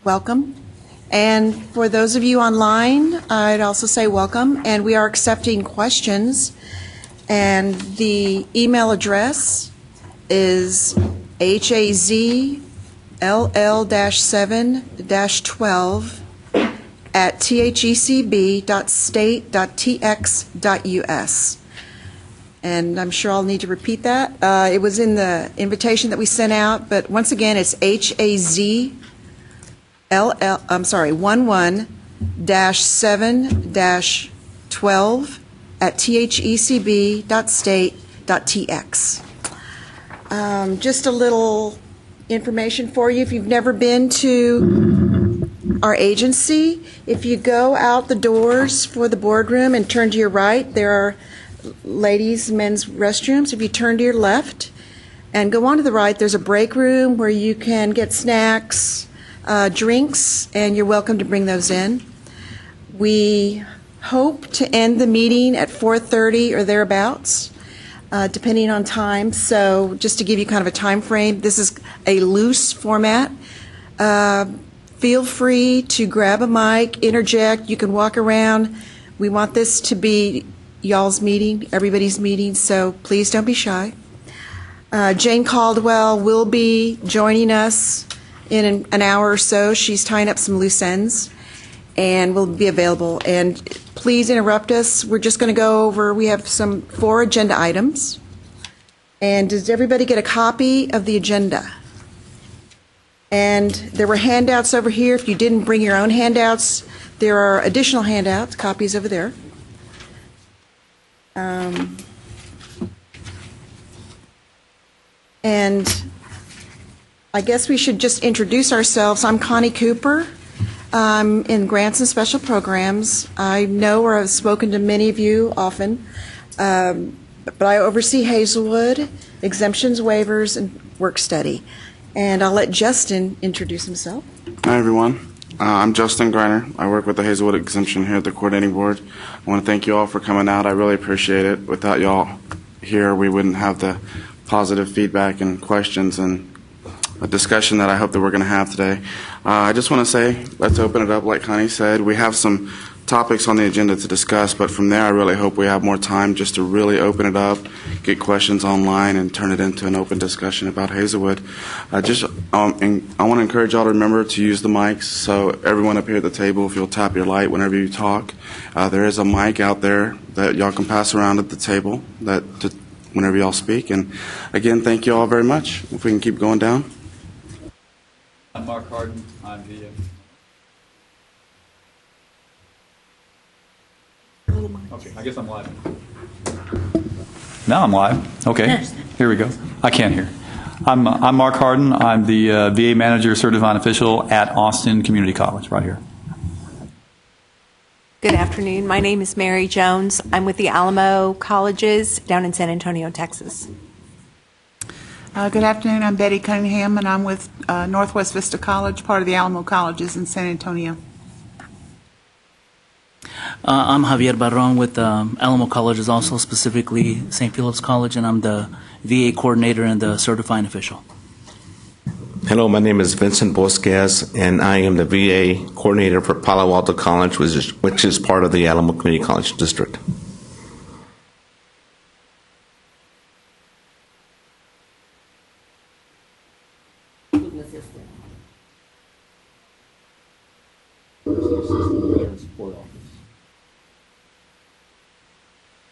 welcome. And for those of you online, I'd also say welcome. And we are accepting questions. And the email address is hazll-7-12 at thecb.state.tx.us. And I'm sure I'll need to repeat that. It was in the invitation that we sent out, but once again, it's hazll, 11-7-12 at thecb.state.tx. Just a little information for you. If you've never been to our agency, if you go out the doors for the boardroom and turn to your right, there are ladies' and men's restrooms. If you turn to your left and go on to the right, there's a break room where you can get snacks, drinks, and you're welcome to bring those in. We hope to end the meeting at 4:30 or thereabouts, depending on time. So just to give you kind of a time frame, this is a loose format. Feel free to grab a mic, interject. You can walk around. We want this to be y'all's meeting, everybody's meeting, so please don't be shy. Jane Caldwell will be joining us in an hour or so. She's tying up some loose ends and will be available. And please interrupt us. We're just going to go over, we have 4 agenda items. And does everybody get a copy of the agenda? And there were handouts over here. If you didn't bring your own handouts, there are additional handouts, copies over there. And I guess we should just introduce ourselves. I'm Connie Cooper. I'm in Grants and Special Programs. I know or have spoken to many of you often, but I oversee Hazlewood, exemptions, waivers, and work study. And I'll let Justin introduce himself. Hi, everyone. I'm Justin Greiner. I work with the Hazlewood exemption here at the coordinating board. I want to thank you all for coming out. I really appreciate it. Without y'all here, we wouldn't have the positive feedback and questions and a discussion that I hope that we're going to have today. I just want to say, let's open it up like Connie said. We have some topics on the agenda to discuss, but from there I really hope we have more time just to really open it up, get questions online, and turn it into an open discussion about Hazlewood. And I want to encourage y'all to remember to use the mics, so everyone up here at the table, if you'll tap your light whenever you talk. There is a mic out there that y'all can pass around at the table whenever y'all speak. And again, thank you all very much. If we can keep going down. I'm Mark Harden. I'm the okay, I guess I'm live. Now I'm live. Okay, here we go. I can't hear. I'm Mark Harden. I'm the VA Manager Certifying Official at Austin Community College, right here. Good afternoon. My name is Mary Jones. I'm with the Alamo Colleges down in San Antonio, Texas. Good afternoon. I'm Betty Cunningham, and I'm with Northwest Vista College, part of the Alamo Colleges in San Antonio. I'm Javier Barron with Alamo Colleges, also specifically St. Philip's College, and I'm the VA coordinator and the certifying official. Hello, my name is Vincent Bosquez, and I am the VA coordinator for Palo Alto College, which is part of the Alamo Community College District.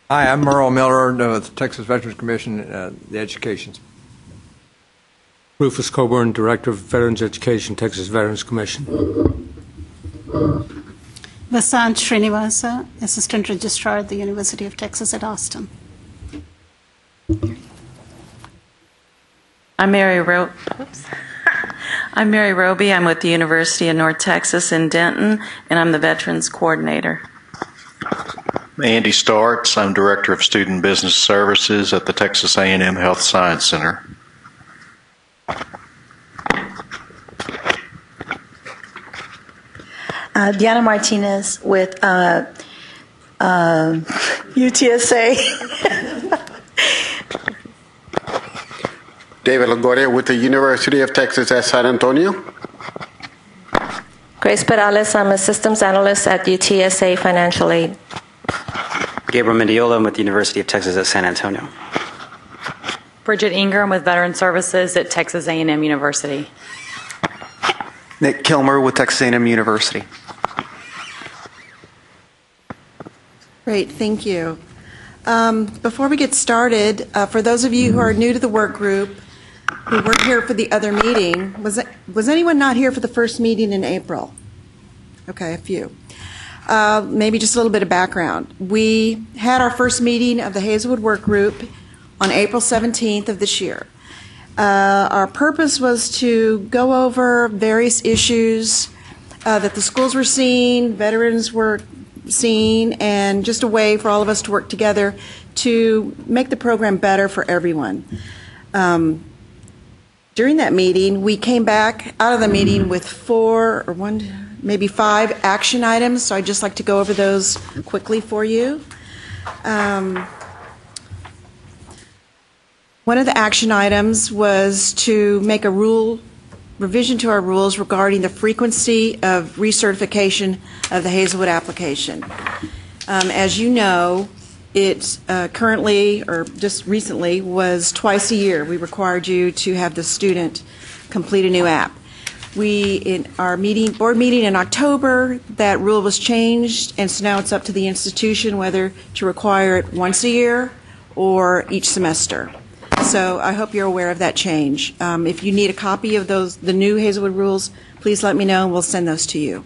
Hi, I'm Merle Miller with the Texas Veterans Commission, the Education. Rufus Coburn, Director of Veterans Education, Texas Veterans Commission. Vasant Srinivasa, Assistant Registrar at the University of Texas at Austin. I'm Mary Roby. I'm with the University of North Texas in Denton, and I'm the Veterans Coordinator. Andy Starts. I'm Director of Student Business Services at the Texas A&M Health Science Center. Diana Martinez with UTSA. David Longoria with the University of Texas at San Antonio. Grace Perales, I'm a systems analyst at UTSA Financial Aid. Gabriel Mendiola, I'm with the University of Texas at San Antonio. Bridget Ingram with Veteran Services at Texas A&M University. Nick Kilmer with Texas A&M University. Great, thank you. Before we get started, for those of you who are new to the work group, who weren't here for the other meeting, was anyone not here for the first meeting in April? Okay, a few. Maybe just a little bit of background. We had our first meeting of the Hazlewood work group on April 17th of this year. Our purpose was to go over various issues that the schools were seeing, veterans were seeing, and just a way for all of us to work together to make the program better for everyone. During that meeting, we came back out of the meeting with maybe 5 action items, so I'd just like to go over those quickly for you. One of the action items was to make a revision to our rules regarding the frequency of recertification of the Hazlewood application. As you know, it currently, or just recently, was twice a year. We required you to have the student complete a new app. In our board meeting in October, that rule was changed, and so now it's up to the institution whether to require it once a year or each semester. So I hope you're aware of that change. If you need a copy of the new Hazlewood rules, please let me know and we'll send those to you.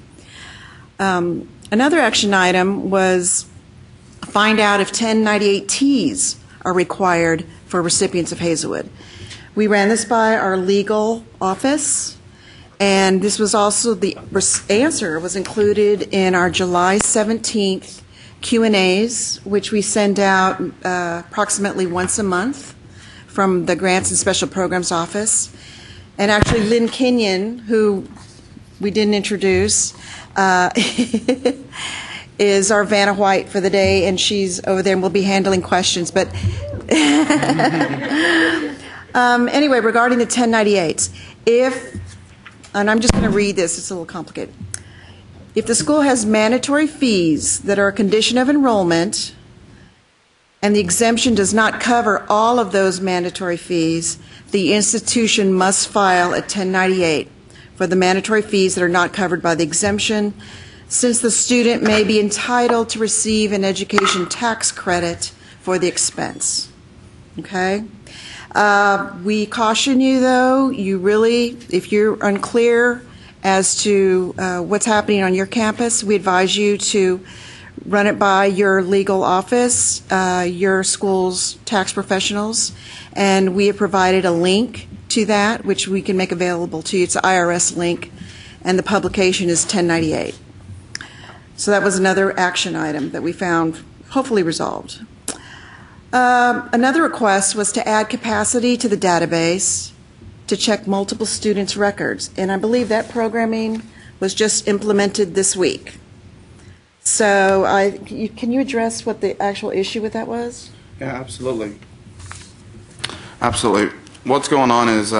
Another action item was find out if 1098Ts are required for recipients of Hazlewood. We ran this by our legal office, and this was also the answer was included in our July 17th Q&As, which we send out approximately once a month from the Grants and Special Programs Office. And actually, Lynn Kenyon, who we didn't introduce, is our Vanna White for the day, and she's over there and will be handling questions. But anyway, regarding the 1098s, and I'm just going to read this, it's a little complicated. If the school has mandatory fees that are a condition of enrollment, and the exemption does not cover all of those mandatory fees, the institution must file a 1098 for the mandatory fees that are not covered by the exemption, since the student may be entitled to receive an education tax credit for the expense. Okay? We caution you, though, if you're unclear as to what's happening on your campus, we advise you to run it by your legal office, your school's tax professionals, and we have provided a link to that, which we can make available to you. It's an IRS link, and the publication is 1098. So that was another action item that we found hopefully resolved. Another request was to add capacity to the database to check multiple students' records, and I believe that programming was just implemented this week. So can you address what the actual issue with that was? Yeah, absolutely. Absolutely. What's going on is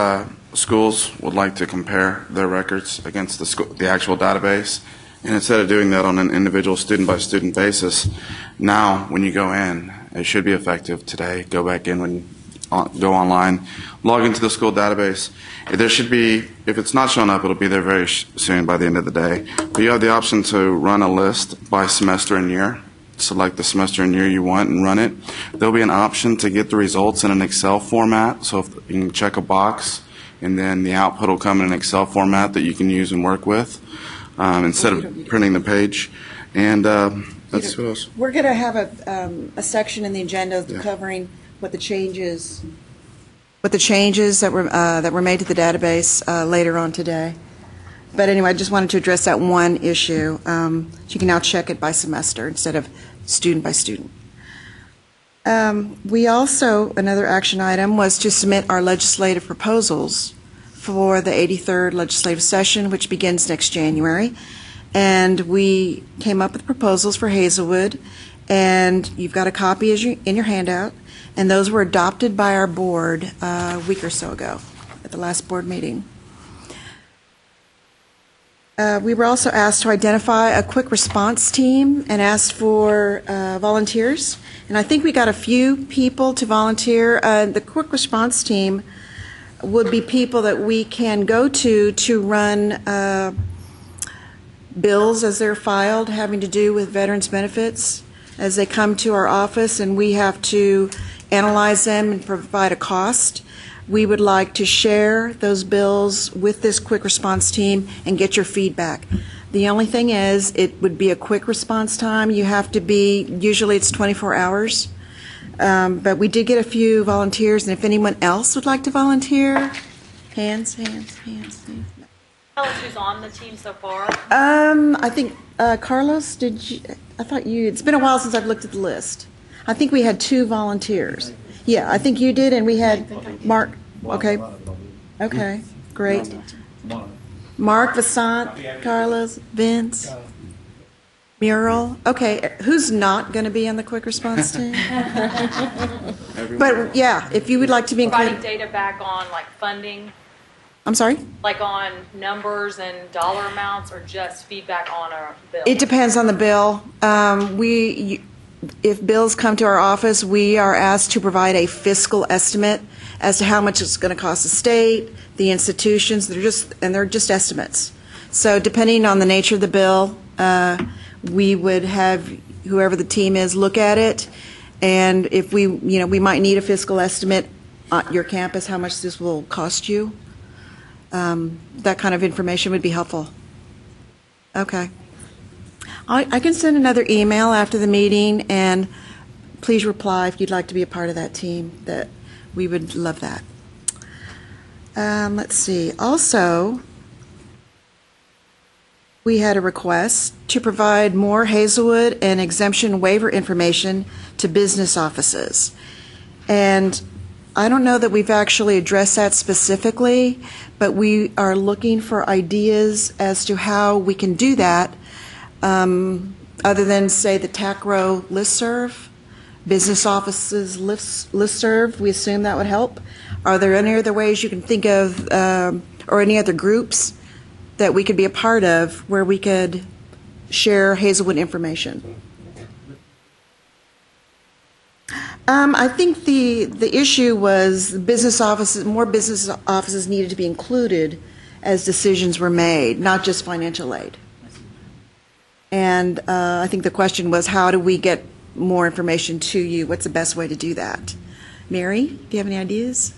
schools would like to compare their records against the actual database, and instead of doing that on an individual student-by-student basis, now when you go in, it should be effective today. Go back in go online, log into the school database. There should be, if it's not showing up, it'll be there very soon by the end of the day. But you have the option to run a list by semester and year. Select the semester and year you want and run it. There'll be an option to get the results in an Excel format. So if you can check a box, and then the output will come in an Excel format that you can use and work with instead of printing the page. And that's what else. We're going to have a section in the agenda covering what the changes that were made to the database later on today. But anyway, I just wanted to address that one issue. You can now check it by semester instead of student by student. We also, another action item was to submit our legislative proposals for the 83rd legislative session, which begins next January. And we came up with proposals for Hazlewood, and you've got a copy in your handout. And those were adopted by our board a week or so ago at the last board meeting. We were also asked to identify a quick response team and asked for volunteers. And I think we got a few people to volunteer. The quick response team would be people that we can go to run bills as they're filed having to do with veterans benefits as they come to our office, and we have to analyze them and provide a cost. We would like to share those bills with this quick response team and get your feedback. The only thing is, it would be a quick response time. You have to be, usually it's 24 hours. But we did get a few volunteers, and if anyone else would like to volunteer, hands. Tell us who's on the team so far. I think, Carlos, it's been a while since I've looked at the list. I think we had 2 volunteers. Yeah, I think you did, and we had Mark. Okay. Okay, great. Mark, Vasant, Carlos, Vince, Muriel. Okay, who's not going to be on the quick response team? But yeah, if you would like to be included. Providing data back on like funding, I'm sorry? like on numbers and dollar amounts, or just feedback on a bill? It depends on the bill. If bills come to our office, we are asked to provide a fiscal estimate as to how much it's going to cost the state, the institutions. They're just estimates. So depending on the nature of the bill, we would have whoever the team is look at it, and if we might need a fiscal estimate at your campus, how much this will cost you. That kind of information would be helpful. Okay. I can send another email after the meeting, and please reply if you'd like to be a part of that team. That we would love that. Let's see. Also, we had a request to provide more Hazlewood and exemption waiver information to business offices. And I don't know that we've actually addressed that specifically, but we are looking for ideas as to how we can do that. Other than, say, the TACRO listserv, business offices listserv, we assume that would help. Are there any other ways you can think of, or any other groups that we could be a part of where we could share Hazlewood information? I think the issue was more business offices needed to be included as decisions were made, not just financial aid. And I think the question was, how do we get more information to you? What's the best way to do that? Mary, do you have any ideas?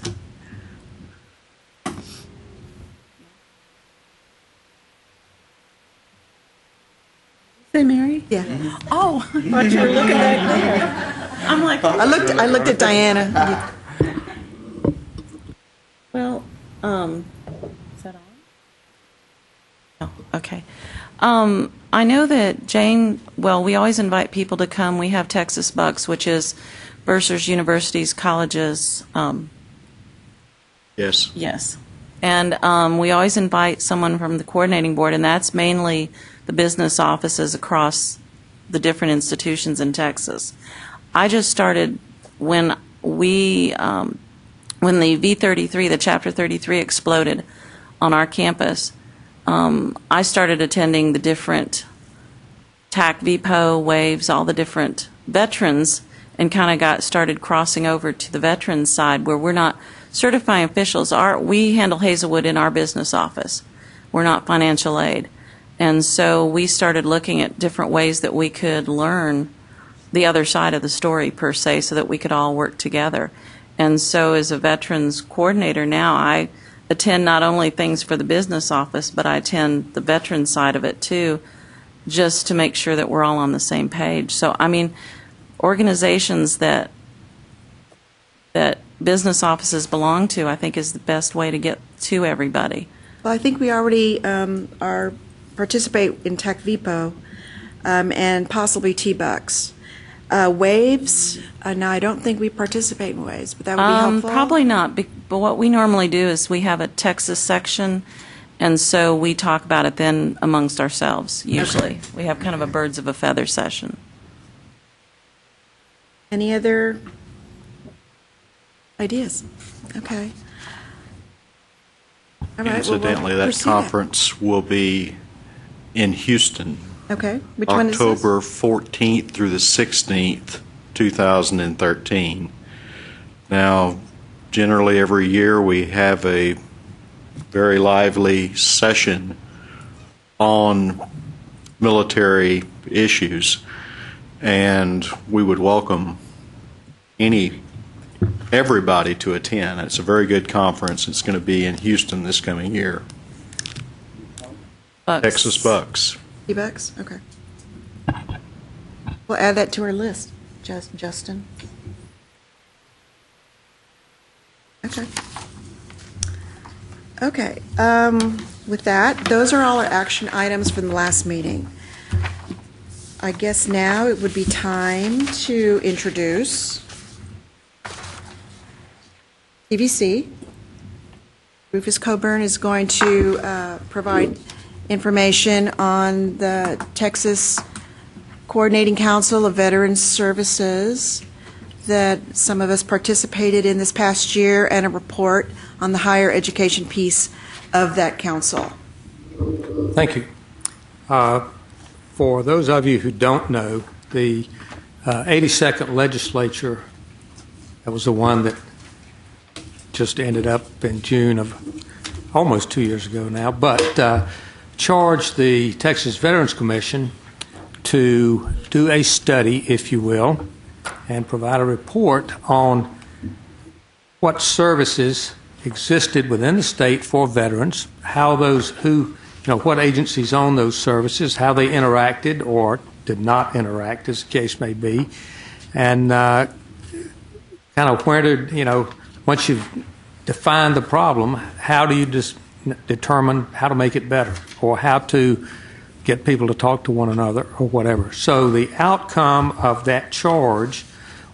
Say Mary? Yeah. Oh, I thought you were looking back there. I'm like, I looked at Diana. Well, is that on? Oh, okay. I know that Jane, we always invite people to come. We have Texas Bucks, which is bursars, universities, colleges. Yes. Yes. And we always invite someone from the coordinating board, and that's mainly the business offices across the different institutions in Texas. I just started when the V33, the Chapter 33 exploded on our campus. I started attending the different TAC, VPO, WAVES, all the different veterans, and kind of started crossing over to the veterans side where we're not certifying officials. We handle Hazlewood in our business office. We're not financial aid. And so we started looking at different ways that we could learn the other side of the story, per se, so that we could all work together. And so as a veterans coordinator now, I attend not only things for the business office, but I attend the veteran side of it too, just to make sure that we're all on the same page. So, I mean, organizations that business offices belong to, I think, is the best way to get to everybody. Well, I think we already participate in Tech VPO and possibly T-Bucks. Waves, no, I don't think we participate in Waves, but that would be helpful. Probably not, but what we normally do is we have a Texas section, and so we talk about it then amongst ourselves, usually. Okay. We have kind of a birds of a feather session. Any other ideas? Okay. All right, Incidentally, that conference will be in Houston. Okay. Which one is this? October 14th through the 16th, 2013. Now, generally every year we have a very lively session on military issues, and we would welcome everybody to attend. It's a very good conference. It's going to be in Houston this coming year. Bucks. Texas Bucks. Bucks? Okay. We'll add that to our list, Justin. Okay. Okay. With that, those are all our action items from the last meeting. I guess now it would be time to introduce TVC. Rufus Coburn is going to provide information on the Texas Coordinating Council of Veterans Services that some of us participated in this past year, and a report on the higher education piece of that council. Thank you. For those of you who don't know, the 82nd legislature, that was the one that just ended up in June of almost 2 years ago now, but charged the Texas Veterans Commission to do a study, if you will, and provide a report on what services existed within the state for veterans, how those what agencies own those services, how they interacted or did not interact, as the case may be, and kind of where to, once you've defined the problem, how do you just determine how to make it better or how to get people to talk to one another or whatever. So the outcome of that charge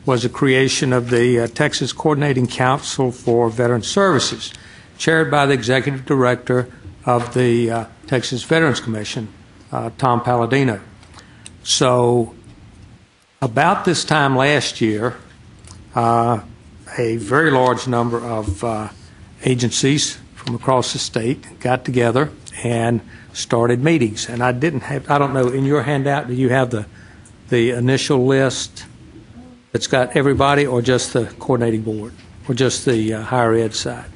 was the creation of the Texas Coordinating Council for Veteran Services, chaired by the Executive Director of the Texas Veterans Commission, Tom Palladino. So about this time last year, a very large number of agencies from across the state got together and started meetings. And I don't know, in your handout, do you have the initial list that's got everybody, or just the coordinating board, or just the higher ed side?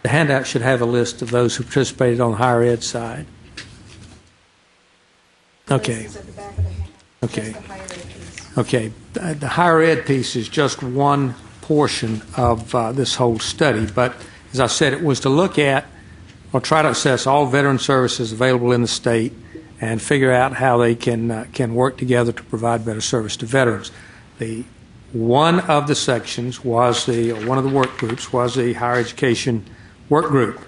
The handout should have a list of those who participated on the higher ed side. Okay. Okay. Okay. The higher ed piece is just one portion of this whole study, but as I said, it was to look at or try to assess all veteran services available in the state and figure out how they can work together to provide better service to veterans. One of the sections was one of the work groups was the higher education work group.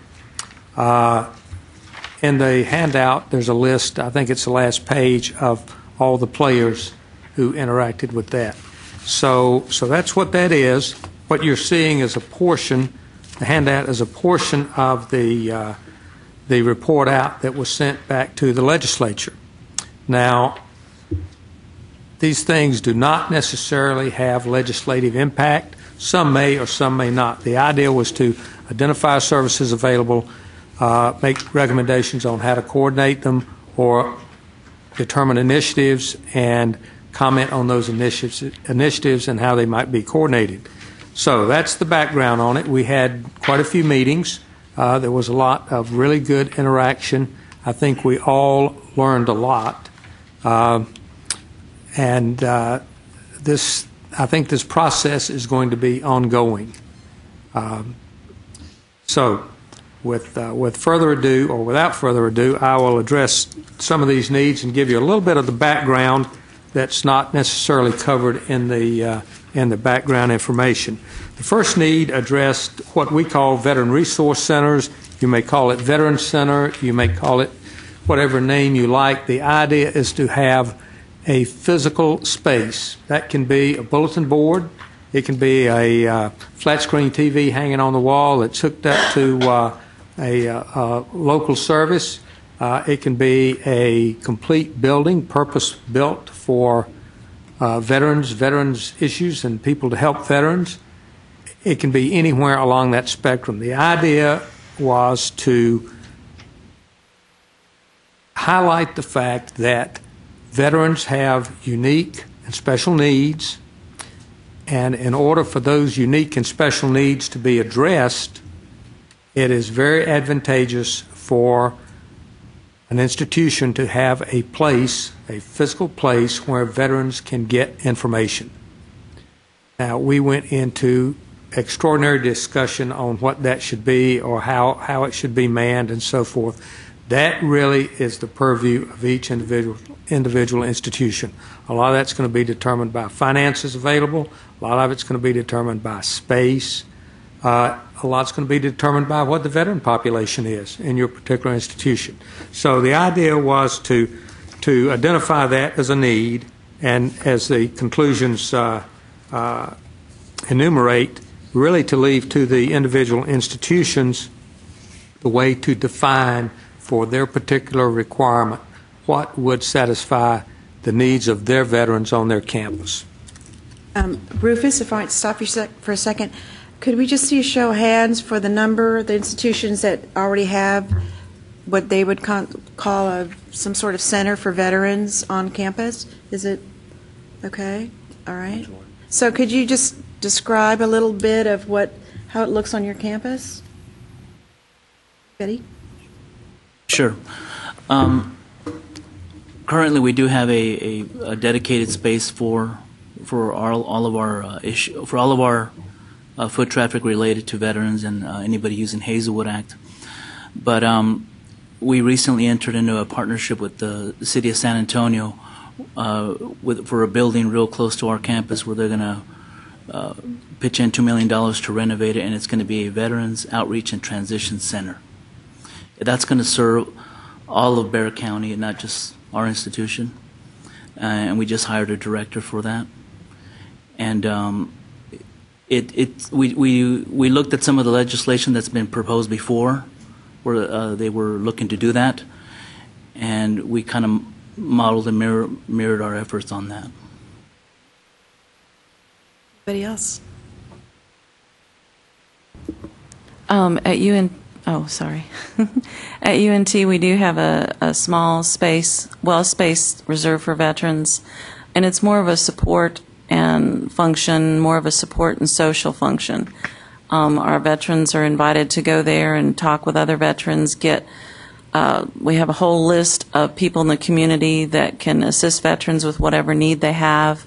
In the handout, there's a list, I think it's the last page, of all the players who interacted with that. So that's what that is. What you're seeing is a portion, the handout is a portion of the report out that was sent back to the legislature. Now, these things do not necessarily have legislative impact. Some may or some may not. The idea was to identify services available, make recommendations on how to coordinate them, or determine initiatives and comment on those initiatives and how they might be coordinated. So that's the background on it. We had quite a few meetings. There was a lot of really good interaction. I think we all learned a lot. And I think this process is going to be ongoing. So with further ado, or without further ado, I will address some of these needs and give you a little bit of the background that's not necessarily covered in the background information. The first need addressed what we call veteran resource centers. You may call it Veteran Center. You may call it whatever name you like. The idea is to have a physical space. That can be a bulletin board. It can be a flat screen TV hanging on the wall that's hooked up to a local service. It can be a complete building, purpose-built for veterans issues and people to help veterans. It can be anywhere along that spectrum. The idea was to highlight the fact that veterans have unique and special needs, and in order for those unique and special needs to be addressed, it is very advantageous for an institution to have a place, a physical place, where veterans can get information. Now, we went into extraordinary discussion on what that should be or how it should be manned and so forth. That really is the purview of each individual institution. A lot of that's going to be determined by finances available. A lot of it's going to be determined by space. A lot's going to be determined by what the veteran population is in your particular institution. So the idea was to identify that as a need, and as the conclusions enumerate, really to leave to the individual institutions the way to define for their particular requirement what would satisfy the needs of their veterans on their campus. Rufus, if I might stop you for a second, could we just see a show of hands for the number of the institutions that already have what they would call some sort of center for veterans on campus? Is it okay? All right. So could you just describe a little bit of how it looks on your campus? Betty? Sure. Currently, we do have a dedicated space for all of our foot traffic related to veterans and anybody using Hazlewood Act. But we recently entered into a partnership with the city of San Antonio for a building real close to our campus where they're going to pitch in $2 million to renovate it, and it's going to be a Veterans Outreach and Transition Center. That's going to serve all of Bexar County and not just our institution. And we just hired a director for that. And we looked at some of the legislation that's been proposed before where they were looking to do that, and we kind of modeled and mirrored our efforts on that. Anybody else? At UNT, we do have a small space, well-spaced reserved for veterans, and it's more of a support and function, more of a support and social function. Our veterans are invited to go there and talk with other veterans. We have a whole list of people in the community that can assist veterans with whatever need they have.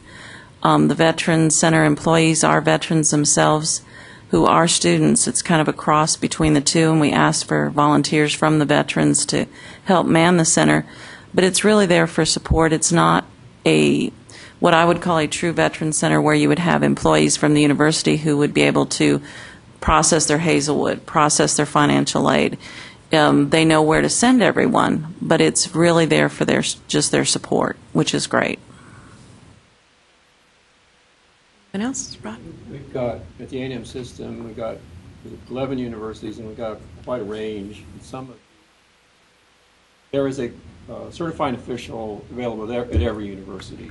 The Veterans Center employees are veterans themselves who are students. It's kind of a cross between the two, and we ask for volunteers from the veterans to help man the center. But it's really there for support. It's not what I would call a true Veterans Center where you would have employees from the university who would be able to process their Hazlewood, process their financial aid. They know where to send everyone, but it's really there for just their support, which is great. Anyone else? Rod? We've got, at the A&M system, we've got 11 universities, and we've got quite a range. There is a certifying official available there at every university.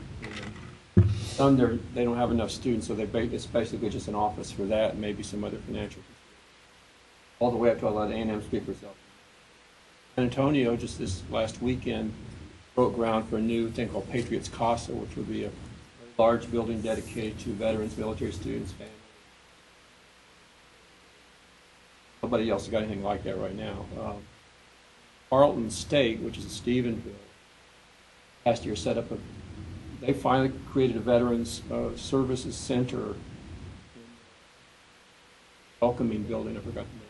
Some they don't have enough students, so it's basically just an office for that, and maybe some other financial, all the way up to a lot of A&M speakers. San Antonio, just this last weekend, broke ground for a new thing called Patriots Casa, which will be a large building dedicated to veterans, military students, families. Nobody else has got anything like that right now. Carlton State, which is in Stephenville, last year set up they finally created a Veterans Services Center, welcoming building, I forgot the name.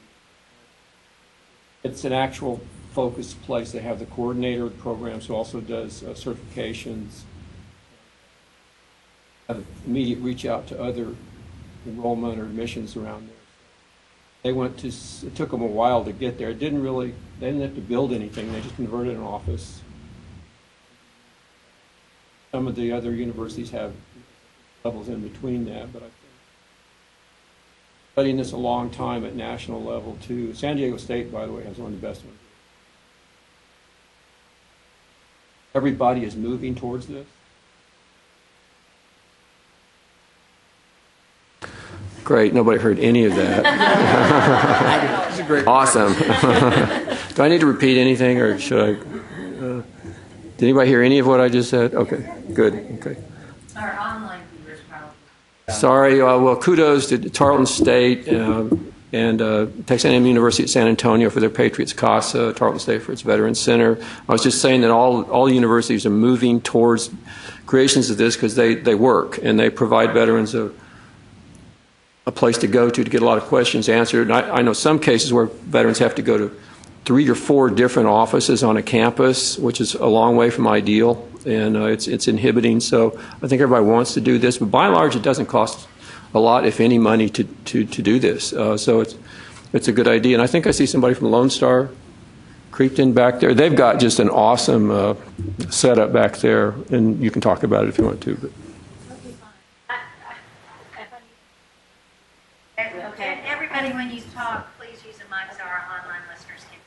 It's an actual focused place. They have the coordinator of the programs who also does certifications, have immediate reach out to other enrollment or admissions around there. It took them a while to get there. They didn't have to build anything. They just converted an office. Some of the other universities have levels in between that, but I think studying this a long time at national level too. San Diego State, by the way, has one of the best ones. Everybody is moving towards this. Great. Nobody heard any of that. Awesome. Do I need to repeat anything, or should I? Did anybody hear any of what I just said? Okay, good. Okay. Our online viewers probably. Sorry. Well, kudos to Tarleton State and Texas A&M University at San Antonio for their Patriots CASA, Tarleton State for its Veterans Center. I was just saying that all universities are moving towards creations of this because they work and they provide veterans a place to go to get a lot of questions answered. And I know some cases where veterans have to go to 3 or 4 different offices on a campus, which is a long way from ideal, and it's inhibiting. So I think everybody wants to do this, but by and large, it doesn't cost a lot, if any, money to do this. So it's a good idea. And I think I see somebody from Lone Star creeped in back there. They've got just an awesome setup back there, and you can talk about it if you want to. But. Okay, everybody, when you talk, please use a mic so our online listeners can.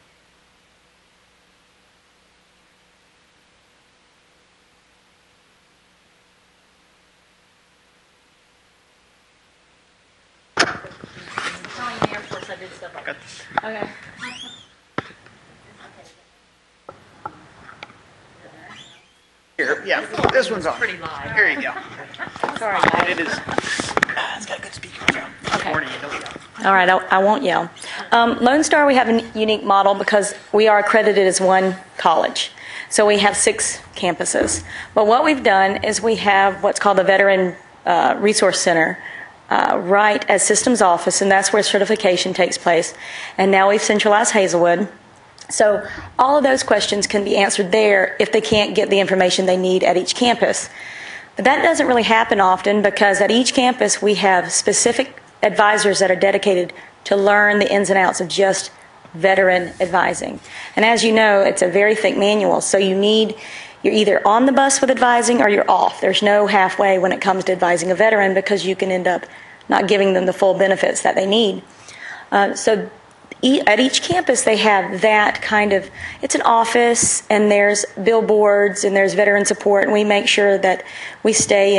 Telling the Air Force I did stuff like that. Okay. Here, yeah, this one's on. Pretty live. Here you go. Sorry, guys. It is. It's got a good speaker. Okay. Morning, don't yell. All right, I won't yell. Lone Star, we have a unique model because we are accredited as one college. So we have 6 campuses. But what we've done is we have what's called the Veteran Resource Center right at systems office, and that's where certification takes place. And now we've centralized Hazlewood. So all of those questions can be answered there if they can't get the information they need at each campus. But that doesn't really happen often because at each campus we have specific advisors that are dedicated to learn the ins and outs of just veteran advising. And as you know, it's a very thick manual, so you're either on the bus with advising or you're off. There's no halfway when it comes to advising a veteran because you can end up not giving them the full benefits that they need. So at each campus they have that kind of, it's an office and there's billboards and there's veteran support, and we make sure that we stay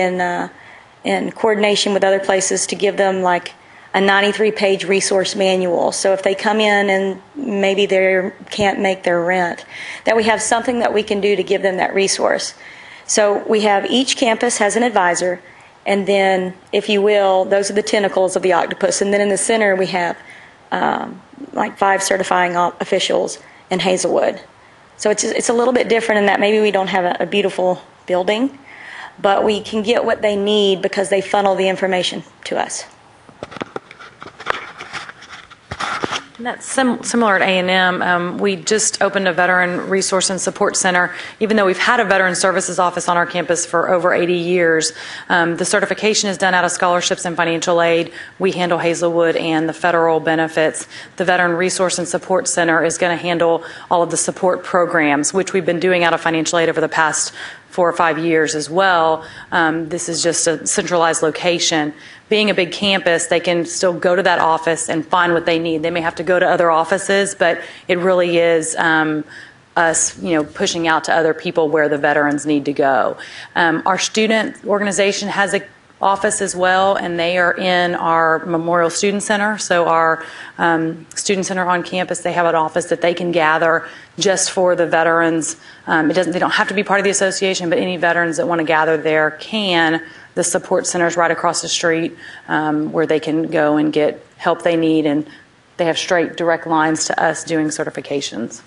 in coordination with other places to give them like a 93-page resource manual. So if they come in and maybe they can't make their rent, that we have something that we can do to give them that resource. So we have each campus has an advisor, and then, if you will, those are the tentacles of the octopus. And then in the center we have like 5 certifying officials in Hazlewood. So it's a little bit different in that maybe we don't have a beautiful building, but we can get what they need because they funnel the information to us. And that's similar at A&M. We just opened a Veteran Resource and Support Center. Even though we've had a Veteran Services office on our campus for over 80 years, the certification is done out of scholarships and financial aid. We handle Hazlewood and the federal benefits. The Veteran Resource and Support Center is going to handle all of the support programs, which we've been doing out of financial aid over the past 4 or 5 years as well. This is just a centralized location. Being a big campus, they can still go to that office and find what they need. They may have to go to other offices, but it really is us, pushing out to other people where the veterans need to go. Our student organization has an office as well, and they are in our Memorial Student Center. So our student center on campus, they have an office that they can gather just for the veterans. They don't have to be part of the association, but any veterans that want to gather there can. The support center is right across the street where they can go and get help they need, and they have straight direct lines to us doing certifications.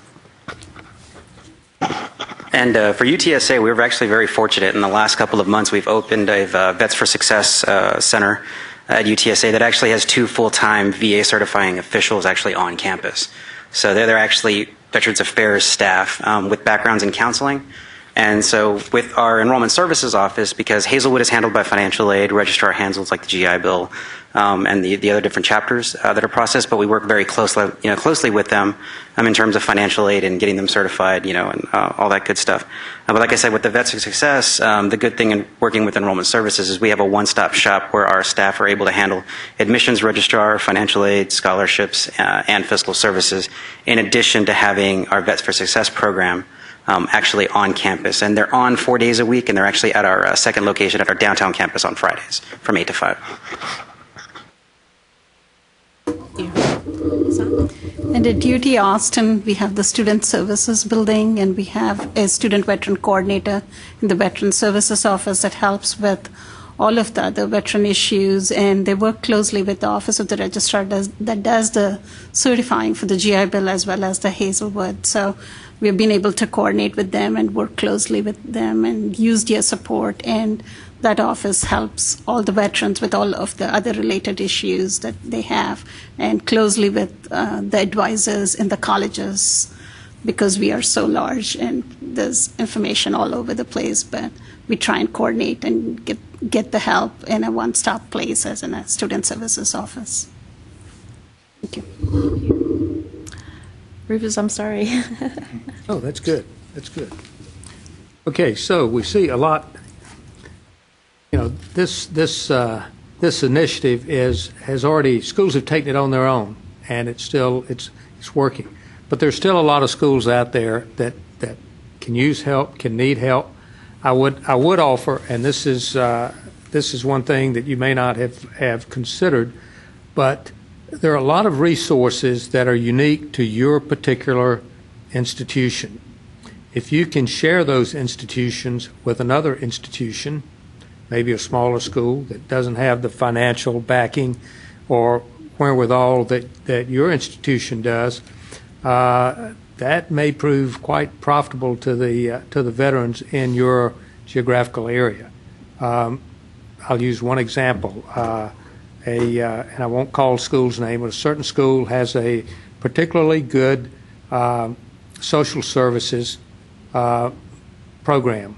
And for UTSA, we were actually very fortunate. In the last couple of months, we've opened a Vets for Success Center at UTSA that actually has 2 full-time VA certifying officials actually on campus. So they're actually Veterans Affairs staff with backgrounds in counseling. And so with our Enrollment Services Office, because Hazlewood is handled by financial aid, registrar handles like the GI Bill and the other different chapters that are processed, but we work very closely with them in terms of financial aid and getting them certified, and all that good stuff. But like I said, with the Vets of Success, the good thing in working with Enrollment Services is we have a one-stop shop where our staff are able to handle admissions registrar, financial aid, scholarships, and fiscal services, in addition to having our Vets for Success program actually on campus. And they're on 4 days a week, and they're actually at our second location at our downtown campus on Fridays from 8 to 5. And at UT Austin, we have the Student Services Building, and we have a Student Veteran Coordinator in the Veteran Services Office that helps with all of the other veteran issues, and they work closely with the Office of the Registrar that does the certifying for the GI Bill as well as the Hazlewood. So we've been able to coordinate with them and work closely with them and use their support, and that office helps all the veterans with all of the other related issues that they have, and closely with the advisors in the colleges, because we are so large and there's information all over the place, but we try and coordinate and get the help in a one-stop place as in a student services office. Thank you. Rufus, I'm sorry. Oh, that's good. That's good. Okay, so we see a lot. You know, this initiative has already, schools have taken it on their own, and it's working. But there's still a lot of schools out there that can use help, can need help. I would offer, and this is one thing that you may not have considered, but there are a lot of resources that are unique to your particular institution. If you can share those institutions with another institution, maybe a smaller school that doesn't have the financial backing or wherewithal that your institution does, that may prove quite profitable to the veterans in your geographical area. I'll use one example. And I won't call the school's name, but a certain school has a particularly good social services program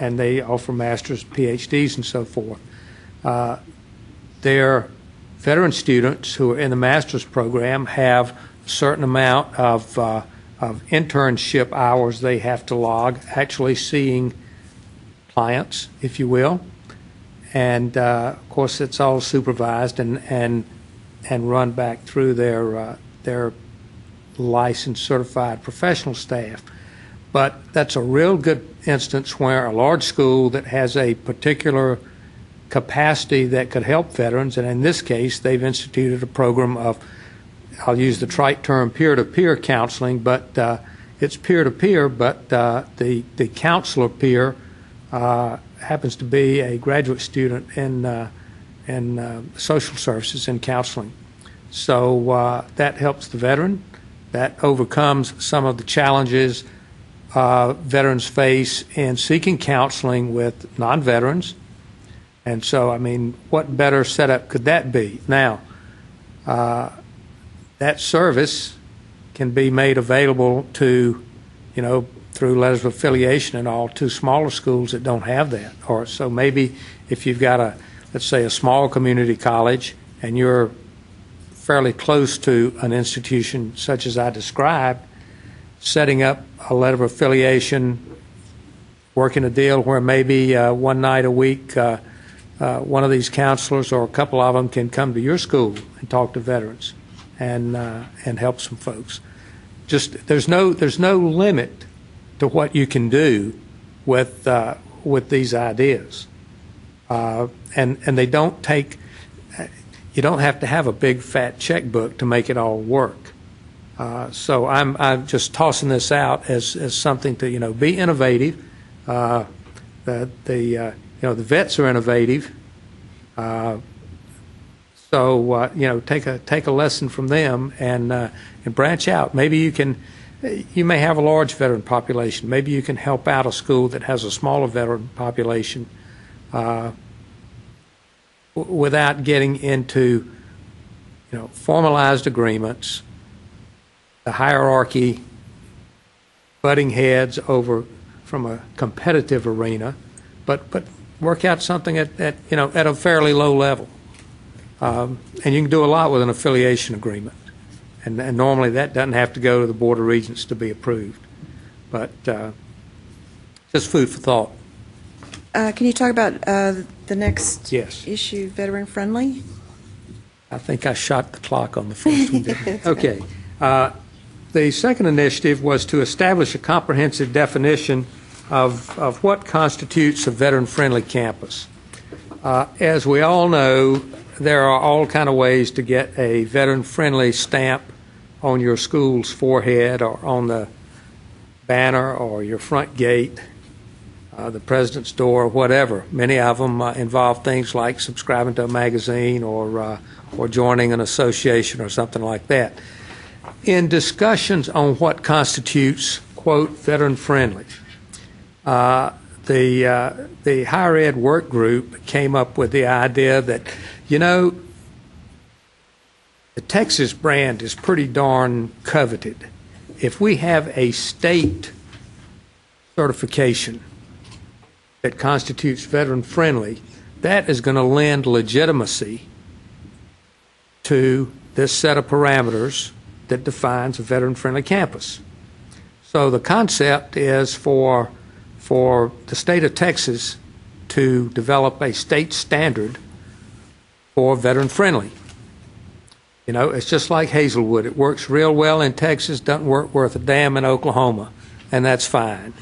and they offer masters, PhDs, and so forth. Their veteran students who are in the master's program have a certain amount of internship hours they have to log, actually seeing clients, if you will. And of course, it's all supervised and run back through their licensed, certified professional staff. But that's a real good instance where a large school that has a particular capacity that could help veterans, and in this case, they've instituted a program of, I'll use the trite term, peer-to-peer counseling, but it's peer-to-peer, but the counselor peer happens to be a graduate student in social services and counseling. So that helps the veteran. That overcomes some of the challenges veterans face in seeking counseling with non-veterans. And so, I mean, what better setup could that be? Now, that service can be made available to, through letters of affiliation and all, to smaller schools that don't have that. Or so maybe if you've got let's say a small community college and you're fairly close to an institution such as I described, setting up a letter of affiliation, working a deal where maybe one night a week one of these counselors or a couple of them can come to your school and talk to veterans and help some folks. Just there's no limit to what you can do with these ideas, and they don't take. You don't have to have a big fat checkbook to make it all work. So I'm just tossing this out as something to be innovative. The vets are innovative. So take a lesson from them and branch out. Maybe you may have a large veteran population. Maybe you can help out a school that has a smaller veteran population without getting into formalized agreements, the hierarchy, butting heads over from a competitive arena, but work out something at a fairly low level. And you can do a lot with an affiliation agreement. And normally that doesn't have to go to the Board of Regents to be approved. But just food for thought. Can you talk about the next Yes. issue, veteran friendly? I think I shot the clock on the first one, didn't I? Okay. The second initiative was to establish a comprehensive definition of what constitutes a veteran-friendly campus. As we all know, there are all kind of ways to get a veteran-friendly stamp on your school's forehead or on the banner or your front gate, the president's door, whatever. Many of them involve things like subscribing to a magazine or joining an association or something like that. In discussions on what constitutes, quote, veteran-friendly, the higher ed work group came up with the idea that, you know, the Texas brand is pretty darn coveted. If we have a state certification that constitutes veteran-friendly, that is going to lend legitimacy to this set of parameters that defines a veteran-friendly campus. So the concept is for the state of Texas to develop a state standard for veteran-friendly. You know, it's just like Hazlewood. It works real well in Texas, doesn't work worth a damn in Oklahoma, and that's fine.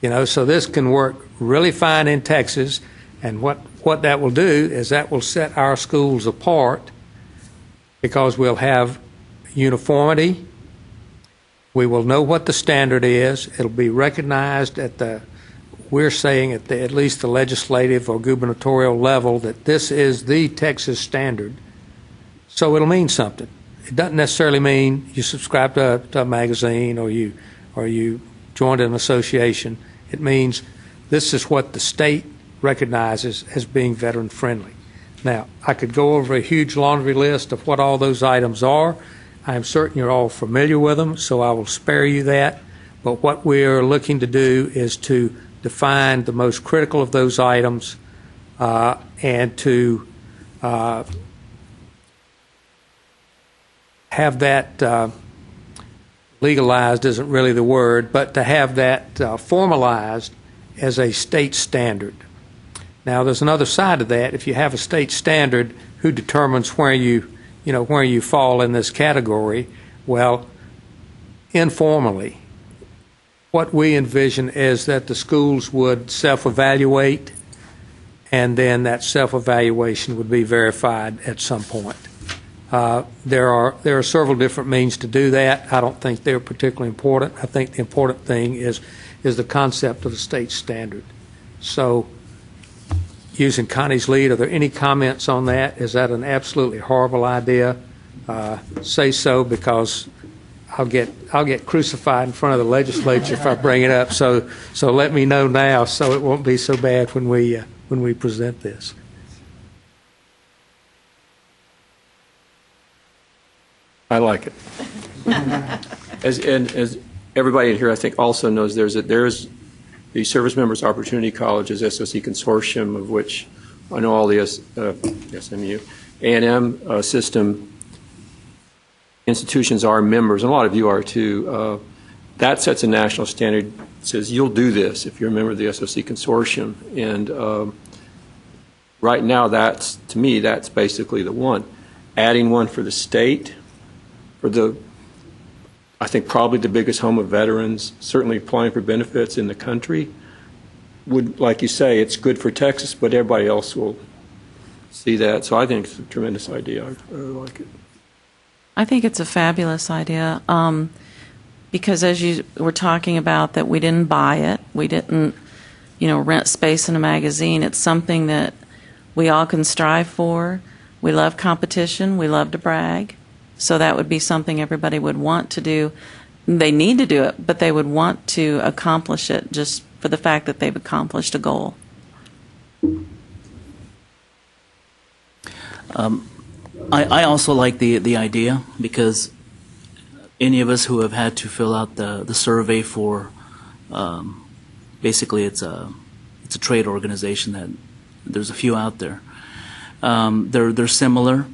You know, so this can work really fine in Texas, and what that will do is that will set our schools apart because we'll have uniformity. We will know what the standard is. It'll be recognized at least the legislative or gubernatorial level that this is the Texas standard. So it'll mean something. It doesn't necessarily mean you subscribe to a magazine or you joined an association. It means this is what the state recognizes as being veteran friendly. Now, I could go over a huge laundry list of what all those items are. I'm certain you're all familiar with them, so I will spare you that. But what we're looking to do is to define the most critical of those items and to have that legalized isn't really the word, but to have that formalized as a state standard. Now, there's another side to that. If you have a state standard, who determines where you fall in this category? Well, informally, what we envision is that the schools would self-evaluate, and then that self-evaluation would be verified at some point. There are several different means to do that. I don't think they're particularly important. I think the important thing is the concept of the state standard. So, using Connie's lead, are there any comments on that? Is that an absolutely horrible idea? Say so, because I'll get crucified in front of the legislature if I bring it up. So let me know now, so it won't be so bad when we present this. I like it. As everybody in here, I think, also knows, there's the Service Members Opportunity Colleges SOC Consortium, of which I know all the SMU, A&M system institutions are members, and a lot of you are too. That sets a national standard, says you'll do this if you're a member of the SOC Consortium. And right now, to me, that's basically the one. Adding one for the state, I think probably the biggest home of veterans, certainly applying for benefits in the country, would, like you say, it's good for Texas, but everybody else will see that. So I think it's a tremendous idea. I really like it. I think it's a fabulous idea because, as you were talking about, that we didn't buy it, we didn't, rent space in a magazine. It's something that we all can strive for. We love competition. We love to brag. So that would be something everybody would want to do. They need to do it, but they would want to accomplish it just for the fact that they've accomplished a goal. I also like the idea, because any of us who have had to fill out the survey for, basically it's a trade organization that there's a few out there. They're similar.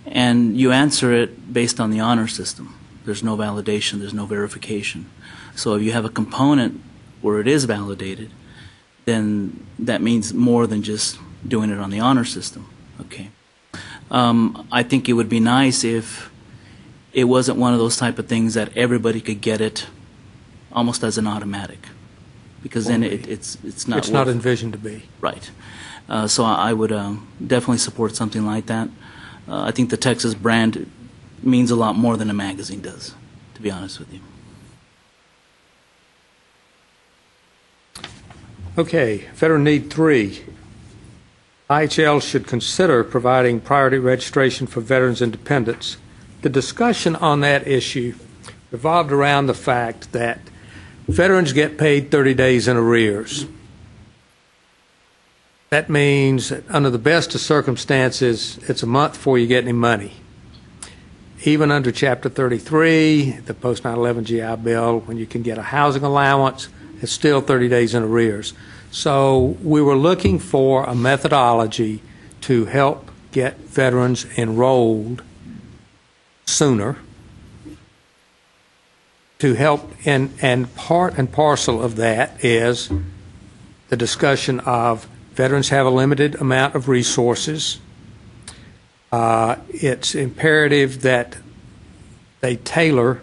And you answer it based on the honor system. There's no validation, there's no verification. So if you have a component where it is validated, then that means more than just doing it on the honor system. Okay. I think it would be nice if it wasn't one of those type of things that everybody could get it almost as an automatic, because then it's not. It's not envisioned to be. Right. So I would definitely support something like that. I think the Texas brand means a lot more than a magazine does, to be honest with you. Okay, Veteran Need 3. IHL should consider providing priority registration for veterans and dependents. The discussion on that issue revolved around the fact that veterans get paid 30 days in arrears. That means that under the best of circumstances, it's a month before you get any money. Even under Chapter 33, the post 9/11 GI Bill, when you can get a housing allowance, it's still 30 days in arrears. So we were looking for a methodology to help get veterans enrolled sooner, to help, and part and parcel of that is the discussion of veterans have a limited amount of resources. It's imperative that they tailor,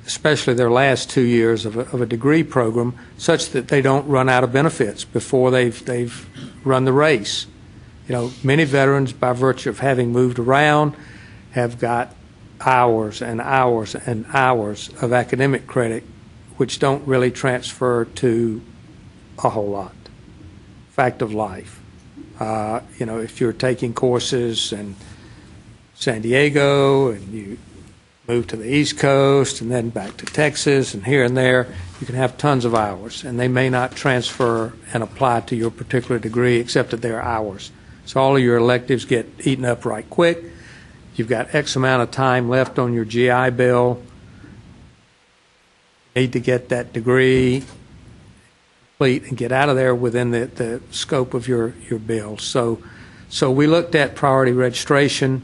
especially their last 2 years of a degree program, such that they don't run out of benefits before they've run the race. You know, many veterans, by virtue of having moved around, have got hours and hours and hours of academic credit, which don't really transfer to a whole lot. Fact of life. You know, if you're taking courses in San Diego and you move to the East Coast and then back to Texas and here and there, you can have tons of hours, and they may not transfer and apply to your particular degree except that they're hours. So all of your electives get eaten up right quick. You've got X amount of time left on your GI Bill. You need to get that degree complete and get out of there within the scope of your bill. So we looked at priority registration.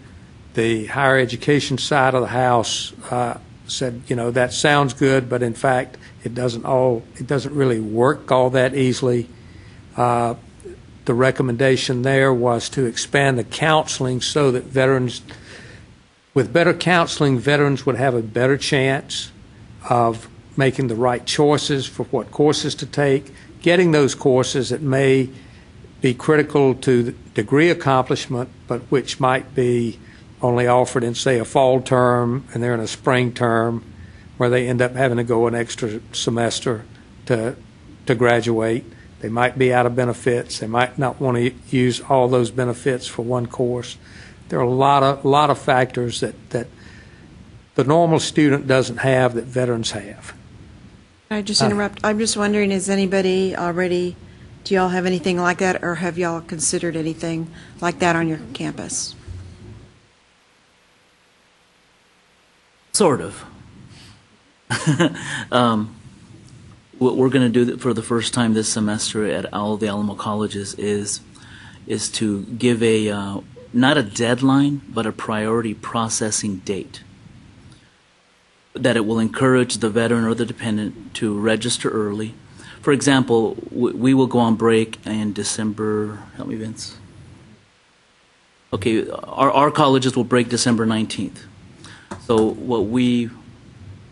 The higher education side of the house said, you know, that sounds good, but in fact, it doesn't really work all that easily. The recommendation there was to expand the counseling so that veterans, with better counseling, veterans would have a better chance of making the right choices for what courses to take, getting those courses that may be critical to the degree accomplishment, but which might be only offered in, say, a fall term, and they're in a spring term, where they end up having to go an extra semester to graduate. They might be out of benefits. They might not want to use all those benefits for one course. There are a lot of factors that the normal student doesn't have that veterans have. Can I just interrupt? I'm just wondering, is anybody already, do y'all have anything like that, or have y'all considered anything like that on your campus? Sort of. What we're going to do for the first time this semester at all the Alamo colleges is to give a not a deadline, but a priority processing date. That it will encourage the veteran or the dependent to register early. For example, we will go on break in December. Help me, Vince. Okay, our colleges will break December 19th. So what we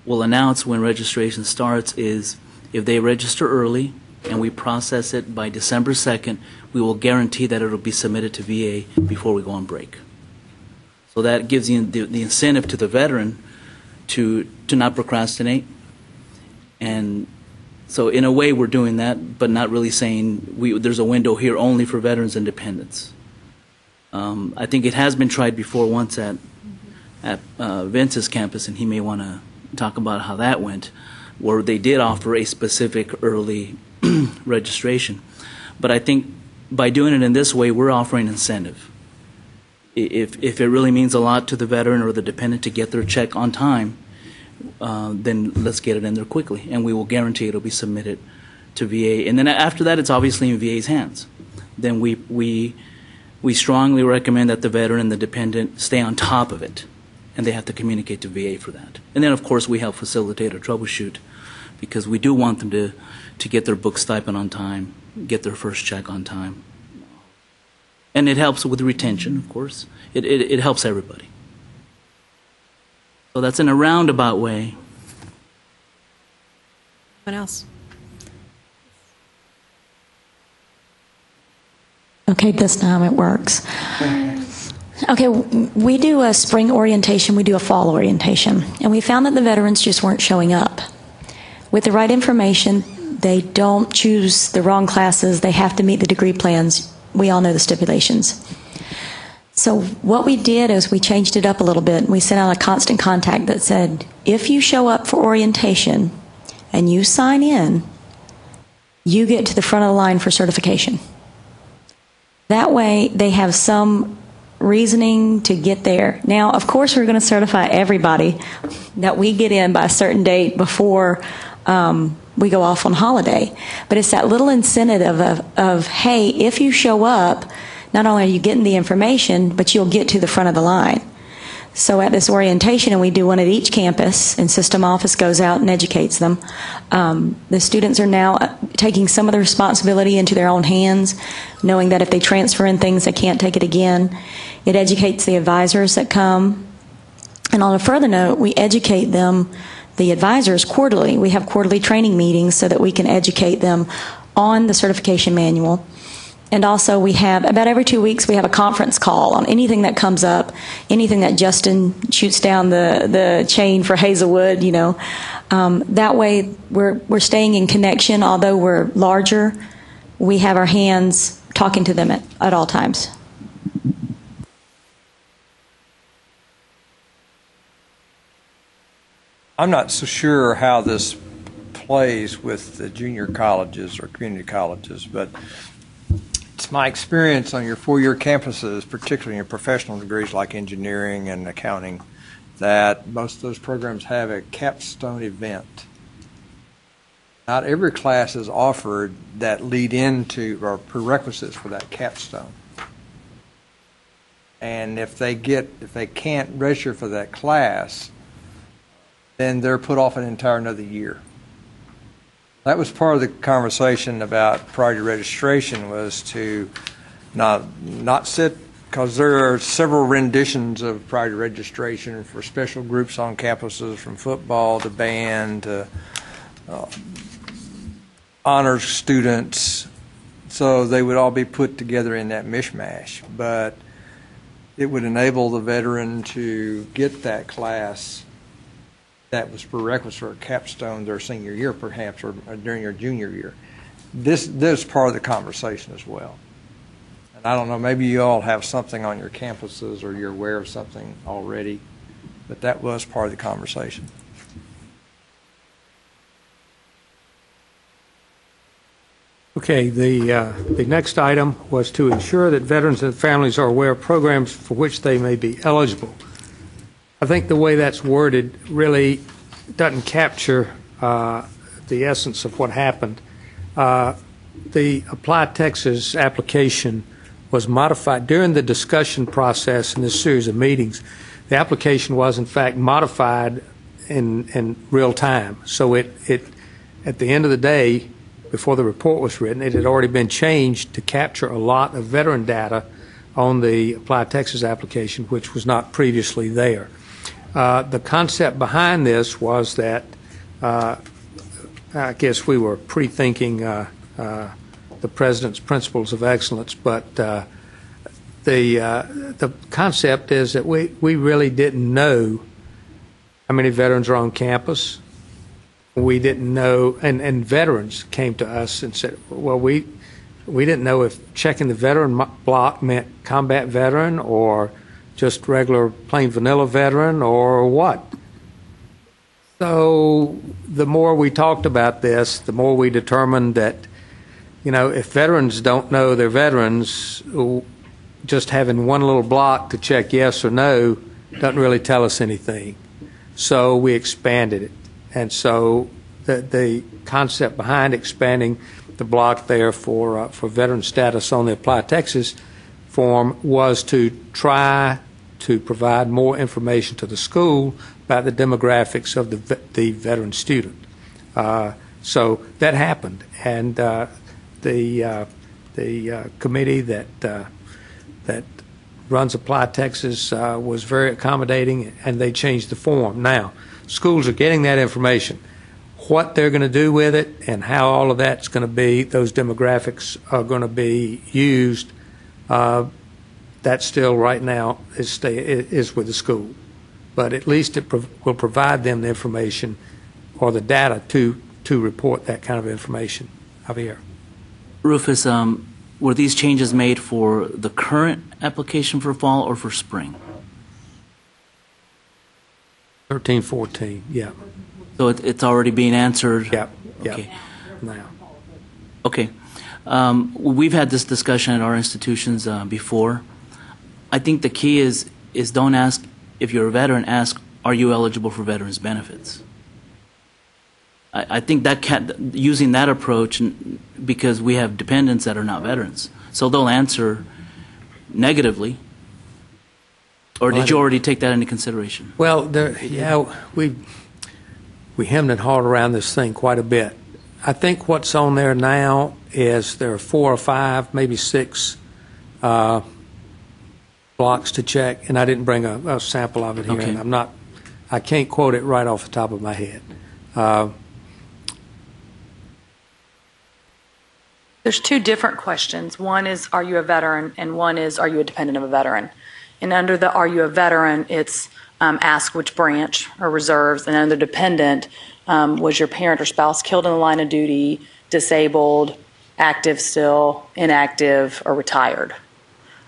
will announce when registration starts is if they register early and we process it by December 2nd, we will guarantee that it will be submitted to VA before we go on break. So that gives you the incentive to the veteran to not procrastinate. And so in a way we're doing that, but not really saying there's a window here only for veterans and dependents. I think it has been tried before once at Vince's campus, and he may want to talk about how that went, where they did offer a specific early registration. But I think by doing it in this way, we're offering incentive. If it really means a lot to the veteran or the dependent to get their check on time, then let's get it in there quickly, and we will guarantee it'll be submitted to VA. And then after that, it's obviously in VA's hands. Then we strongly recommend that the veteran and the dependent stay on top of it, and they have to communicate to VA for that. And then, of course, we help facilitate or troubleshoot, because we do want them to get their book stipend on time, get their first check on time. And it helps with retention, of course. It helps everybody. So that's in a roundabout way. What else? Okay, this time it works. Okay, we do a spring orientation, we do a fall orientation, and we found that the veterans just weren't showing up. With the right information, they don't choose the wrong classes, they have to meet the degree plans. We all know the stipulations. So what we did is we changed it up a little bit. We sent out a constant contact that said, if you show up for orientation and you sign in, you get to the front of the line for certification. That way they have some reasoning to get there. Now, of course, we're going to certify everybody that we get in by a certain date before we go off on holiday. But it's that little incentive of, hey, if you show up, not only are you getting the information, but you'll get to the front of the line. So at this orientation, and we do one at each campus, and system office goes out and educates them, the students are now taking some of the responsibility into their own hands, knowing that if they transfer in things, they can't take it again. It educates the advisors that come. And on a further note, we educate them, the advisors, quarterly. We have quarterly training meetings so that we can educate them on the certification manual. And also we have, about every 2 weeks, we have a conference call on anything that comes up, anything that Justin shoots down the chain for Hazlewood, you know. That way we're staying in connection. Although we're larger, we have our hands talking to them at all times. I'm not so sure how this plays with the junior colleges or community colleges, but it's my experience on your four-year campuses, particularly in your professional degrees like engineering and accounting, that most of those programs have a capstone event. Not every class is offered that lead into or prerequisites for that capstone. And if they can't register for that class, then they're put off an entire another year. That was part of the conversation about priority registration, was to not sit, because there are several renditions of priority registration for special groups on campuses, from football to band to honors students. So they would all be put together in that mishmash. But it would enable the veteran to get that class that was prerequisite for a capstone their senior year, perhaps, or during your junior year. This is part of the conversation as well. And I don't know, maybe you all have something on your campuses or you're aware of something already, but that was part of the conversation. Okay, the next item was to ensure that veterans and families are aware of programs for which they may be eligible. I think the way that's worded really doesn't capture the essence of what happened. The Apply Texas application was modified during the discussion process in this series of meetings. The application was, in fact, modified in real time. So it at the end of the day, before the report was written, it had already been changed to capture a lot of veteran data on the Apply Texas application, which was not previously there. The concept behind this was that I guess we were pre-thinking the President's Principles of Excellence, but the concept is that we really didn't know how many veterans are on campus. We didn't know, and veterans came to us and said, well, we didn't know if checking the veteran block meant combat veteran or just regular plain vanilla veteran or what. So the more we talked about this, the more we determined that, you know, if veterans don't know they're veterans, just having one little block to check yes or no doesn't really tell us anything. So we expanded it. And so the concept behind expanding the block there for veteran status on the Apply Texas form was to try to provide more information to the school about the demographics of the veteran student. So that happened, and the committee that runs Apply Texas was very accommodating, and they changed the form. Now, schools are getting that information. What they're going to do with it and how all of that's going to be, those demographics are going to be used, that still right now is with the school. But at least it will provide them the information or the data to report that kind of information. Javier. Rufus, were these changes made for the current application for fall or for spring? 13, 14, yeah. So it's already being answered? Yeah. Okay. Now. Okay. We've had this discussion at our institutions before. I think the key is don't ask if you're a veteran, ask, are you eligible for veterans benefits? I think that using that approach, because we have dependents that are not veterans, so they'll answer negatively. Or did you already take that into consideration? Well, we hemmed and hawed around this thing quite a bit. I think what's on there now is there are 4 or 5, maybe 6 blocks to check, and I didn't bring a sample of it here, Okay. and I can't quote it right off the top of my head. There's 2 different questions. One is, are you a veteran? And one is, are you a dependent of a veteran? And under the are you a veteran, it's ask which branch or reserves. And under dependent, was your parent or spouse killed in the line of duty, disabled, active still, inactive, or retired?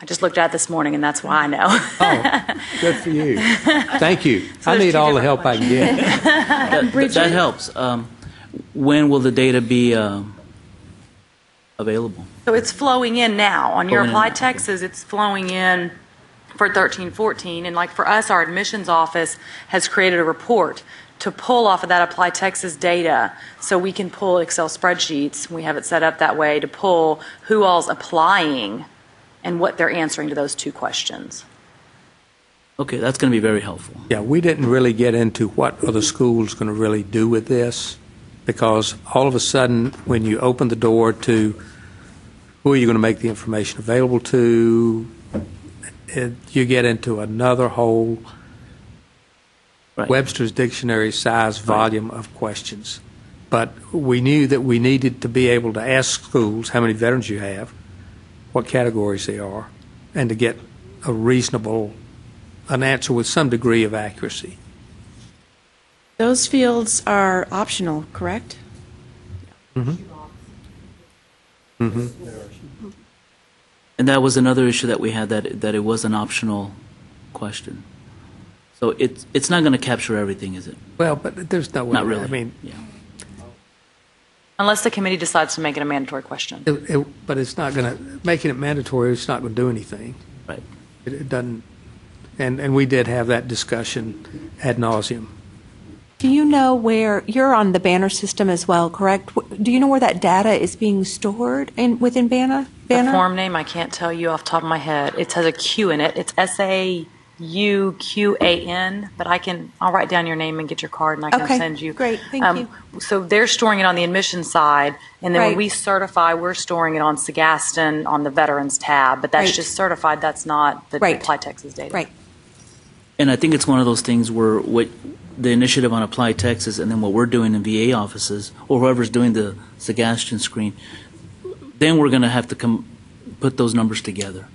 I just looked at it this morning, and that's why I know. Oh, good for you. Thank you. So I need all the different help I can get. That helps. When will the data be available? So it's flowing in now. On your Flowing in Applied now, Texas, it's flowing in for 13-14. And like for us, our admissions office has created a report to pull off of that Applied Texas data so we can pull Excel spreadsheets. We have it set up that way to pull who all's applying and what they're answering to those 2 questions. Okay, that's going to be very helpful. Yeah, we didn't really get into what are the schools going to really do with this, because all of a sudden, when you open the door to who are you going to make the information available to, you get into another whole Webster's Dictionary size volume of questions. But we knew that we needed to be able to ask schools how many veterans you have, what categories they are, and to get an answer with some degree of accuracy. Those fields are optional, correct? Mm-hmm. Mm-hmm. And that was another issue that we had, that it was an optional question. So it's not going to capture everything, is it? Well, but there's no way. Not really. I mean, Unless the committee decides to make it a mandatory question. but it's not going to, making it mandatory, it's not going to do anything. Right. It doesn't, and we did have that discussion ad nauseum. Do you know where, you're on the Banner system as well, correct? Do you know where that data is being stored within Banner? The form name, I can't tell you off the top of my head. It has a Q in it. It's SAUQAN, but I'll write down your name and get your card, and I can send you. Great, thank you. So they're storing it on the admission side, and then when Right. we certify, we're storing it on Sagaston on the Veterans tab, but that's Right. just certified. That's not the Right. Applied Texas data. Right. And I think it's one of those things where what the initiative on Applied Texas and then what we're doing in VA offices, or whoever's doing the Sagastion screen, then we're going to have to put those numbers together.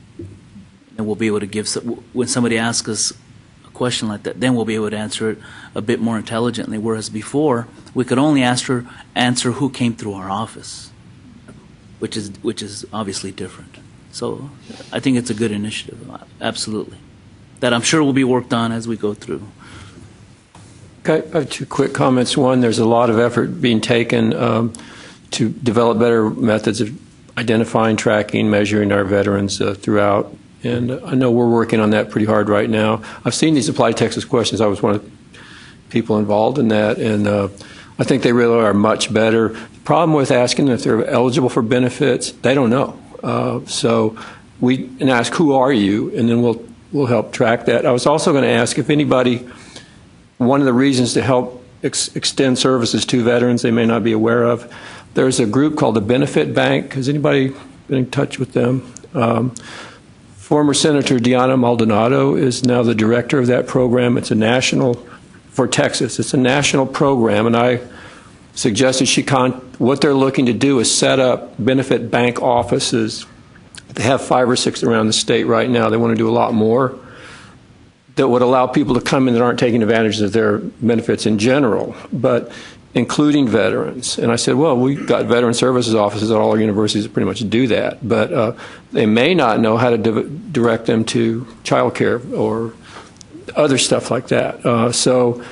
And we'll be able to give, when somebody asks us a question like that, then we'll be able to answer it a bit more intelligently, whereas before, we could only answer who came through our office, which is obviously different. So I think it's a good initiative, absolutely, that I'm sure will be worked on as we go through. Okay, I have 2 quick comments. One, there's a lot of effort being taken to develop better methods of identifying, tracking, measuring our veterans throughout. And I know we're working on that pretty hard right now. I've seen these Applied Texas questions. I was one of the people involved in that, and I think they really are much better. The problem with asking them if they're eligible for benefits, they don't know. So we ask, who are you? And then we'll help track that. I was also going to ask if anybody, one of the reasons to help extend services to veterans they may not be aware of, there's a group called the Benefit Bank. Has anybody been in touch with them? Former Senator Deanna Maldonado is now the director of that program. It's a national, for Texas, it's a national program, and I suggested what they're looking to do is set up benefit bank offices They have 5 or 6 around the state right now. They want to do a lot more that would allow people to come in that aren't taking advantage of their benefits in general, but including veterans. And I said, well, we've got veteran services offices at all our universities that pretty much do that, but they may not know how to direct them to child care or other stuff like that. So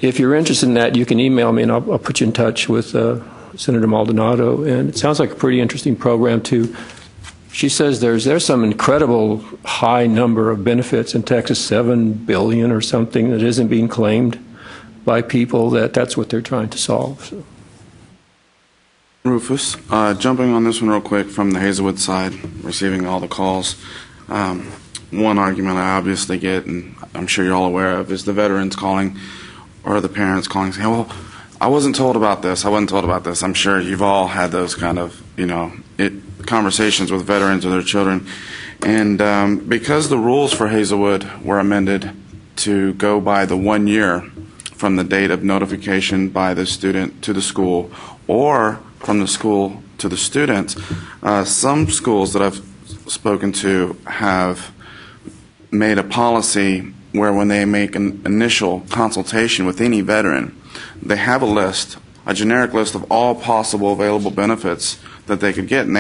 if you're interested in that, you can email me and I'll put you in touch with Senator Maldonado. And it sounds like a pretty interesting program too. She says there's some incredible high number of benefits in Texas, 7 billion or something, that isn't being claimed by people. That's what they're trying to solve. So. Rufus, jumping on this one real quick from the Hazlewood side, receiving all the calls. One argument I obviously get, and I'm sure you're all aware of, is the veterans calling or the parents calling saying, well, I wasn't told about this. I wasn't told about this. I'm sure you've all had those kind of, conversations with veterans or their children. And because the rules for Hazlewood were amended to go by the 1 year from the date of notification by the student to the school or from the school to the students, some schools that I've spoken to have made a policy where when they make an initial consultation with any veteran, they have a list, a generic list of all possible available benefits that they could get, and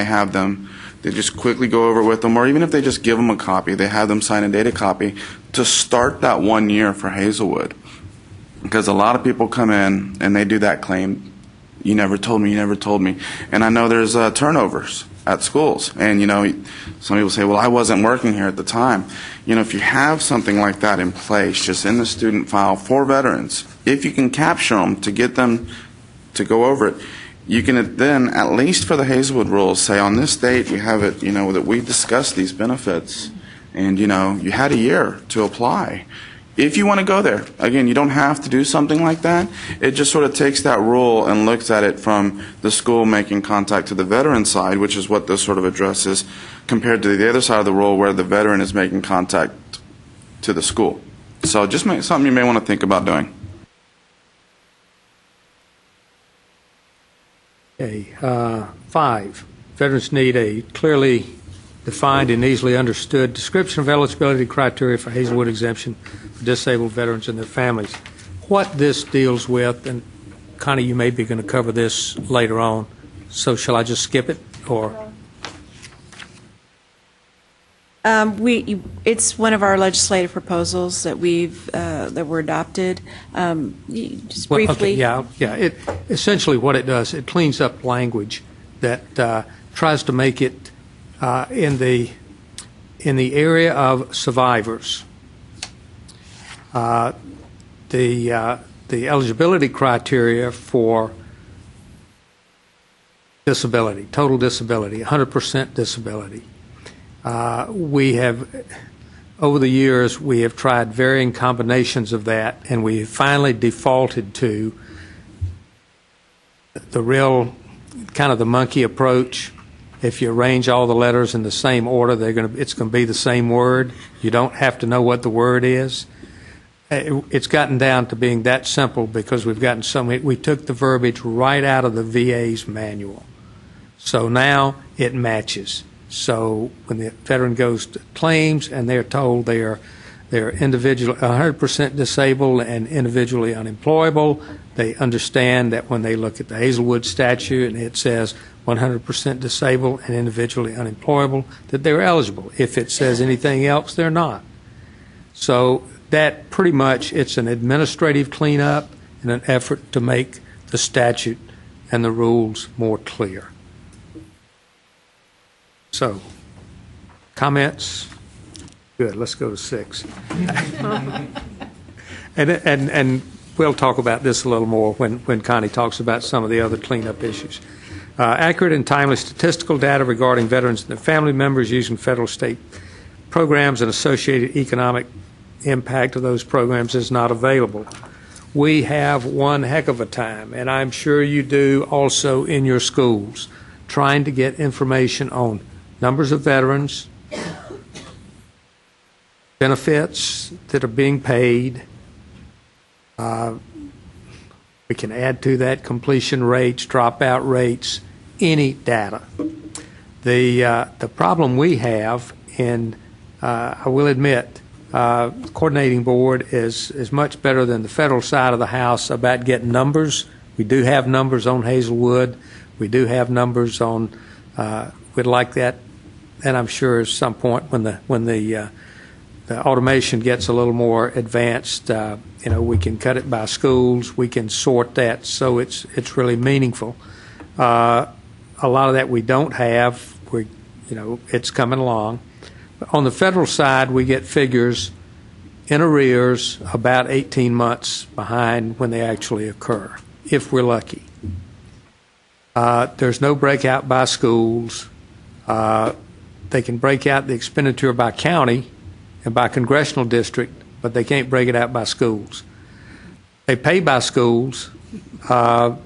they just quickly go over with them, or even if they just give them a copy, they have them sign a data copy to start that 1 year for Hazlewood. Because a lot of people come in and they do that claim, you never told me, you never told me. And I know there's turnovers at schools, and some people say, well, I wasn't working here at the time. If you have something like that in place, just in the student file for veterans, if you can capture them to get them to go over it, you can then, at least for the Hazlewood rules, say on this date we have it, that we discussed these benefits, and you had a year to apply. If you want to go there, again, you don't have to do something like that. It just sort of takes that rule and looks at it from the school making contact to the veteran side, which is what this sort of addresses, compared to the other side of the rule where the veteran is making contact to the school. So just something you may want to think about doing. Okay, 5, veterans need a clearly defined and easily understood description of eligibility criteria for Hazlewood exemption for disabled veterans and their families. What this deals with, and Connie, you may be going to cover this later on, so shall I just skip it, or? It's one of our legislative proposals that that were adopted. Just briefly. Okay, essentially what it does, it cleans up language that tries to make it in the area of survivors. The eligibility criteria for disability, total disability, 100% disability. We have, over the years, we have tried varying combinations of that, and we finally defaulted to the real kind of the monkey approach. If you arrange all the letters in the same order, it's going to be the same word. You don't have to know what the word is. It's gotten down to being that simple because we've gotten we took the verbiage right out of the VA's manual. So now it matches. So when the veteran goes to claims and they're told they're individually 100% disabled and individually unemployable, they understand that when they look at the Hazlewood statute and it says 100% disabled and individually unemployable, that they're eligible. If it says anything else, they're not. So that pretty much, it's an administrative cleanup in an effort to make the statute and the rules more clear. So, comments? Good, let's go to 6. And we'll talk about this a little more when Connie talks about some of the other cleanup issues. Accurate and timely statistical data regarding veterans and their family members using federal state programs and associated economic impact of those programs is not available. We have one heck of a time, and I'm sure you do also in your schools, trying to get information on numbers of veterans, benefits that are being paid. We can add to that completion rates, dropout rates, any data. The problem we have, and I will admit, coordinating board is much better than the federal side of the house about getting numbers. We do have numbers on Hazlewood. We do have numbers on. We'd like that, and I'm sure at some point when the automation gets a little more advanced, we can cut it by schools. We can sort that so it's really meaningful. A lot of that we don't have. It's coming along. But on the federal side, we get figures in arrears about 18 months behind when they actually occur, if we're lucky. There's no breakout by schools. They can break out the expenditure by county and by congressional district, but they can't break it out by schools. They pay by schools. I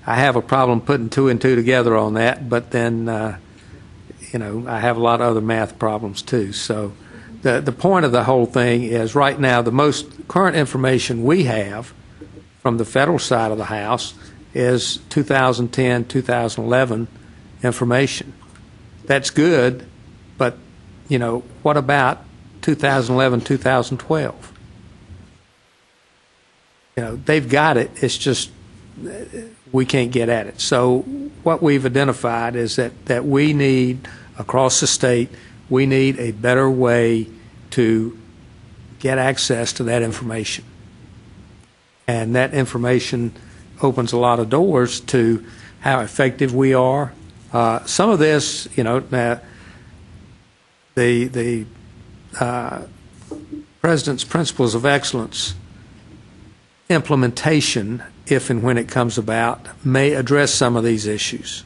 have a problem putting two and two together on that, but then, I have a lot of other math problems too. So the point of the whole thing is right now the most current information we have from the federal side of the house is 2010, 2011 information. That's good, but, what about 2011, 2012? They've got it. It's just we can't get at it. So what we've identified is that we need, across the state, we need a better way to get access to that information. And that information opens a lot of doors to how effective we are. Some of this, the President's Principles of Excellence implementation, if and when it comes about, may address some of these issues.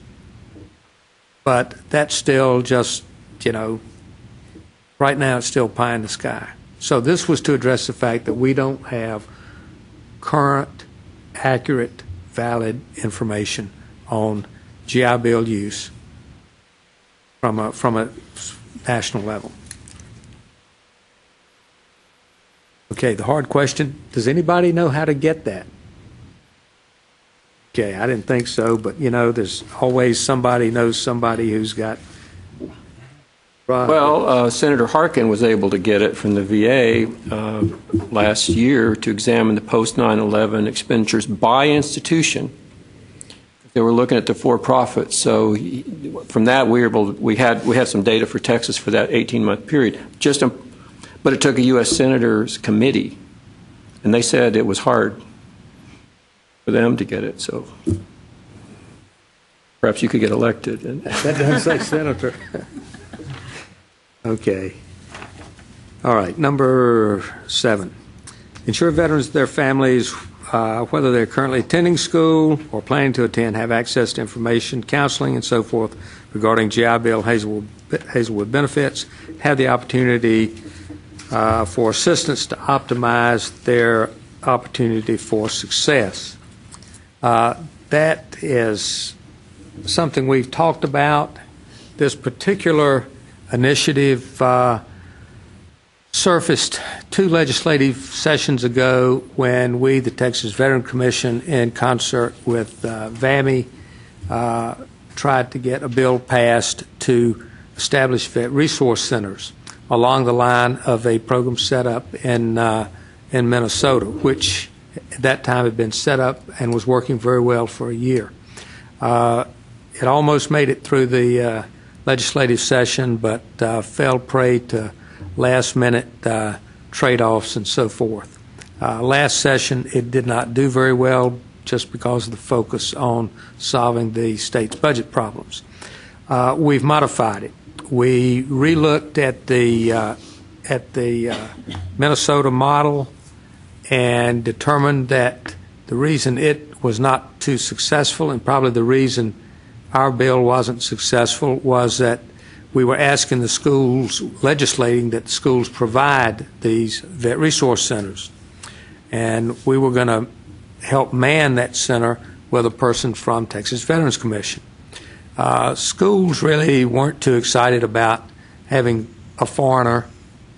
But that's still just, right now it's still pie in the sky. So this was to address the fact that we don't have current, accurate, valid information on GI Bill use from a national level. Okay, the hard question, does anybody know how to get that? Okay, I didn't think so, but there's always somebody knows somebody who's got. Well, Senator Harkin was able to get it from the VA last year to examine the post 9/11 expenditures by institution. They were looking at the for-profit, so from that we had some data for Texas for that 18-month period. But it took a U.S. Senators committee, and they said it was hard for them to get it. So perhaps you could get elected. That doesn't say senator. Okay. All right. Number 7. Ensure veterans and their families, whether they're currently attending school or planning to attend, have access to information, counseling, and so forth regarding GI Bill Hazlewood benefits, have the opportunity for assistance to optimize their opportunity for success. That is something we've talked about. This particular initiative surfaced 2 legislative sessions ago when we, the Texas Veteran Commission, in concert with VAMI, tried to get a bill passed to establish vet resource centers along the line of a program set up in Minnesota, which at that time had been set up and was working very well for a year. It almost made it through the legislative session, but fell prey to last-minute trade-offs and so forth. Last session, it did not do very well just because of the focus on solving the state's budget problems. We've modified it. We relooked at the Minnesota model and determined that the reason it was not too successful, and probably the reason our bill wasn't successful, was that we were asking the schools, legislating that the schools provide these vet resource centers. And we were going to help man that center with a person from Texas Veterans Commission. Schools really weren't too excited about having a foreigner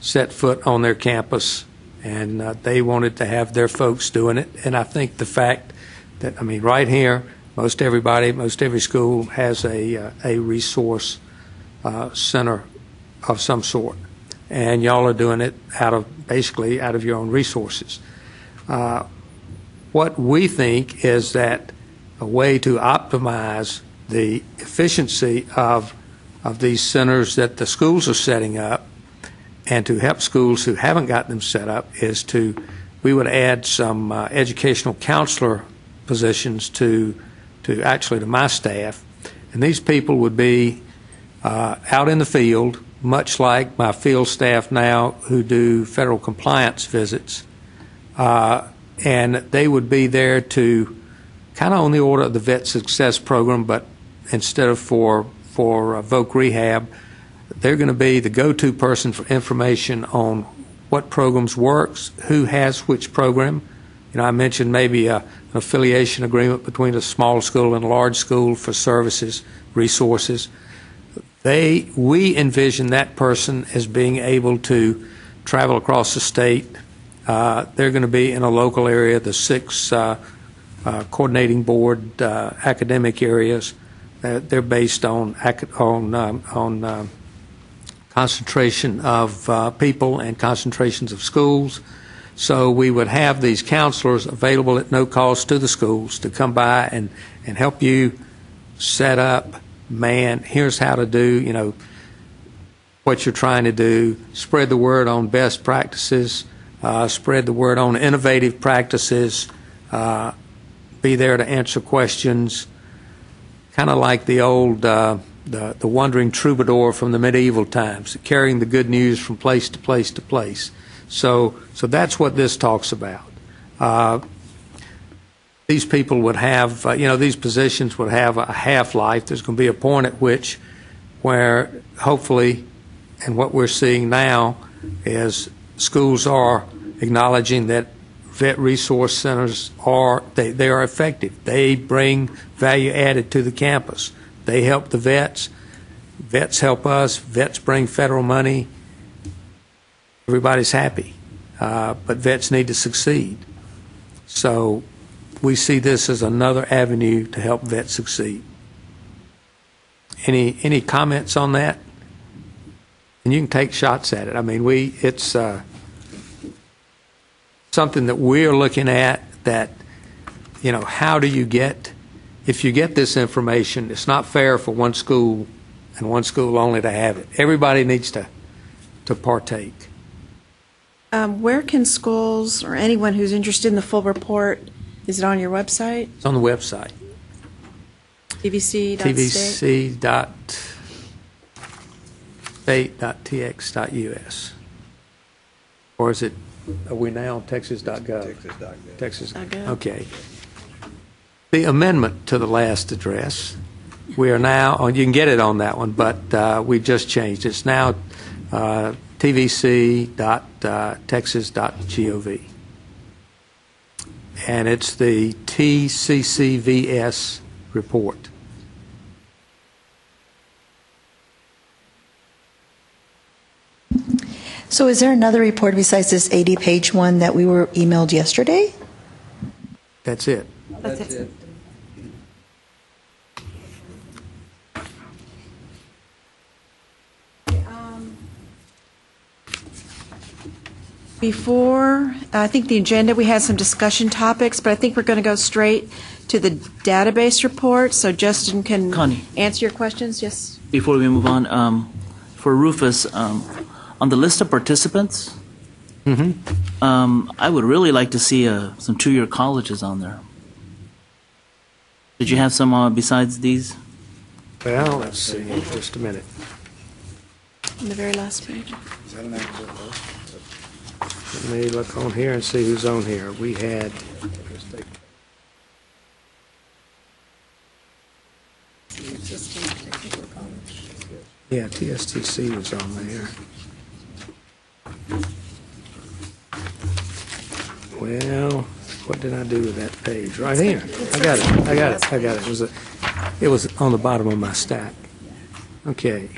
set foot on their campus, and they wanted to have their folks doing it. And I think the fact that, right here, most every school has a resource center of some sort, and y'all are doing it basically out of your own resources. What we think is that a way to optimize the efficiency of these centers that the schools are setting up, and to help schools who haven't got them set up, is we would add some educational counselor positions to my staff, and these people would be out in the field, much like my field staff now who do federal compliance visits, and they would be there to kind of on the order of the Vet Success Program, but instead of for Voc Rehab, they're going to be the go-to person for information on what programs works, who has which program. I mentioned maybe an affiliation agreement between a small school and a large school for services, resources. We envision that person as being able to travel across the state. They're going to be in a local area, the 6 coordinating board academic areas. They're based on concentration of people and concentrations of schools. So we would have these counselors available at no cost to the schools to come by and help you set up, here's how to do, what you're trying to do, spread the word on best practices, spread the word on innovative practices, be there to answer questions, kind of like the old the wandering troubadour from the medieval times, carrying the good news from place to place to place. So that's what this talks about. These people would have, these positions would have a half-life. There's going to be a point at which where hopefully, and what we're seeing now is schools are acknowledging that vet resource centers they are effective. They bring value added to the campus. They help the vets. Vets help us. Vets bring federal money. Everybody's happy. But vets need to succeed. So we see this as another avenue to help vets succeed. Any comments on that? And you can take shots at it. I mean, it's something that we're looking at that, how do you get, if you get this information, it's not fair for one school and one school only to have it. Everybody needs to partake. Where can schools or anyone who's interested in the full report, is it on your website? It's on the website. tvc.state.tx.us. Or is it, are we now on texas.gov? Texas.gov. Okay. The amendment to the last address, we are now, you can get it on that one, but we just changed. It's now tvc.texas.gov. And it's the TCCVS report. So is there another report besides this 80-page one that we were emailed yesterday? That's it. That's it. Before, I think the agenda, we had some discussion topics, but I think we're going to go straight to the database report, so Justin can Connie, answer your questions. Yes. Before we move on, for Rufus, on the list of participants, I would really like to see some two-year colleges on there. Did you have some besides these? Well, let's see. Just a minute. On the very last page. Is that an actual list? Let me look on here and see who's on here. We had. Yeah, TSTC was on there. Well, what did I do with that page? Right here. I got it. It was on the bottom of my stack. Okay.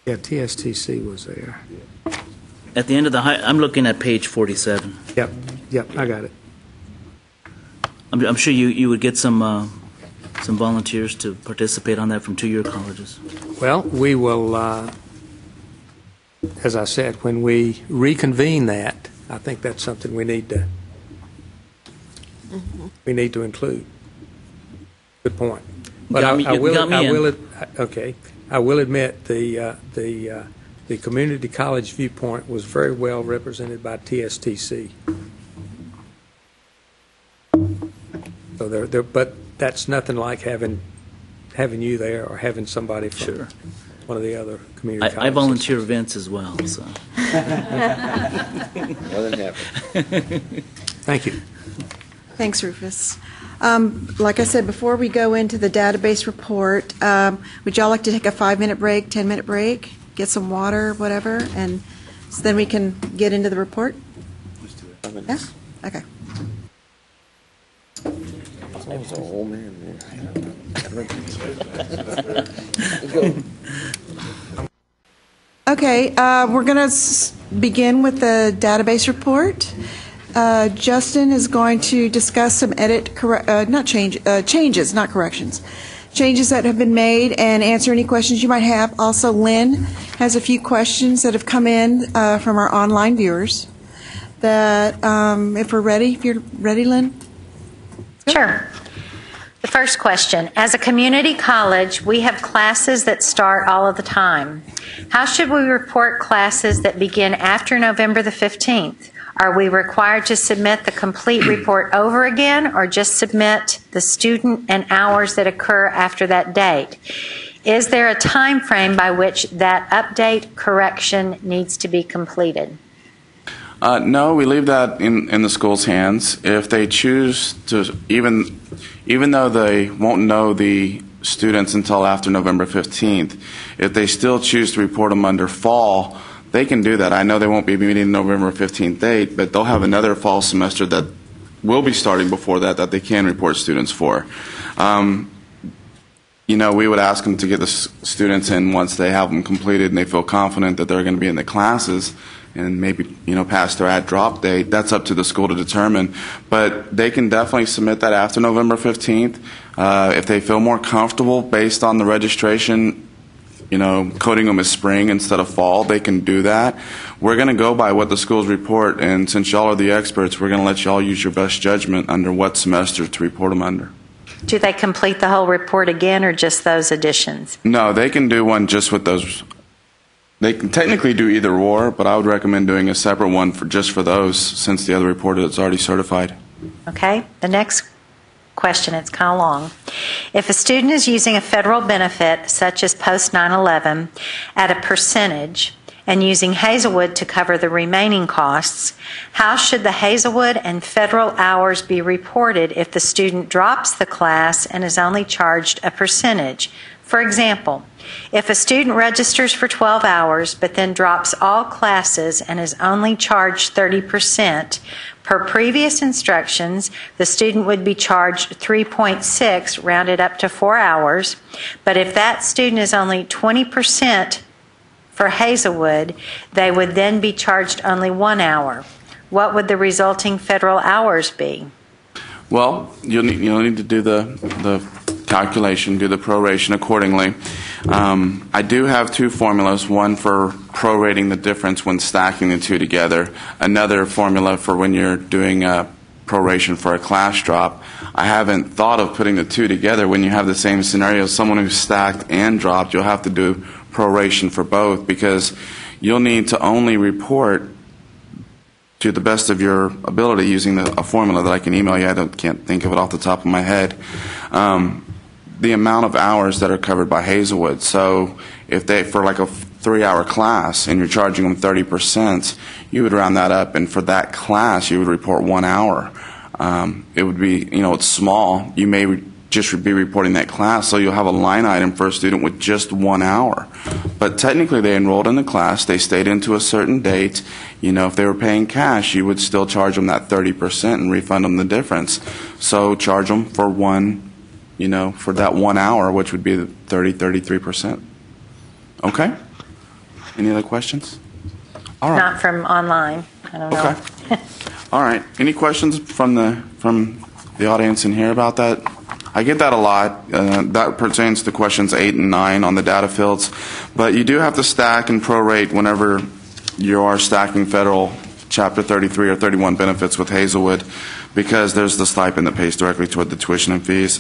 Yeah, TSTC was there. At the end of I'm looking at page 47. Yep, I got it. I'm sure you would get some volunteers to participate on that from two-year colleges. Well, we will, as I said, when we reconvene that, I think that's something we need to include. Good point. But I will admit the community college viewpoint was very well represented by TSTC. So but that's nothing like having you there or having somebody from one of the other community colleges. I volunteer events as well, so. More than happy. Thank you. Thanks, Rufus. Like I said, before we go into the database report, would y'all like to take a 5-minute break, 10-minute break, get some water, whatever, and so then we can get into the report? Let's do it. Yeah? Okay. There's a whole man there. Okay, we're going to begin with the database report. Justin is going to discuss some changes, not corrections, changes that have been made and answer any questions you might have. Also, Lynn has a few questions that have come in from our online viewers that if we're ready, if you're ready, Lynn? Sure. The first question, as a community college, we have classes that start all of the time. How should we report classes that begin after November the 15th? Are we required to submit the complete report over again or just submit the student and hours that occur after that date? Is there a time frame by which that update correction needs to be completed? No, we leave that in the school's hands. If they choose to, even though they won't know the students until after November 15th, if they still choose to report them under fall, they can do that. I know they won't be meeting the November 15th date, but they'll have another fall semester that will be starting before that they can report students for. We would ask them to get the students in once they have them completed and they feel confident that they're going to be in the classes and maybe, past their drop date. That's up to the school to determine. But they can definitely submit that after November 15th. If they feel more comfortable based on the registration, coding them as spring instead of fall, they can do that. We're going to go by what the schools report, and since y'all are the experts, we're going to let y'all use your best judgment under what semester to report them under. Do they complete the whole report again or just those additions? No, they can do one just with those. They can technically do either or, but I would recommend doing a separate one just for those since the other report is already certified. Okay. The next question, it's kind of long. If a student is using a federal benefit, such as post 9/11, at a percentage and using Hazlewood to cover the remaining costs, how should the Hazlewood and federal hours be reported if the student drops the class and is only charged a percentage? For example, if a student registers for 12 hours but then drops all classes and is only charged 30%, per previous instructions, the student would be charged 3.6, rounded up to 4 hours. But if that student is only 20% for Hazlewood, they would then be charged only 1 hour. What would the resulting federal hours be? Well, you'll need to do the calculation, do the proration accordingly. I do have two formulas, one for prorating the difference when stacking the two together, another formula for when you're doing a proration for a class drop. I haven't thought of putting the two together. When you have the same scenario, someone who's stacked and dropped, you'll have to do proration for both because you'll need to only report to the best of your ability using a formula that I can email you. I can't think of it off the top of my head. The amount of hours that are covered by Hazlewood. So if they, for like a 3-hour class and you're charging them 30%, you would round that up, and for that class you would report 1 hour. It would be, it's small. You may just be reporting that class, so you'll have a line item for a student with just 1 hour. But technically they enrolled in the class, they stayed into a certain date. If they were paying cash, you would still charge them that 30% and refund them the difference. So charge them for for that 1 hour, which would be the 33%. Okay? Any other questions? All right. Not from online. I don't know. Okay. All right. Any questions from the audience in here about that. I get that a lot. That pertains to questions 8 and 9 on the data fields. But you do have to stack and prorate whenever you are stacking federal Chapter 33 or 31 benefits with Hazlewood, because there's the stipend that pays directly toward the tuition and fees.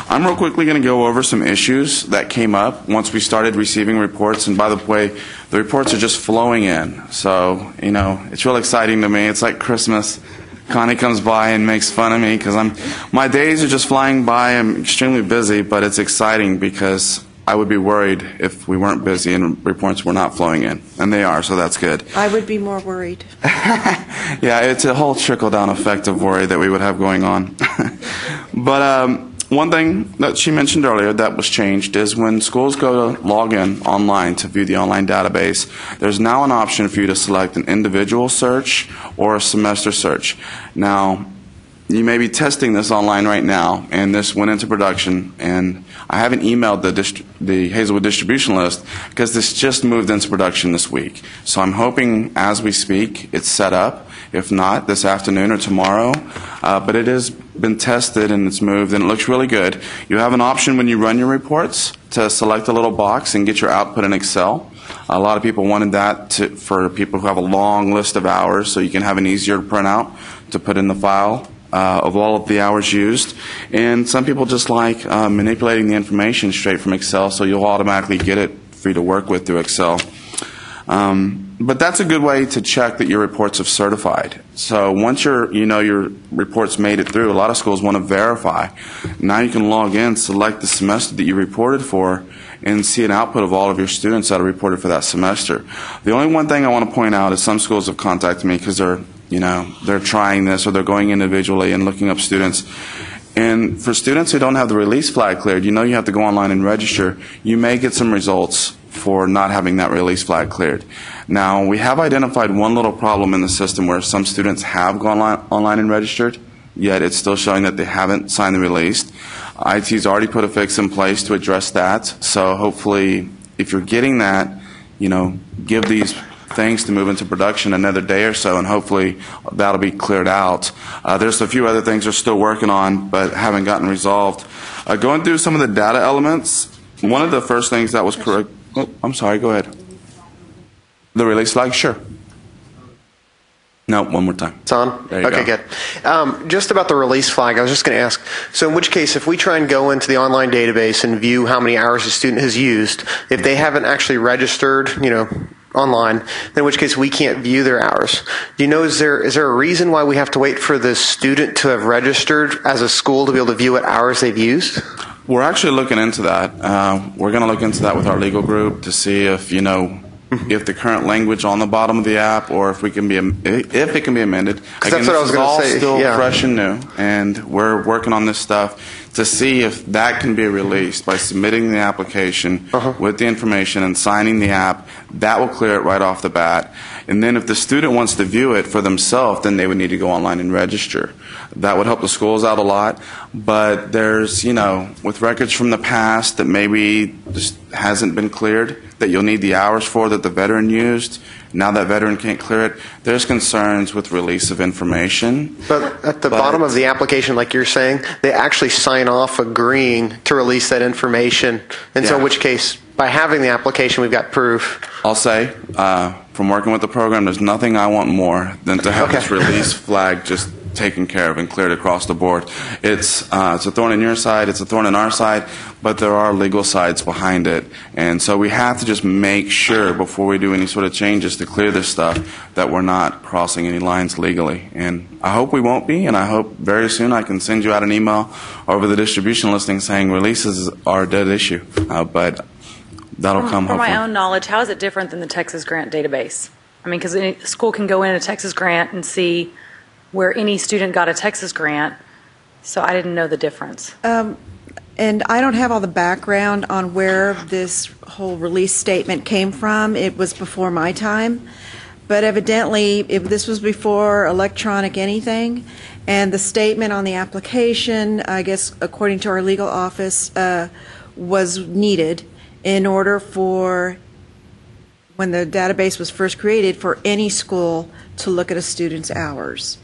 I'm real quickly going to go over some issues that came up once we started receiving reports. And by the way, the reports are just flowing in. So, you know, it's real exciting to me. It's like Christmas. Connie comes by and makes fun of me because my days are just flying by. I'm extremely busy, but it's exciting because I would be worried if we weren't busy and reports were not flowing in. And they are, so that's good. I would be more worried. Yeah, it's a whole trickle-down effect of worry that we would have going on. But one thing that she mentioned earlier that was changed is when schools go to log in online to view the online database, there's now an option for you to select an individual search or a semester search. Now, you may be testing this online right now, and this went into production, and I haven't emailed the Hazlewood distribution list because this just moved into production this week. So I'm hoping as we speak it's set up, if not this afternoon or tomorrow, but it has been tested and it's moved and it looks really good. You have an option when you run your reports to select a little box and get your output in Excel. A lot of people wanted that for people who have a long list of hours, so you can have an easier printout to put in the file of all of the hours used. And some people just like manipulating the information straight from Excel, so you'll automatically get it for you to work with through Excel. But that's a good way to check that your reports have certified. So once your reports made it through, a lot of schools want to verify. Now you can log in, select the semester that you reported for, and see an output of all of your students that are reported for that semester. The only one thing I want to point out is some schools have contacted me because they're trying this or they're going individually and looking up students. And for students who don't have the release flag cleared, you have to go online and register. You may get some results for not having that release flag cleared. Now, we have identified one little problem in the system where some students have gone online and registered, yet it's still showing that they haven't signed the release. IT's already put a fix in place to address that. So hopefully, if you're getting that, give these things to move into production another day or so, and hopefully that'll be cleared out. There's a few other things we're still working on but haven't gotten resolved. Going through some of the data elements, one of the first things that was correct. Oh, I'm sorry, go ahead. The release flag? Sure. No, one more time. It's on? There you okay, go. Good. Just about the release flag, I was just going to ask, so in which case, if we try and go into the online database and view how many hours a student has used, if they haven't actually registered, online, then in which case we can't view their hours. Do you know, is there a reason why we have to wait for the student to have registered as a school to be able to view what hours they've used? We're actually looking into that. We're going to look into that with our legal group to see if, if the current language on the bottom of the app, or if it can be amended. Again, that's what I was going to say. This is all still Yeah. fresh and new, and we're working on this stuff to see if that can be released by submitting the application with the information and signing the app. That will clear it right off the bat. And then if the student wants to view it for themselves, then they would need to go online and register. That would help the schools out a lot. But there's, with records from the past that maybe just hasn't been cleared, that you'll need the hours for that the veteran used. Now that veteran can't clear it, there's concerns with release of information. But at the bottom of the application, like you're saying, they actually sign off agreeing to release that information. And so in which case, by having the application, we've got proof. I'll say, from working with the program, there's nothing I want more than to have this release flag just taken care of and cleared across the board. It's a thorn in your side, it's a thorn in our side, but there are legal sides behind it. And so we have to just make sure before we do any sort of changes to clear this stuff that we're not crossing any lines legally. And I hope we won't be, and I hope very soon I can send you out an email over the distribution listing saying releases are a dead issue. But that'll come hopefully. For my own knowledge, how is it different than the Texas Grant database? I mean, because a school can go in a Texas Grant and see where any student got a Texas Grant, so I didn't know the difference. And I don't have all the background on where this whole release statement came from. It was before my time. But evidently, this was before electronic anything. And the statement on the application, I guess, according to our legal office, was needed in order for, when the database was first created, for any school to look at a student's hours.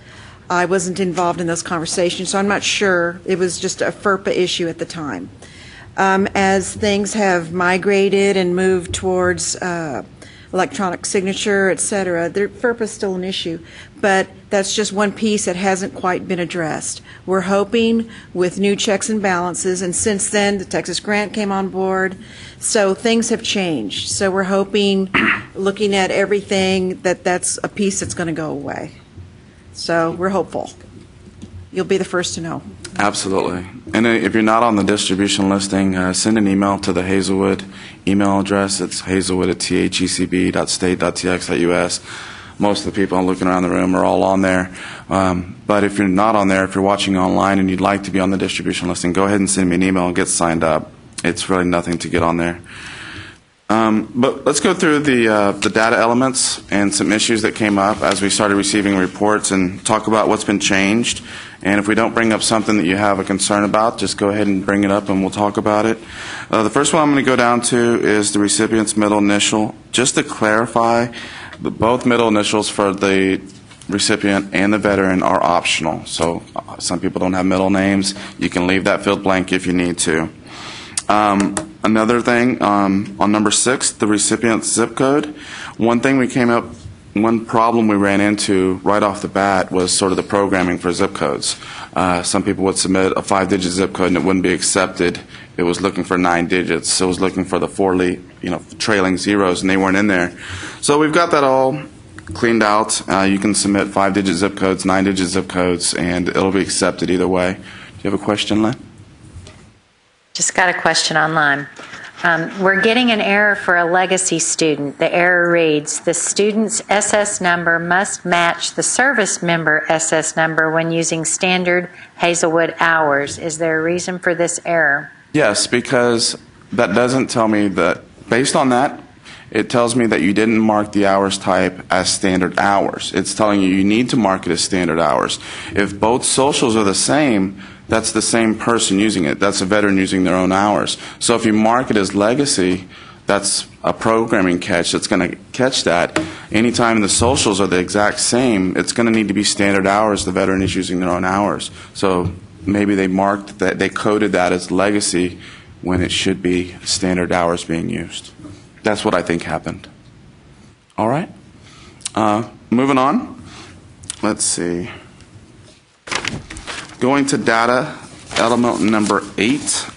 I wasn't involved in those conversations, so I'm not sure. It was just a FERPA issue at the time. As things have migrated and moved towards electronic signature, et cetera, FERPA is still an issue, but that's just one piece that hasn't quite been addressed. We're hoping with new checks and balances, and since then the Texas grant came on board, so things have changed. So we're hoping, looking at everything, that's a piece that's going to go away. So we're hopeful. You'll be the first to know. Absolutely. And if you're not on the distribution listing, send an email to the Hazlewood email address. It's hazlewood@thecb.state.tx.us. Most of the people looking around the room are all on there. But if you're not on there, if you're watching online and you'd like to be on the distribution listing, go ahead and send me an email and get signed up. It's really nothing to get on there. But let's go through the data elements and some issues that came up as we started receiving reports and talk about what's been changed. And if we don't bring up something that you have a concern about, just go ahead and bring it up and we'll talk about it. The first one I'm going to go down to is the recipient's middle initial. Just to clarify, both middle initials for the recipient and the veteran are optional. So some people don't have middle names. You can leave that field blank if you need to. Another thing, on number 6, the recipient's zip code. One problem we ran into right off the bat was sort of the programming for zip codes. Some people would submit a 5-digit zip code and it wouldn't be accepted. It was looking for 9 digits. So it was looking for the 4 trailing zeros, and they weren't in there. So we've got that all cleaned out. You can submit 5-digit zip codes, 9-digit zip codes, and it'll be accepted either way. Do you have a question, Lynn? Just got a question online. We're getting an error for a legacy student. The error reads, the student's SS number must match the service member SS number when using standard Hazlewood hours. Is there a reason for this error? Yes, because that doesn't tell me that, based on that, it tells me that you didn't mark the hours type as standard hours. It's telling you need to mark it as standard hours. If both socials are the same, that's the same person using it. That's a veteran using their own hours. So if you mark it as legacy, that's a programming catch that's going to catch that. Anytime the socials are the exact same, it's going to need to be standard hours. The veteran is using their own hours. So maybe they marked that, they coded that as legacy when it should be standard hours being used. That's what I think happened. All right. Moving on. Let's see. Going to data element number 8,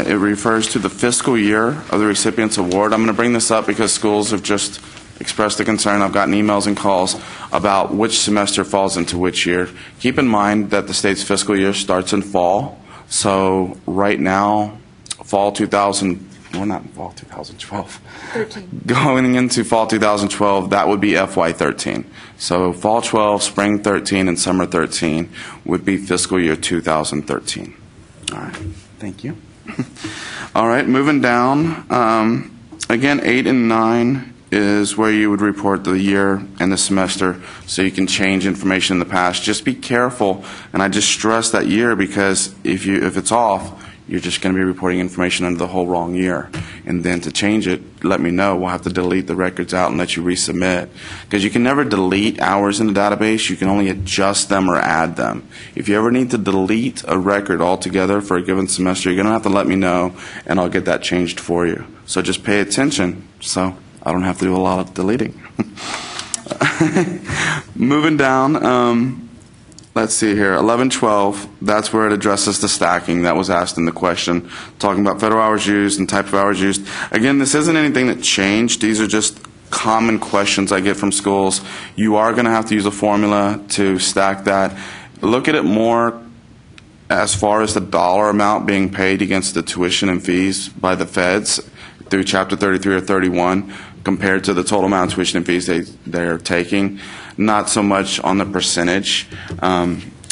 it refers to the fiscal year of the recipient's award. I'm going to bring this up because schools have just expressed a concern. I've gotten emails and calls about which semester falls into which year. Keep in mind that the state's fiscal year starts in fall. So right now, fall 2012. 13. Going into fall 2012, that would be FY13. So fall 12, spring 13, and summer 13 would be fiscal year 2013. All right. Thank you. All right. Moving down. Again, 8 and 9 is where you would report the year and the semester, so you can change information in the past. Just be careful, and I just stress that year because if it's off, you're just going to be reporting information under the whole wrong year. And then to change it, let me know. We'll have to delete the records out and let you resubmit. Because you can never delete hours in the database. You can only adjust them or add them. If you ever need to delete a record altogether for a given semester, you're going to have to let me know, and I'll get that changed for you. So just pay attention so I don't have to do a lot of deleting. Moving down. Let's see here, 1112, that's where it addresses the stacking that was asked in the question, talking about federal hours used and type of hours used. Again, this isn't anything that changed. These are just common questions I get from schools. You are going to have to use a formula to stack that. Look at it more as far as the dollar amount being paid against the tuition and fees by the feds through Chapter 33 or 31 compared to the total amount of tuition and fees they're taking. Not so much on the percentage.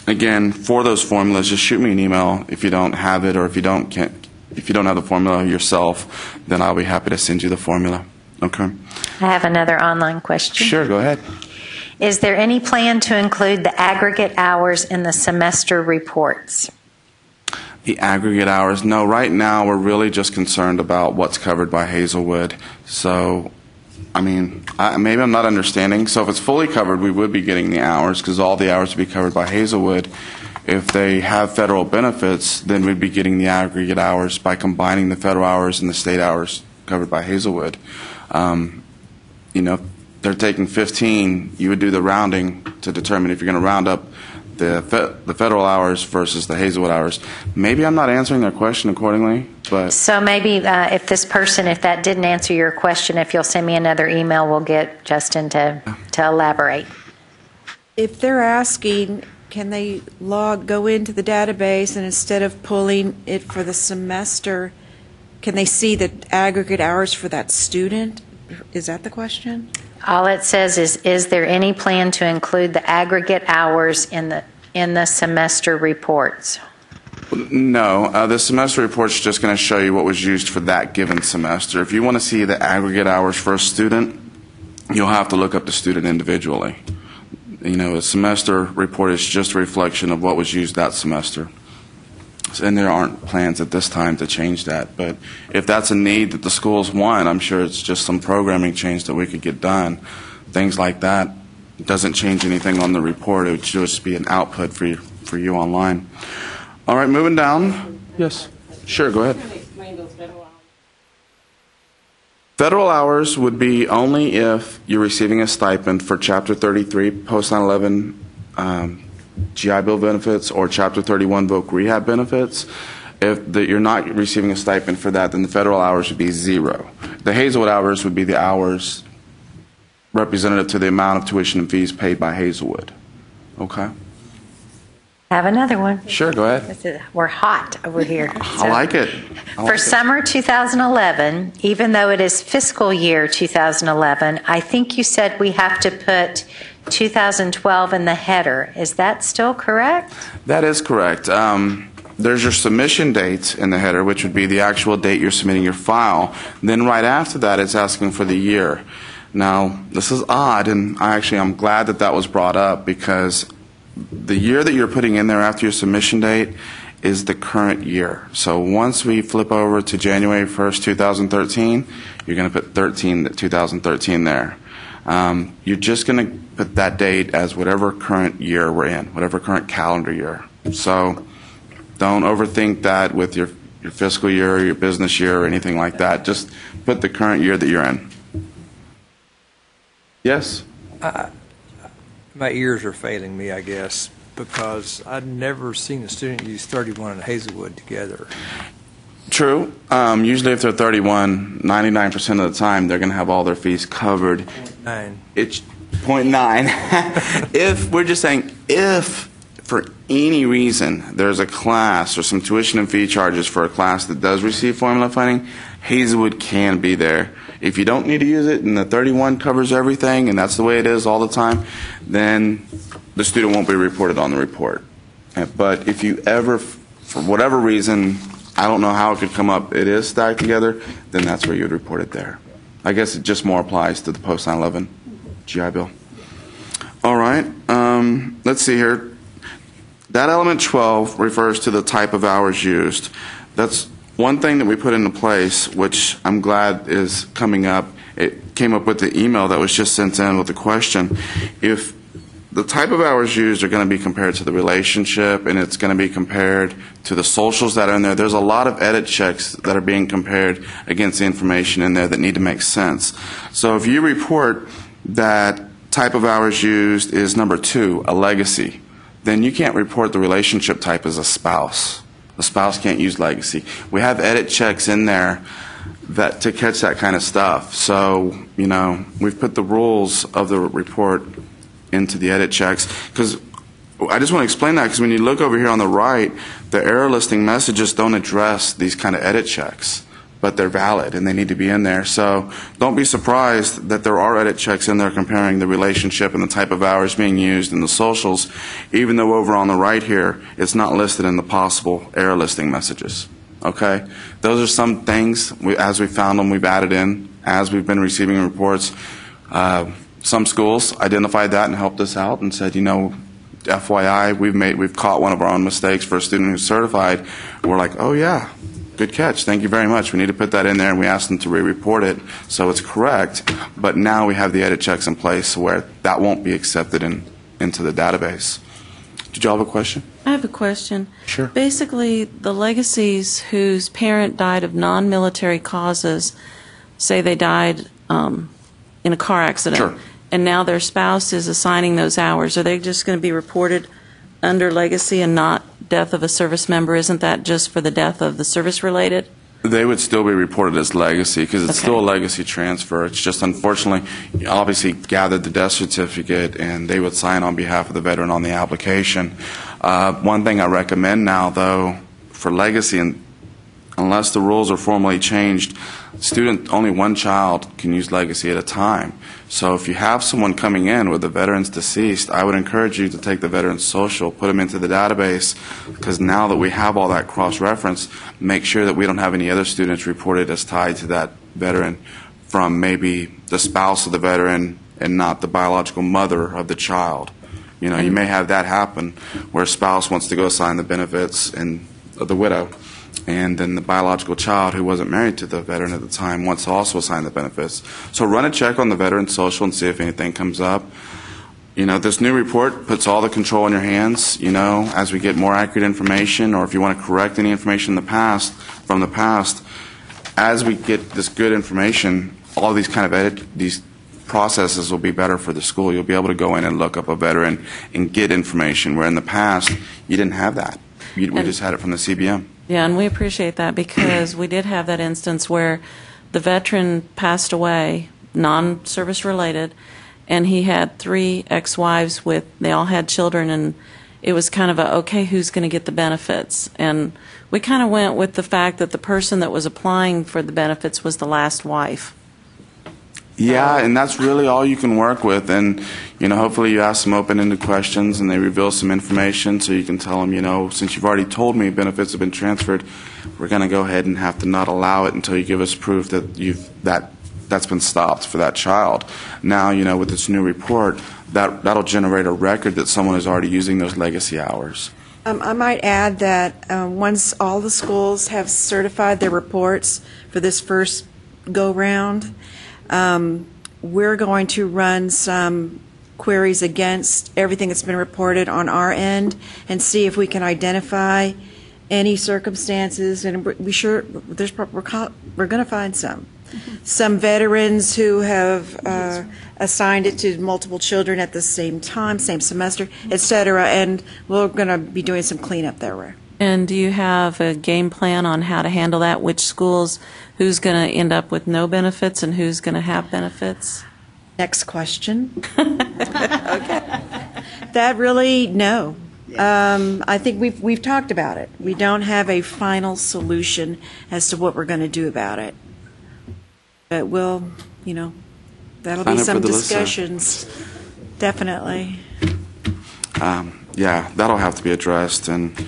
Again, for those formulas, just shoot me an email if you don't have it, or if you don't have the formula yourself, then I'll be happy to send you the formula. Okay. I have another online question. Sure, go ahead. Is there any plan to include the aggregate hours in the semester reports? The aggregate hours? No, right now we're really just concerned about what's covered by Hazlewood. So Maybe I'm not understanding. So if it's fully covered, we would be getting the hours because all the hours would be covered by Hazlewood. If they have federal benefits, then we'd be getting the aggregate hours by combining the federal hours and the state hours covered by Hazlewood. If they're taking 15, you would do the rounding to determine if you're going to round up the federal hours versus the Hazlewood hours. Maybe I'm not answering their question accordingly, but... So maybe if that didn't answer your question, if you'll send me another email, we'll get Justin to elaborate. If they're asking, can they go into the database and instead of pulling it for the semester, can they see the aggregate hours for that student? Is that the question? All it says is there any plan to include the aggregate hours in the semester reports? No, the semester report's just going to show you what was used for that given semester. If you want to see the aggregate hours for a student, you'll have to look up the student individually. A semester report is just a reflection of what was used that semester. And there aren't plans at this time to change that. But if that's a need that the schools want, I'm sure it's just some programming change that we could get done. Things like that. It doesn't change anything on the report. It would just be an output for you online. All right, moving down. Yes. Sure, go ahead. Federal hours would be only if you're receiving a stipend for Chapter 33 post 9/11 GI Bill benefits or Chapter 31 voc rehab benefits. If you're not receiving a stipend for that, then the federal hours would be 0. The Hazlewood hours would be the hours representative to the amount of tuition and fees paid by Hazlewood. Okay? Have another one. Sure, go ahead. We're hot over here. I like it. For summer 2011, even though it is fiscal year 2011, I think you said we have to put 2012 in the header. Is that still correct? That is correct. There's your submission date in the header, which would be the actual date you're submitting your file. Then right after that, it's asking for the year. Now, this is odd, and I'm glad that was brought up because the year that you're putting in there after your submission date is the current year. So once we flip over to January 1st, 2013, you're going to put 2013 there. You're just going to put that date as whatever current year we're in, whatever current calendar year. So don't overthink that with your fiscal year or your business year or anything like that. Just put the current year that you're in. Yes? My ears are failing me, I guess, because I've never seen a student use 31 and Hazlewood together. True. Usually if they're 31, 99% of the time they're going to have all their fees covered. 0.9. It's 0.9. If we're just saying if for any reason there's a class or some tuition and fee charges for a class that does receive formula funding, Hazlewood can be there. If you don't need to use it and the 31 covers everything and that's the way it is all the time, then the student won't be reported on the report. But if you ever, for whatever reason, I don't know how it could come up, it is stacked together, then that's where you would report it there. I guess it just more applies to the post 9/11 GI Bill. All right, let's see here. That element 12 refers to the type of hours used. That's one thing that we put into place, which I'm glad is coming up. It came up with the email that was just sent in with the question. If the type of hours used are going to be compared to the relationship and it's going to be compared to the socials that are in there, there's a lot of edit checks that are being compared against the information in there that need to make sense. So if you report that type of hours used is number 2, a legacy, then you can't report the relationship type as a spouse. The spouse can't use legacy. We have edit checks in there that to catch that kind of stuff. So, we've put the rules of the report into the edit checks. Because I just want to explain that because when you look over here on the right, the error listing messages don't address these kind of edit checks. But they're valid and they need to be in there. So don't be surprised that there are edit checks in there comparing the relationship and the type of hours being used in the socials, even though over on the right here it's not listed in the possible error listing messages. Okay? Those are some things, as we found them, we've added in as we've been receiving reports. Some schools identified that and helped us out and said, FYI, we've caught one of our own mistakes for a student who's certified. We're like, oh yeah. Good catch. Thank you very much. We need to put that in there, and we asked them to re-report it so it's correct. But now we have the edit checks in place where that won't be accepted into the database. Did you all have a question? I have a question. Sure. Basically, the legacies whose parent died of non-military causes, say they died in a car accident, Sure. and now their spouse is assigning those hours, are they just going to be reported under legacy and not death of a service member? Isn't that just for the death of the service-related? They would still be reported as legacy because it's still a legacy transfer. It's just unfortunately, you obviously gathered the death certificate and they would sign on behalf of the veteran on the application. One thing I recommend now, though, for legacy, and unless the rules are formally changed, only one child can use legacy at a time. So if you have someone coming in with the veteran's deceased, I would encourage you to take the veteran's social, put them into the database, because now that we have all that cross-reference, make sure that we don't have any other students reported as tied to that veteran from maybe the spouse of the veteran and not the biological mother of the child. You know, you may have that happen where a spouse wants to go sign the benefits and the widow, and then the biological child who wasn't married to the veteran at the time wants to also assign the benefits. So run a check on the veteran's social and see if anything comes up. You know, this new report puts all the control in your hands, you know, as we get more accurate information, or if you want to correct any information from the past, as we get this good information, all these kind of these processes will be better for the school. You'll be able to go in and look up a veteran and get information, where in the past, you didn't have that. We just had it from the CBM. Yeah, and we appreciate that because we did have that instance where the veteran passed away, non-service related, and he had 3 ex-wives they all had children, and it was kind of okay, who's going to get the benefits? And we kind of went with the fact that the person that was applying for the benefits was the last wife. Yeah, and that's really all you can work with. And, you know, hopefully you ask some open-ended questions and they reveal some information so you can tell them, you know, since you've already told me benefits have been transferred, we're going to go ahead and have to not allow it until you give us proof that that's been stopped for that child. Now, you know, with this new report, that'll generate a record that someone is already using those legacy hours. I might add that once all the schools have certified their reports for this first go-round, we're going to run some queries against everything that's been reported on our end and see if we can identify any circumstances, and we're going to find some. Some veterans who have assigned it to multiple children at the same time, same semester, et cetera, and we're going to be doing some cleanup there. And do you have a game plan on how to handle that? Which schools, who's going to end up with no benefits and who's going to have benefits? Next question. Okay. That really, no. I think we've talked about it. We don't have a final solution as to what we're going to do about it. But we'll, you know, that'll be some discussions. Definitely. Yeah, that'll have to be addressed, and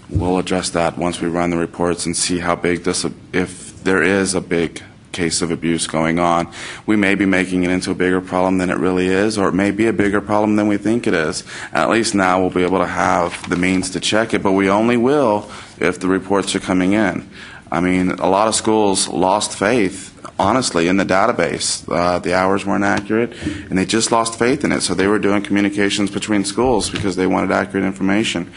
we'll address that once we run the reports and see how big if there is a big case of abuse going on. We may be making it into a bigger problem than it really is, or it may be a bigger problem than we think it is. At least now we'll be able to have the means to check it, but we only will if the reports are coming in. I mean, a lot of schools lost faith, honestly, in the database. The hours weren't accurate, and they just lost faith in it, so they were doing communications between schools because they wanted accurate information.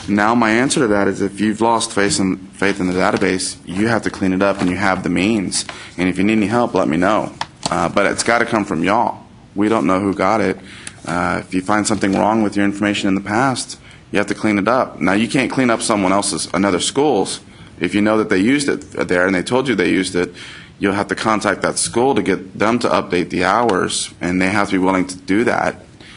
Now my answer to that is if you've lost faith in the database, you have to clean it up, and you have the means. And if you need any help, let me know. But it's got to come from y'all. We don't know who got it. If you find something wrong with your information in the past, you have to clean it up. Now, you can't clean up another school's. If you know that they used it there and they told you they used it, you'll have to contact that school to get them to update the hours, and they have to be willing to do that.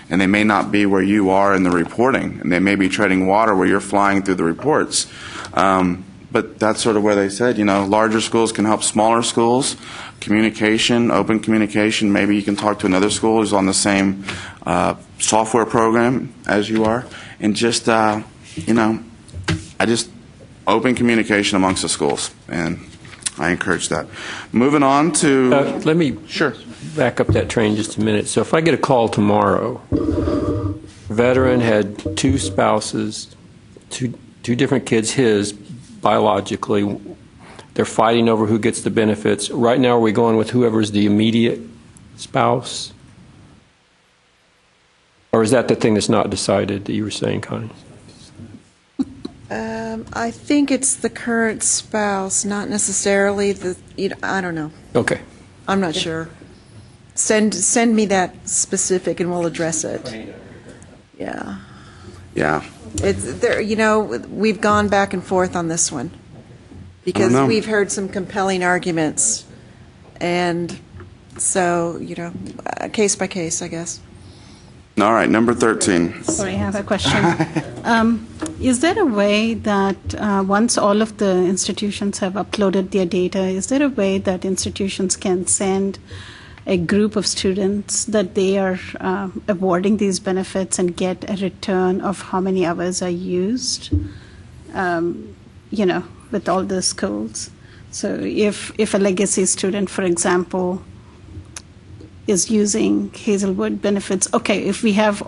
And they may not be where you are in the reporting, and they may be treading water where you're flying through the reports. But that's sort of where they said, you know, larger schools can help smaller schools. Communication, open communication, maybe you can talk to another school who's on the same software program as you are. And just, you know, open communication amongst the schools, and I encourage that. Moving on to... let me back up that train just a minute. So if I get a call tomorrow, veteran had 2 spouses, two different kids, his biologically, they're fighting over who gets the benefits. Right now, are we going with whoever's the immediate spouse? Or is that the thing that's not decided that you were saying, Connie? I think it's the current spouse, not necessarily the, I don't know. Okay. I'm not sure. Send me that specific and we'll address it. Yeah. Yeah. It's there, we've gone back and forth on this one because we've heard some compelling arguments. And so, case by case, I guess. All right, number 13. Sorry, I have a question. Is there a way that once all of the institutions have uploaded their data, is there a way that institutions can send a group of students that they are awarding these benefits and get a return of how many hours are used, with all the schools? So if a legacy student, for example, is using Hazlewood benefits, okay, if we have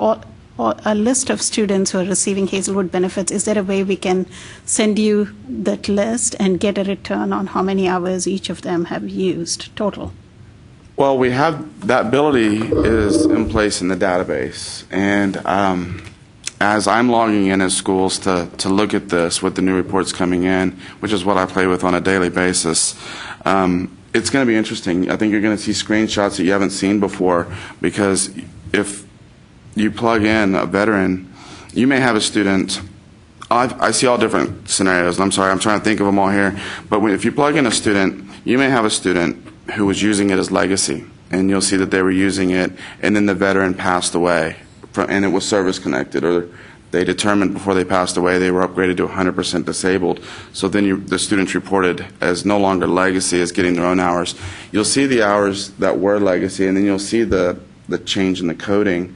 a list of students who are receiving Hazlewood benefits, is there a way we can send you that list and get a return on how many hours each of them have used total? Well, we have that ability is in place in the database, and as I'm logging in as schools to look at this with the new reports coming in, which is what I play with on a daily basis, it's going to be interesting. I think you're going to see screenshots that you haven't seen before, because if you plug in a veteran, you may have a student. I see all different scenarios, and I'm sorry, I'm trying to think of them all here. But if you plug in a student, you may have a student who was using it as legacy, and you'll see that they were using it, and then the veteran passed away, and it was service connected, or they determined before they passed away they were upgraded to 100% disabled. So then the students reported as no longer legacy, as getting their own hours. You'll see the hours that were legacy, and then you'll see the change in the coding.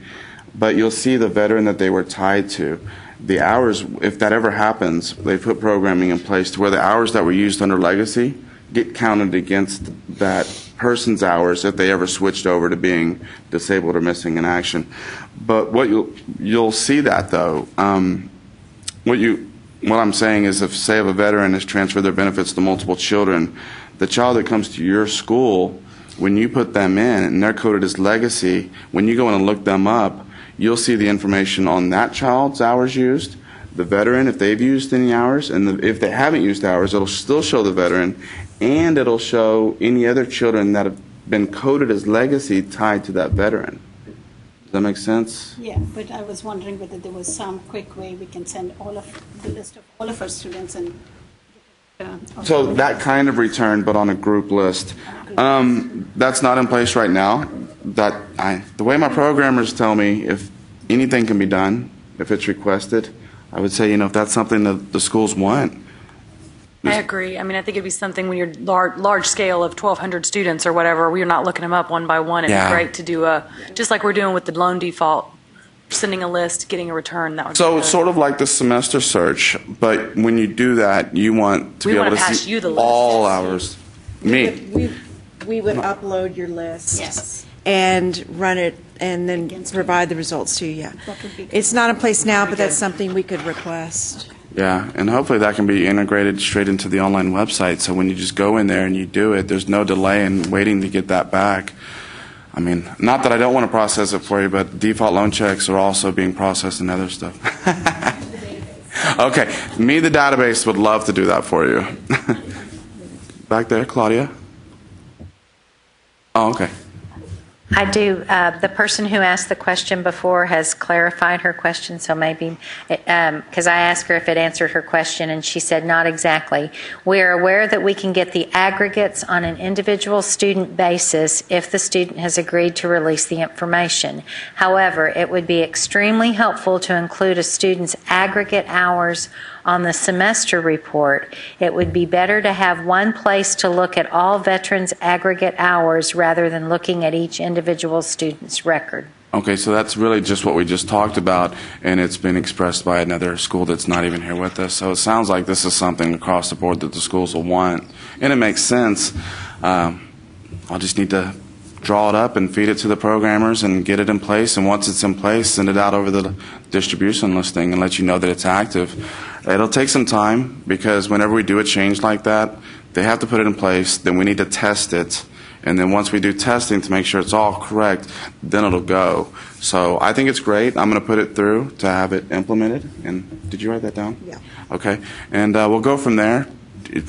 But you'll see the veteran that they were tied to. The hours, if that ever happens, they put programming in place to where the hours that were used under legacy get counted against that person's hours if they ever switched over to being disabled or missing in action. But what you'll see that though, what I'm saying is, if say if a veteran has transferred their benefits to multiple children, the child that comes to your school, when you put them in and they're coded as legacy, when you go in and look them up, you'll see the information on that child's hours used, the veteran if they've used any hours, and if they haven't used hours, it'll still show the veteran, and it'll show any other children that have been coded as legacy tied to that veteran. Does that make sense? Yeah, but I was wondering whether there was some quick way we can send all of the list of all of our students and. So that kind of return, but on a group list. That's not in place right now. The way my programmers tell me, if anything can be done, if it's requested, I would say, if that's something that the schools want. I agree. I mean, I think it'd be something when you're large scale of 1,200 students or whatever, we're not looking them up one by one. It'd be great to do just like we're doing with the loan default, sending a list, getting a return. That would be good. Sort of like the semester search, but when you do that, you want to be able to see all hours. We would upload your list and run it and then provide the results to you. It's not in place now, but that's something we could request. Yeah, and hopefully that can be integrated straight into the online website, so when you just go in there and you do it, there's no delay in waiting to get that back. I mean, not that I don't want to process it for you, but default loan checks are also being processed and other stuff. Okay, the database, would love to do that for you. Back there, Claudia. Oh, okay. I do. The person who asked the question before has clarified her question, so maybe, because I asked her if it answered her question, and she said not exactly. We are aware that we can get the aggregates on an individual student basis if the student has agreed to release the information. However, it would be extremely helpful to include a student's aggregate hours on the semester report. It would be better to have one place to look at all veterans' aggregate hours rather than looking at each individual student's record. Okay, so that's really just what we just talked about, and it's been expressed by another school that's not even here with us. So it sounds like this is something across the board that the schools will want, and it makes sense. I'll just need to draw it up and feed it to the programmers and get it in place, and once it's in place, send it out over the distribution listing and let you know that it's active. It'll take some time, because whenever we do a change like that, They have to put it in place. Then we need to test it. And then once we do testing to make sure it's all correct, then it'll go. So I think it's great. I'm going to put it through to have it implemented. And did you write that down? Yeah. Okay. And we'll go from there.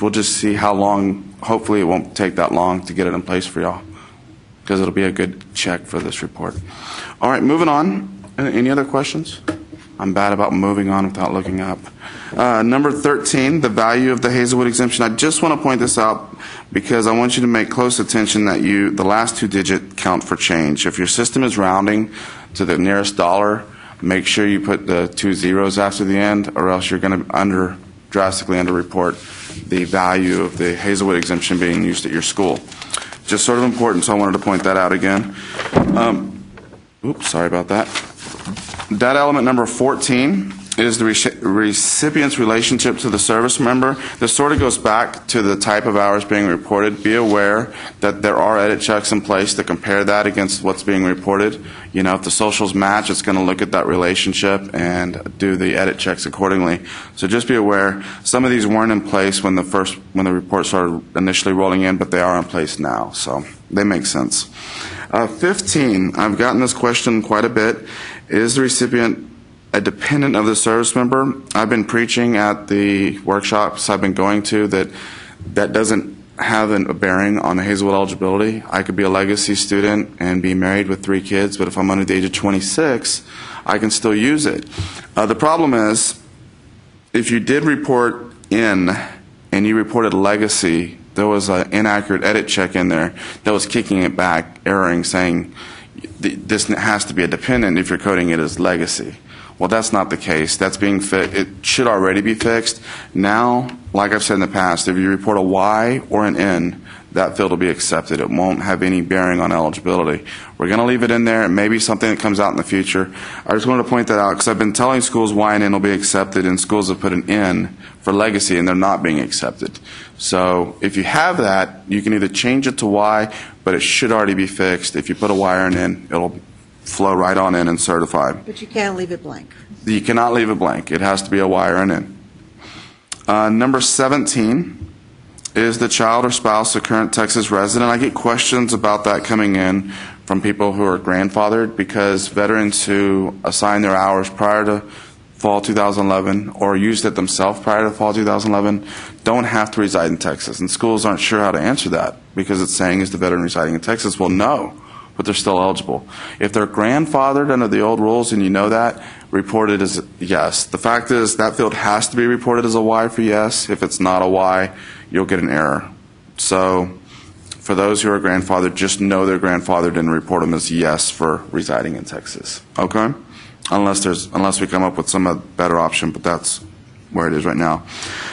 We'll just see how long. Hopefully it won't take that long to get it in place for y'all, because it'll be a good check for this report. All right, moving on. Any other questions? I'm bad about moving on without looking up. Number 13, the value of the Hazlewood exemption. I just want to point this out because I want you to make close attention that the last 2-digit count for change. If your system is rounding to the nearest dollar, make sure you put the 2 zeros after the end, or else you're going to drastically underreport the value of the Hazlewood exemption being used at your school. Just sort of important, so I wanted to point that out again. Oops, sorry about that. Data element number 14 is the recipient's relationship to the service member. This sort of goes back to the type of hours being reported. Be aware that there are edit checks in place to compare that against what's being reported. You know, if the socials match, it's going to look at that relationship and do the edit checks accordingly. So just be aware. Some of these weren't in place when the report started initially rolling in, but they are in place now. So they make sense. 15, I've gotten this question quite a bit. Is the recipient a dependent of the service member? I've been preaching at the workshops I've been going to that doesn't have a bearing on the Hazlewood eligibility. I could be a legacy student and be married with 3 kids, but if I'm under the age of 26, I can still use it. The problem is, if you did report in and you reported legacy, there was an inaccurate edit check in there that was kicking it back, erroring, saying this has to be a dependent if you're coding it as legacy. Well, that's not the case. That's being fixed. It should already be fixed. Now, like I've said in the past, if you report a Y or an N, that field will be accepted. It won't have any bearing on eligibility. We're going to leave it in there. It may be something that comes out in the future. I just wanted to point that out because I've been telling schools Y and N will be accepted, and schools have put an N for legacy, and they're not being accepted. So if you have that, you can either change it to Y, but it should already be fixed. If you put a Y or an N, it'll flow right on in and certify. But you can't leave it blank. You cannot leave it blank. It has to be a Y or an N. Number 17 is the child or spouse a current Texas resident. I get questions about that coming in from people who are grandfathered because veterans who assign their hours prior to fall 2011 or used it themselves prior to fall 2011 don't have to reside in Texas. And schools aren't sure how to answer that because it's saying, is the veteran residing in Texas? Well, no, but they're still eligible. If they're grandfathered under the old rules and you know that, report it as yes. The fact is that field has to be reported as a Y for yes. If it's not a Y, you'll get an error. So for those who are grandfathered, just know they're grandfathered and report them as yes for residing in Texas. Okay? Unless we come up with some better option, but that's where it is right now.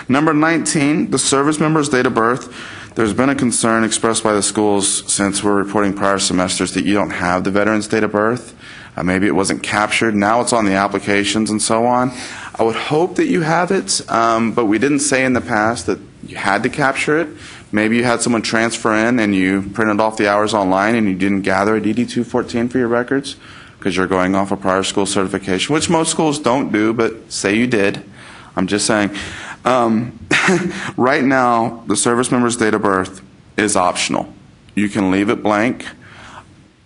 Number 19, the service member's date of birth. There's been a concern expressed by the schools since we're reporting prior semesters that you don't have the veteran's date of birth. Maybe it wasn't captured. Now it's on the applications and so on. I would hope that you have it, but we didn't say in the past that you had to capture it. Maybe you had someone transfer in and you printed off the hours online and you didn't gather a DD-214 for your records because you're going off a prior school certification, which most schools don't do, but say you did. I'm just saying. Right now, the service member's date of birth is optional. You can leave it blank.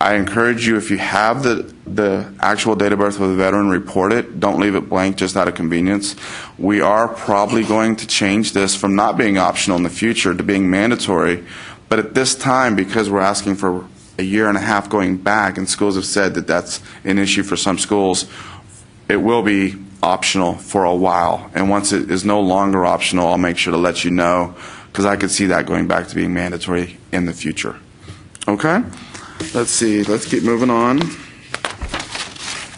I encourage you, if you have the actual date of birth of the veteran, report it. Don't leave it blank just out of convenience. We are probably going to change this from not being optional in the future to being mandatory. But at this time, because we're asking for a year and a half going back, and schools have said that that's an issue for some schools, it will be optional for a while. And once it is no longer optional, I'll make sure to let you know, because I could see that going back to being mandatory in the future. Okay? Let's see. Let's keep moving on.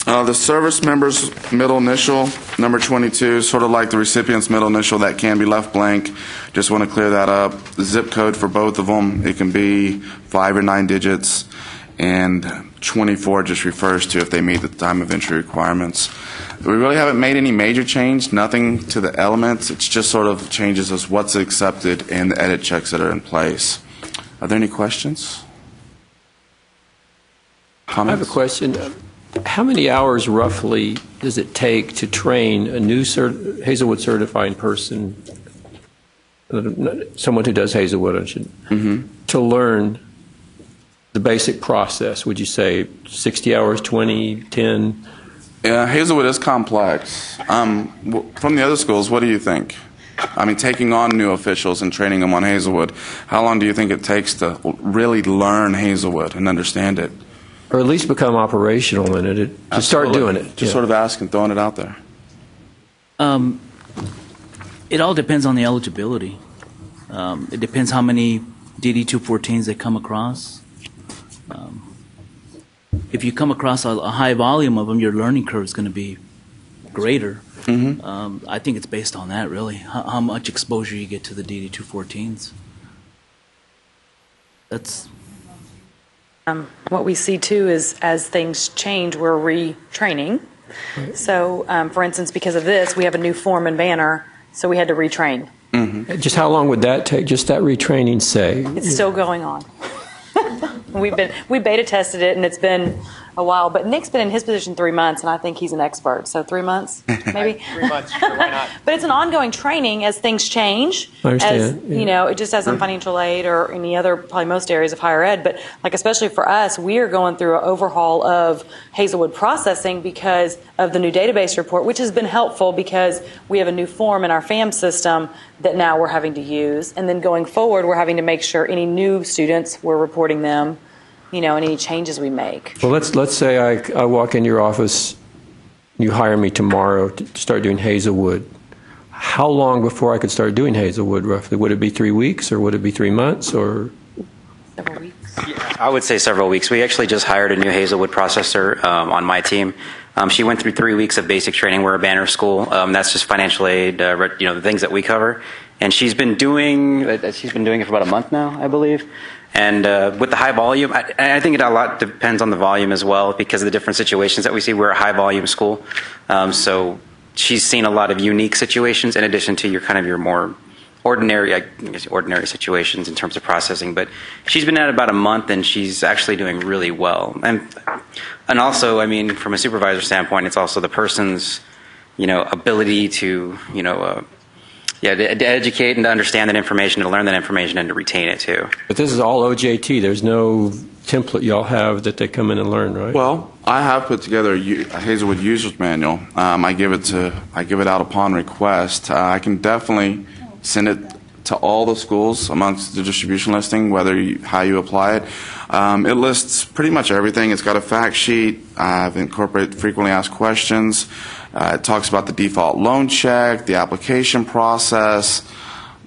The service member's middle initial, number 22, sort of like the recipient's middle initial, that can be left blank. Just want to clear that up. The zip code for both of them, it can be 5 or 9 digits, and 24 just refers to if they meet the time of entry requirements. We really haven't made any major change, nothing to the elements. It's just sort of changes as what's accepted and the edit checks that are in place. Are there any questions? Comments? I have a question. How many hours roughly does it take to train a new Hazlewood certifying person someone who does Hazlewood to learn the basic process? Would you say 60 hours, 20, 10? Yeah, Hazlewood is complex. From the other schools, what do you think? I mean, taking on new officials and training them on Hazlewood, how long do you think it takes to really learn Hazlewood and understand it? Or at least become operational in it, to start doing it. Just sort of asking, throwing it out there. It all depends on the eligibility. It depends how many DD-214s they come across. If you come across a high volume of them, your learning curve is going to be greater. I think it's based on that, really, how much exposure you get to the DD-214s. That's what we see too is as things change, we're retraining. So, for instance, because of this, we have a new form and banner, so we had to retrain. Just how long would that take? Just that retraining, say? It's still going on. We beta tested it, and it's been a while. But Nick's been in his position 3 months, and I think he's an expert. So 3 months, maybe. 3 months, sure, why not? But it's an ongoing training as things change. I understand. As you know, it just as in financial aid or any other, probably most areas of higher ed. But like especially for us, we are going through an overhaul of Hazlewood processing because of the new database report, which has been helpful because we have a new form in our FAM system that now we're having to use. And then going forward, we're having to make sure any new students, we're reporting them, you know, and any changes we make. Well, let's say I walk in your office, you hire me tomorrow to start doing Hazlewood. How long before I could start doing Hazlewood, roughly? Would it be 3 weeks, or would it be 3 months, or? Several weeks. I would say several weeks. We actually just hired a new Hazlewood processor on my team. She went through 3 weeks of basic training. We're a banner school. That's just financial aid, the things that we cover. And she's been doing it for about a month now, I believe. And with the high volume, I think it a lot depends on the volume as well because of the different situations that we see. We're a high volume school, so she's seen a lot of unique situations in addition to your more ordinary situations in terms of processing. But she's been at about a month, and she's actually doing really well. And also, I mean, from a supervisor standpoint, it's also the person's ability to to educate and to understand that information, to learn that information, and to retain it too. But this is all OJT. There's no template y'all have that they come in and learn, right? Well, I have put together a Hazlewood user's manual. I give it out upon request. I can definitely send it to all the schools amongst the distribution listing, how you apply it. It lists pretty much everything. It's got a fact sheet. I've incorporated frequently asked questions. It talks about the default loan check, the application process,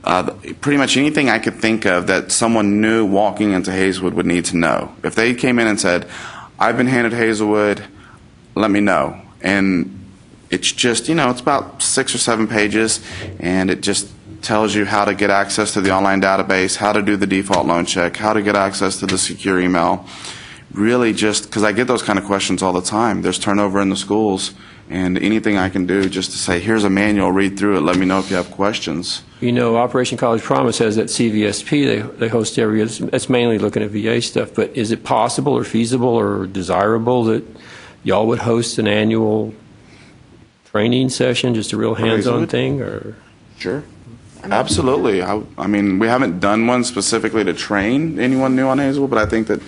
pretty much anything I could think of that someone new walking into Hazlewood would need to know. If they came in and said, I've been handed Hazlewood, let me know. And it's just, it's about 6 or 7 pages, and it just tells you how to get access to the online database, how to do the default loan check, how to get access to the secure email. Really just, because I get those kind of questions all the time. There's turnover in the schools, and anything I can do just to say, here's a manual, read through it, let me know if you have questions. Operation College Promise has that CVSP they host every year. It's mainly looking at VA stuff, but is it possible or feasible or desirable that y'all would host an annual training session, just a real hands-on thing? Or Sure. Absolutely. I mean, we haven't done one specifically to train anyone new on Hazlewood, but I think that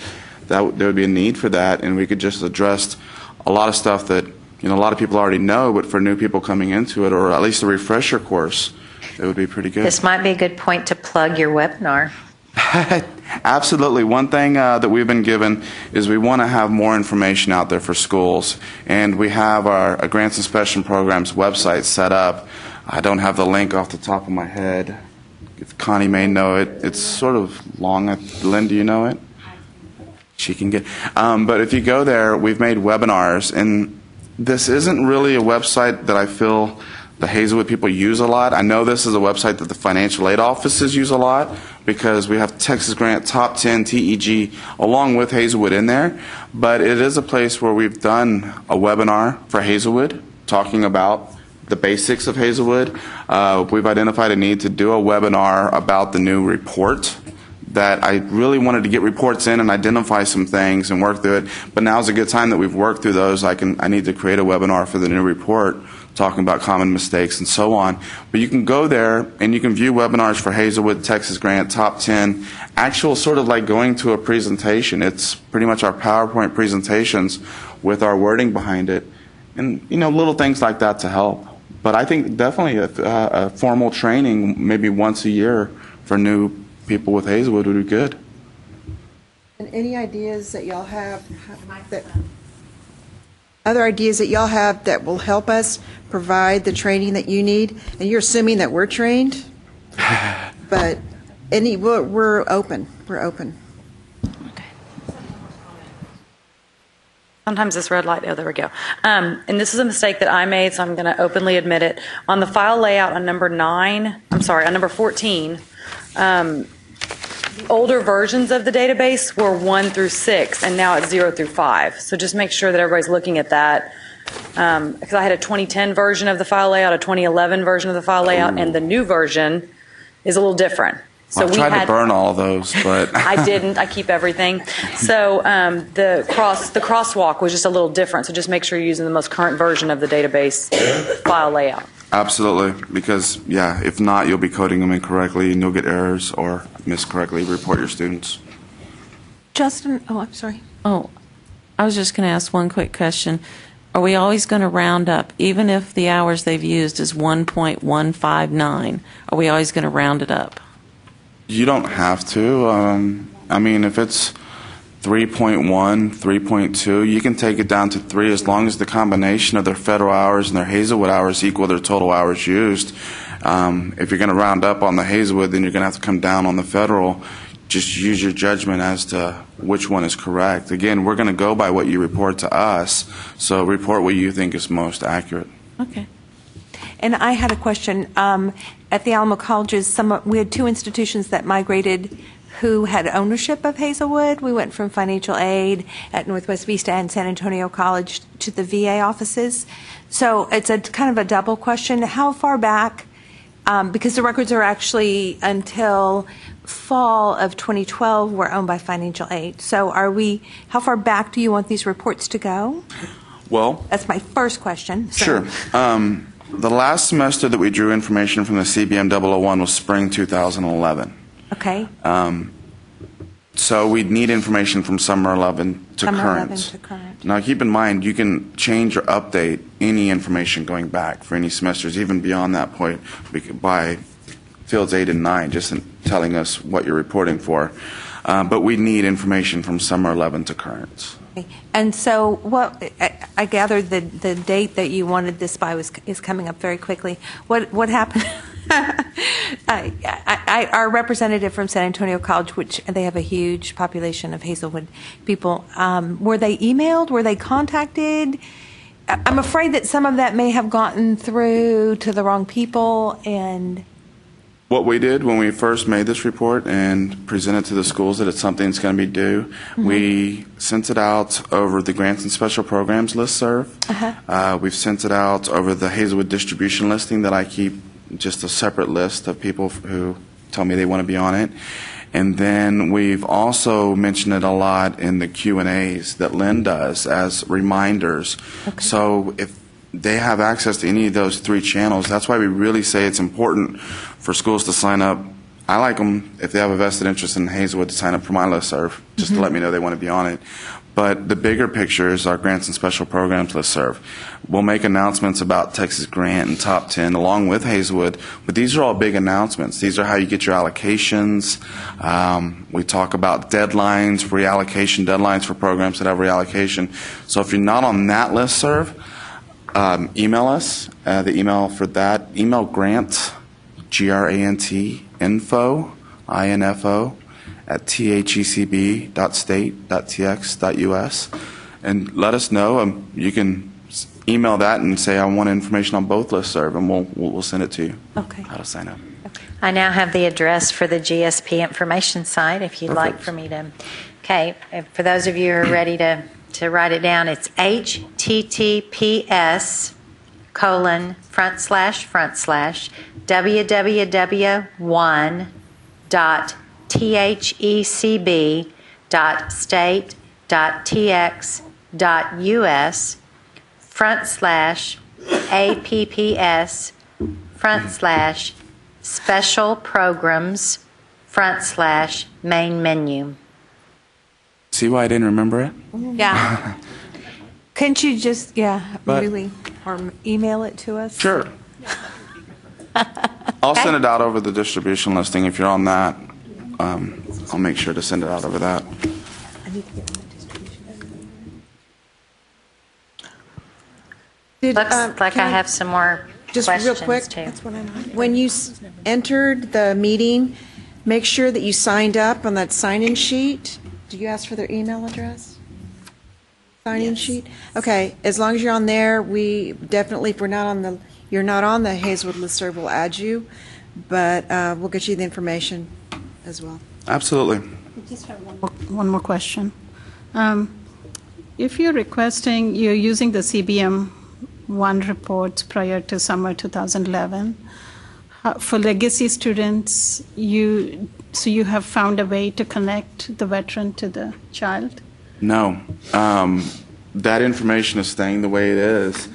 there would be a need for that, and we could just address a lot of stuff that a lot of people already know, but for new people coming into it, or at least a refresher course, it would be pretty good. This might be a good point to plug your webinar. Absolutely. One thing that we've been given is we want to have more information out there for schools, and we have our Grants and Special Programs website set up. I don't have the link off the top of my head. If Connie may know it. It's sort of long. Lynn, do you know it? She can get. But if you go there, we've made webinars, and this isn't really a website that I feel the Hazlewood people use a lot. I know this is a website that the financial aid offices use a lot because we have Texas Grant, Top 10, TEG, along with Hazlewood in there. But it is a place where we've done a webinar for Hazlewood talking about the basics of Hazlewood. We've identified a need to do a webinar about the new report that I really wanted to get reports in and identify some things and work through it. But now's a good time that we've worked through those. I need to create a webinar for the new report talking about common mistakes and so on. But you can go there and you can view webinars for Hazlewood, Texas Grant, Top 10, actual sort of like going to a presentation. It's pretty much our PowerPoint presentations with our wording behind it, and little things like that to help. But I think definitely a formal training, maybe once a year for new people with Hazlewood would be good. And any ideas that y'all have, other ideas that y'all have that will help us provide the training that you need? And you're assuming that we're trained, but we're open. We're open. Sometimes this red light, oh, there we go. And this is a mistake that I made, so I'm going to openly admit it. On the file layout on number 14, the older versions of the database were 1 through 6, and now it's 0 through 5. So just make sure that everybody's looking at that. Because I had a 2010 version of the file layout, a 2011 version of the file layout, and the new version is a little different. So I tried to burn all of those, but I didn't. I keep everything. So the crosswalk was just a little different. So just make sure you're using the most current version of the database file layout. Absolutely, because if not, you'll be coding them incorrectly, and you'll get errors or miscorrectly report your students. Justin, I'm sorry. Oh, I was just going to ask one quick question. Are we always going to round up, even if the hours they've used is 1.159? Are we always going to round it up? You don't have to. If it's 3.1, 3.2, you can take it down to 3 as long as the combination of their federal hours and their Hazlewood hours equal their total hours used. If you're going to round up on the Hazlewood, then you're going to have to come down on the federal. Just use your judgment as to which one is correct. Again, we're going to go by what you report to us, so report what you think is most accurate. Okay. And I had a question. At the Alamo Colleges, we had 2 institutions that migrated who had ownership of Hazlewood. We went from financial aid at Northwest Vista and San Antonio College to the VA offices. So it's a kind of a double question. How far back, because the records are actually until fall of 2012 were owned by financial aid. So how far back do you want these reports to go? Well, that's my first question. So. Sure. The last semester that we drew information from the CBM 001 was spring 2011. Okay. So we'd need information from summer 11 to current. Now keep in mind, you can change or update any information going back for any semesters, even beyond that point, by fields 8 and 9, just telling us what you're reporting for. But we need information from summer 11 to current. And so I gather the date that you wanted this by is coming up very quickly. What happened? Our representative from San Antonio College, which they have a huge population of Hazlewood people, were they emailed? Were they contacted? I'm afraid that some of that may have gotten through to the wrong people. And what we did when we first made this report and presented to the schools that it's something that's going to be due, we sent it out over the Grants and Special Programs listserv. We've sent it out over the Hazlewood distribution listing that I keep, just a separate list of people who tell me they want to be on it. And then we've also mentioned it a lot in the Q&As that Lynn does as reminders. Okay. So if they have access to any of those 3 channels, that's why we really say it's important for schools to sign up. I like them, if they have a vested interest in Hazlewood, to sign up for my listserv, just to let me know they want to be on it. But the bigger picture is our Grants and Special Programs listserv. We'll make announcements about Texas Grant and Top 10 along with Hazlewood, but these are all big announcements. These are how you get your allocations. We talk about deadlines, reallocation deadlines for programs that have reallocation. So if you're not on that listserv, email us. The email for that, email grant, G-R-A-N-T, info, I-N-F-O, at thecb.state.tx.us, and let us know. You can email that and say, I want information on both listserv, and we'll send it to you. Okay. How to sign up. Okay. I now have the address for the GSP information site, if you'd like for me to. Okay, for those of you who are ready to write it down, it's https://www.thecb.state.tx.us/. special programs /main menu. See why I didn't remember it? Yeah. Couldn't you just, But- really, or email it to us? Sure. I'll send it out over the distribution listing. If you're on that, I'll make sure to send it out over that. Looks like I have some more Just real questions, quick, too. when you entered the meeting, make sure that you signed up on that sign-in sheet. Did you ask for their email address? Sign-in sheet? Okay, as long as you're on there, we definitely, if you're not on the Hazlewood listserv, we'll add you, but we'll get you the information as well. Absolutely. I just have one more question. If you're using the CBM 1 reports prior to summer 2011, for legacy students, you have found a way to connect the veteran to the child? No. That information is staying the way it is.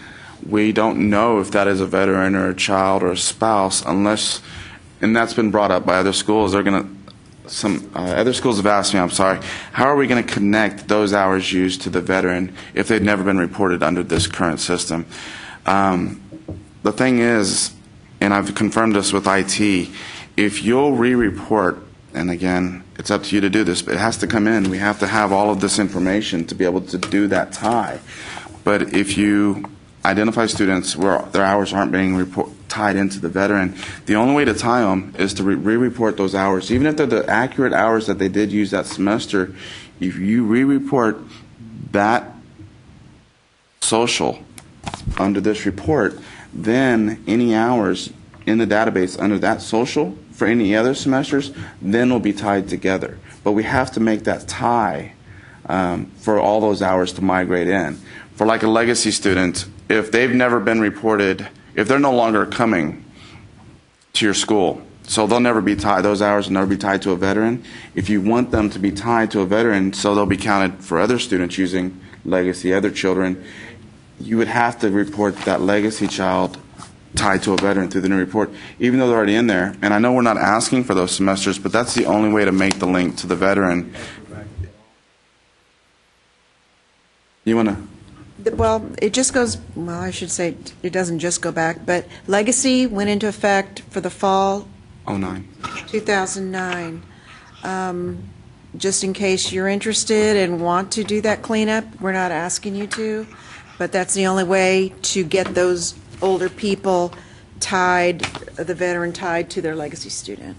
We don't know if that is a veteran or a child or a spouse unless, and that's been brought up by other schools. Other schools have asked me, I'm sorry, how are we going to connect those hours used to the veteran if they've never been reported under this current system? The thing is, and I've confirmed this with IT, if you'll re-report, and again, it's up to you to do this, but it has to come in. We have to have all of this information to be able to do that tie. But if you identify students where their hours aren't being tied into the veteran, the only way to tie them is to re-report those hours. Even if they're the accurate hours that they did use that semester, if you re-report that social under this report, then any hours in the database under that social for any other semesters then will be tied together. But we have to make that tie for all those hours to migrate in. For like a legacy student, if they've never been reported, if they're no longer coming to your school, so they'll never be tied, those hours will never be tied to a veteran. If you want them to be tied to a veteran so they'll be counted for other students using legacy, other children, you would have to report that legacy child tied to a veteran through the new report, even though they're already in there. And I know we're not asking for those semesters, but that's the only way to make the link to the veteran. You want to? Well, it just goes, well, I should say it doesn't just go back, but legacy went into effect for the fall 2009. Just in case you're interested and want to do that cleanup, we're not asking you to, but that's the only way to get those older people tied, the veteran tied to their legacy student.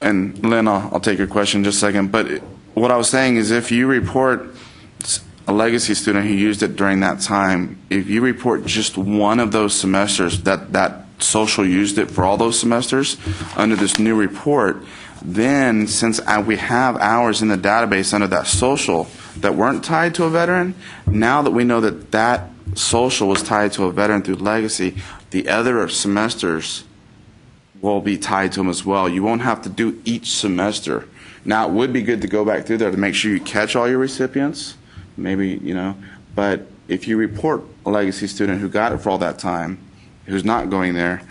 And Lynn, I'll take your question in just a second, but what I was saying is if you report a legacy student who used it during that time, if you report just one of those semesters that social used it for all those semesters under this new report, then since we have hours in the database under that social that weren't tied to a veteran, now that we know that that social was tied to a veteran through legacy, the other semesters will be tied to them as well. You won't have to do each semester. Now, it would be good to go back through there to make sure you catch all your recipients, maybe, but if you report a legacy student who got it for all that time, who's not going there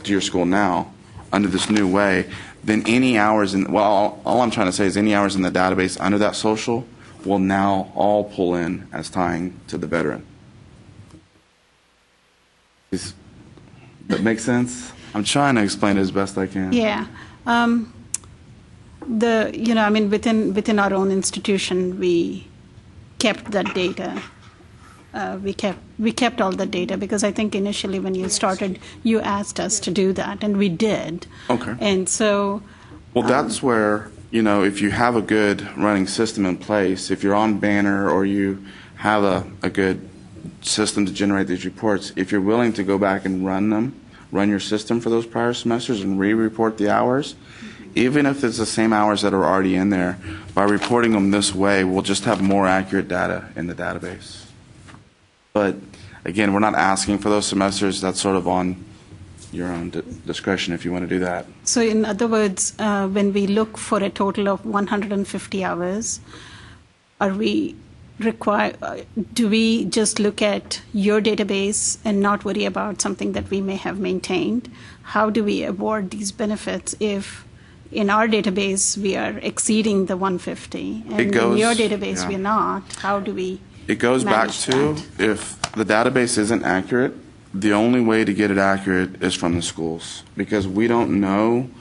to your school now, under this new way, then any hours all I'm trying to say is any hours in the database under that social will now all pull in as tying to the veteran. Does that make sense? I'm trying to explain it as best I can. Yeah. Within our own institution, we kept that data. We kept all the data because I think initially when you started, you asked us to do that, and we did. Okay. And so. Well, that's where, if you have a good running system in place, if you're on Banner or you have a good system to generate these reports, if you're willing to go back and run your system for those prior semesters and re-report the hours, even if it's the same hours that are already in there, by reporting them this way, we'll just have more accurate data in the database. But again, we're not asking for those semesters. That's sort of on your own discretion if you want to do that. So in other words, when we look for a total of 150 hours, are we require, do we just look at your database and not worry about something that we may have maintained? How do we award these benefits if in our database we are exceeding the 150 and in your database we're not? How do we It goes back to if the database isn't accurate, the only way to get it accurate is from the schools, because we don't know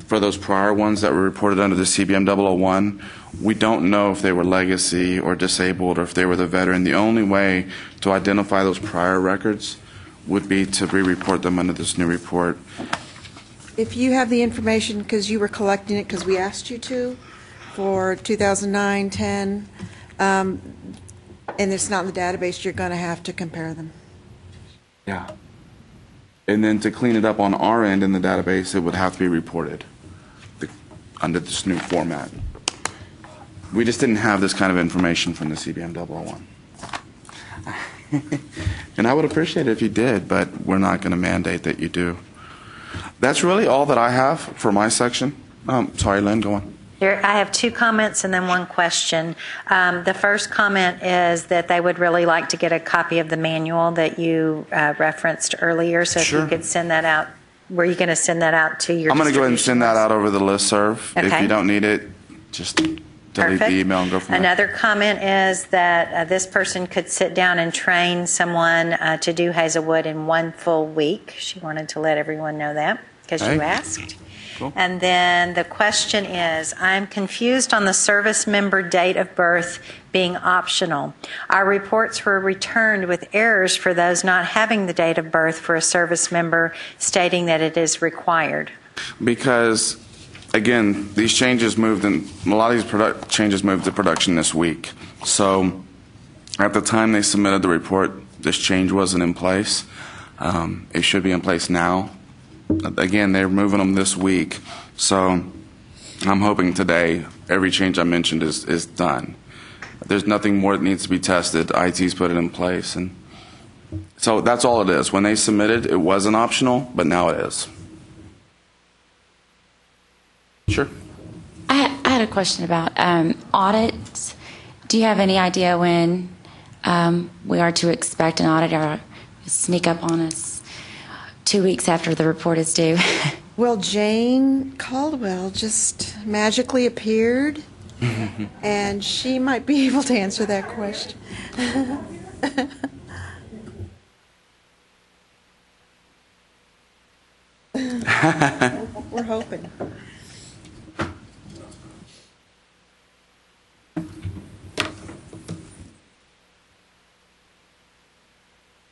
for those prior ones that were reported under the CBM 001, we don't know if they were legacy or disabled or if they were the veteran. The only way to identify those prior records would be to re-report them under this new report. If you have the information because you were collecting it because we asked you to for 2009, 10, and it's not in the database, you're going to have to compare them. Yeah. And then to clean it up on our end in the database, it would have to be reported under this new format. We just didn't have this kind of information from the CBM 001. And I would appreciate it if you did, but we're not going to mandate that you do. That's really all that I have for my section. Sorry, Lynn, go on. I have two comments and then one question. The first comment is that they would really like to get a copy of the manual that you referenced earlier. So if you could send that out, were you going to send that out to your I'm going to go ahead and send that out over the listserv. Okay. If you don't need it, just delete the email and go from there. Another comment is that this person could sit down and train someone to do Hazlewood in 1 full week. She wanted to let everyone know that because you asked. Cool. And then the question is, I'm confused on the service member date of birth being optional. Our reports were returned with errors for those not having the date of birth for a service member, stating that it is required. Because, again, these changes moved, and a lot of these changes moved to production this week. So at the time they submitted the report, this change wasn't in place. It should be in place now. Again, they're moving them this week, so I'm hoping today every change I mentioned is done. There's nothing more that needs to be tested. IT's put it in place, and so that's all it is. When they submitted, it wasn't optional, but now it is. Sure. I had a question about audits. Do you have any idea when we are to expect an audit or sneak up on us 2 weeks after the report is due? Well, Jane Caldwell just magically appeared, and she might be able to answer that question. We're hoping.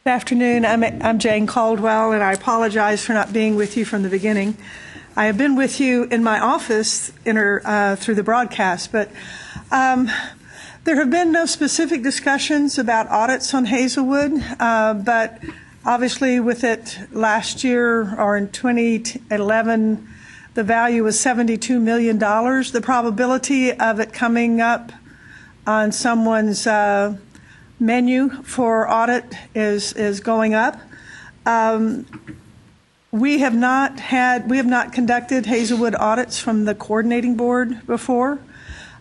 Good afternoon. I'm Jane Caldwell, and I apologize for not being with you from the beginning. I have been with you in my office through the broadcast, but there have been no specific discussions about audits on Hazlewood, but obviously with it last year or in 2011, the value was $72 million. The probability of it coming up on someone's menu for audit is going up. We have not conducted Hazlewood audits from the coordinating board before.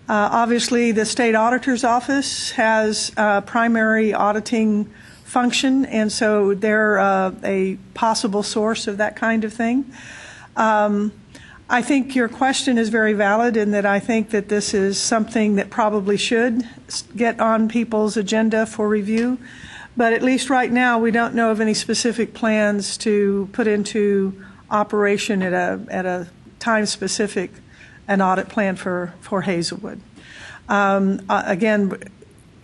Obviously, the state auditor's office has a primary auditing function, and so they're a possible source of that kind of thing. I think your question is very valid in that I think that this is something that probably should get on people's agenda for review. But at least right now, we don't know of any specific plans to put into operation at a time specific an audit plan for Hazlewood. Again,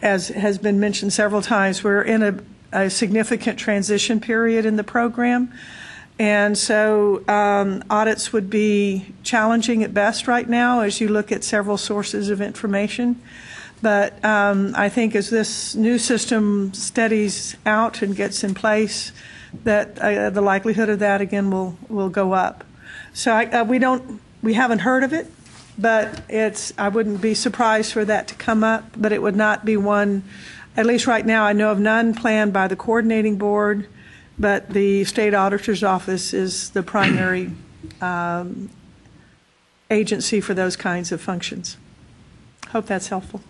as has been mentioned several times, we're in a significant transition period in the program. And so audits would be challenging at best right now as you look at several sources of information. But I think as this new system steadies out and gets in place, that the likelihood of that again will go up. So we haven't heard of it, but I wouldn't be surprised for that to come up. But it would not be one, at least right now, I know of none planned by the coordinating board. But the state auditor's office is the primary agency for those kinds of functions. Hope that's helpful.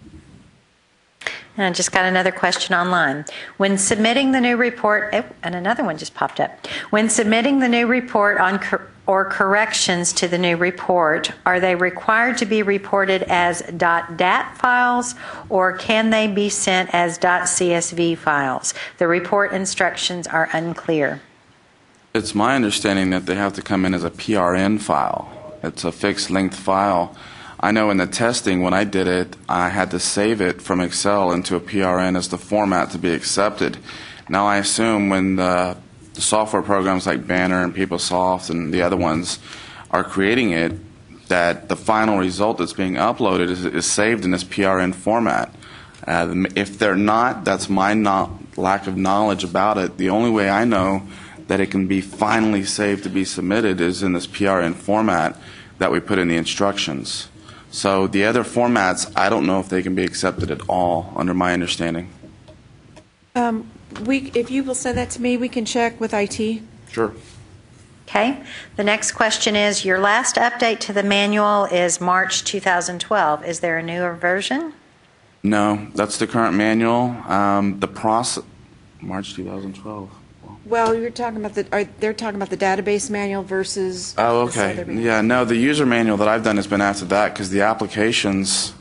And I just got another question online. When submitting the new report, and another one just popped up. When submitting the new report on or corrections to the new report, are they required to be reported as .dat files, or can they be sent as .csv files? The report instructions are unclear. It's my understanding that they have to come in as a PRN file. It's a fixed length file. I know in the testing, when I did it, I had to save it from Excel into a PRN as the format to be accepted. Now I assume when the software programs like Banner and PeopleSoft and the other ones are creating it, that the final result that's being uploaded is saved in this PRN format. If they're not, that's my lack of knowledge about it. The only way I know that it can be finally saved to be submitted is in this PRN format that we put in the instructions. So the other formats, I don't know if they can be accepted at all, under my understanding. If you will send that to me, we can check with IT. Sure. Okay. The next question is, your last update to the manual is March 2012. Is there a newer version? No, that's the current manual. The process, March 2012. Well, you're talking about they're talking about the database manual versus. Oh, this other okay. manual. Yeah, no, the user manual that I've done has been after that because the applications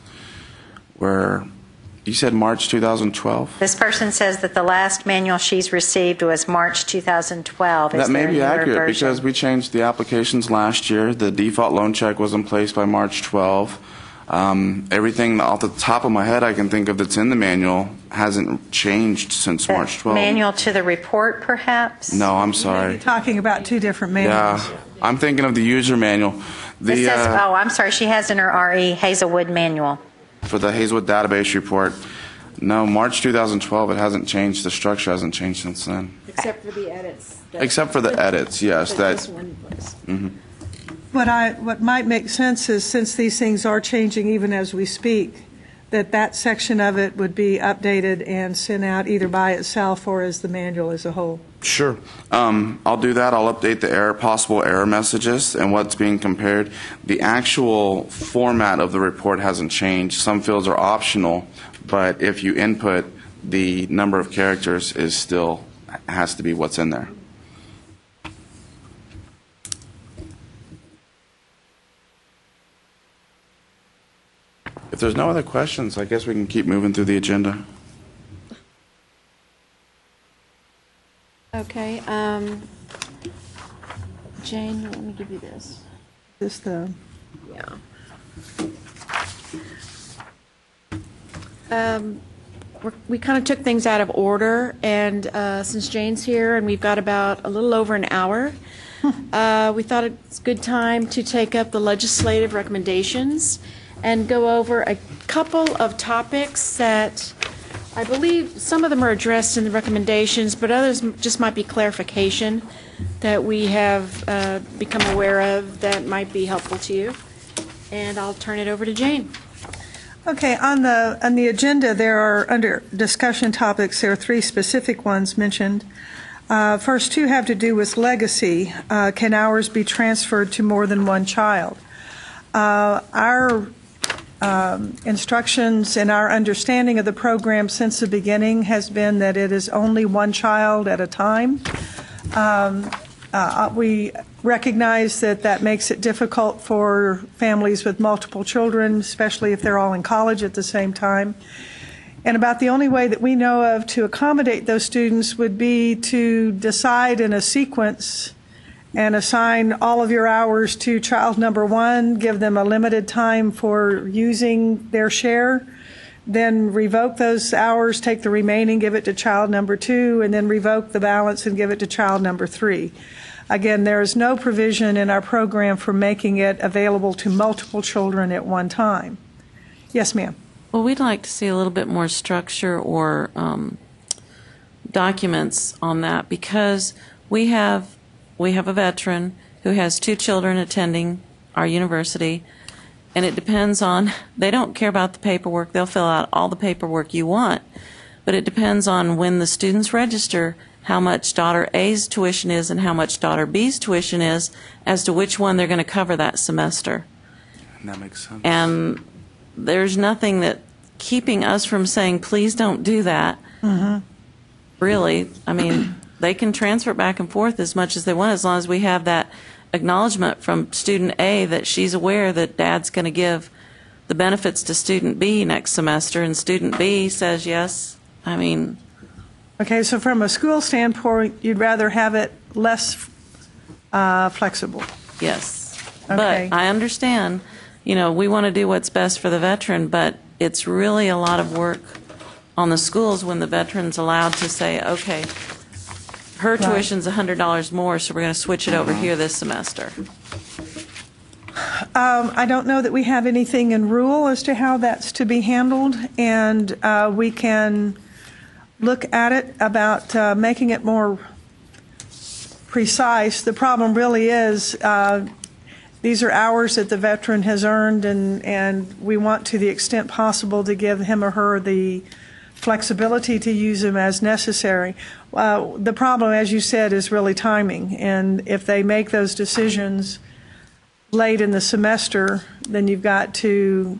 were. You said March 2012? This person says that the last manual she's received was March 2012. That may be accurate because we changed the applications last year. The default loan check was in place by March 12. Everything off the top of my head I can think of that's in the manual hasn't changed since March 12. Manual to the report, perhaps? No, I'm sorry. You're talking about two different manuals. Yeah, I'm thinking of the user manual. It says, I'm sorry, she has in her RE Hazlewood manual. For the Hazlewood database report, no, March 2012, it hasn't changed. The structure hasn't changed since then. Except for the edits. Except for the edits, yes. This one was. Mm-hmm. What might make sense is, since these things are changing even as we speak, that section of it would be updated and sent out either by itself or as the manual as a whole. Sure. I'll do that. I'll update the possible error messages and what's being compared. The actual format of the report hasn't changed. Some fields are optional, but if you input, the number of characters has to be what's in there. If there's no other questions, I guess we can keep moving through the agenda. Okay. Jane, let me give you this. Yeah. We kind of took things out of order, and since Jane's here and we've got about a little over an hour, we thought it's a good time to take up the legislative recommendations and go over a couple of topics that I believe some of them are addressed in the recommendations, but others just might be clarification that we have become aware of that might be helpful to you. And I'll turn it over to Jane. Okay, on the agenda, there are, under discussion topics, there are three specific ones mentioned. First two have to do with legacy. Can hours be transferred to more than one child? Our instructions and our understanding of the program since the beginning has been that it is only one child at a time. We recognize that makes it difficult for families with multiple children, especially if they're all in college at the same time. And about the only way that we know of to accommodate those students would be to decide in a sequence and assign all of your hours to child number one, give them a limited time for using their share, then revoke those hours, take the remaining, give it to child number two, and then revoke the balance and give it to child number three. Again, there is no provision in our program for making it available to multiple children at one time. Yes, ma'am. Well, we'd like to see a little bit more structure or documents on that, because we have a veteran who has two children attending our university, and it depends on, they don't care about the paperwork. They'll fill out all the paperwork you want, but it depends on when the students register how much daughter A's tuition is and how much daughter B's tuition is as to which one they're going to cover that semester. That makes sense. And there's nothing that keeping us from saying, please don't do that. Really, I mean, they can transfer back and forth as much as they want, as long as we have that acknowledgement from student A that she's aware that dad's going to give the benefits to student B next semester, and student B says yes. I mean... Okay, so from a school standpoint, you'd rather have it less flexible? Yes. Okay. But I understand, you know, we want to do what's best for the veteran, but it's really a lot of work on the schools when the veteran's allowed to say, okay, her tuition's $100 more, so we're going to switch it over here this semester. I don't know that we have anything in rule as to how that's to be handled, and we can look at it about making it more precise. The problem really is these are hours that the veteran has earned, and we want, to the extent possible, to give him or her the flexibility to use them as necessary. The problem, as you said, is really timing, and if they make those decisions late in the semester, then you've got to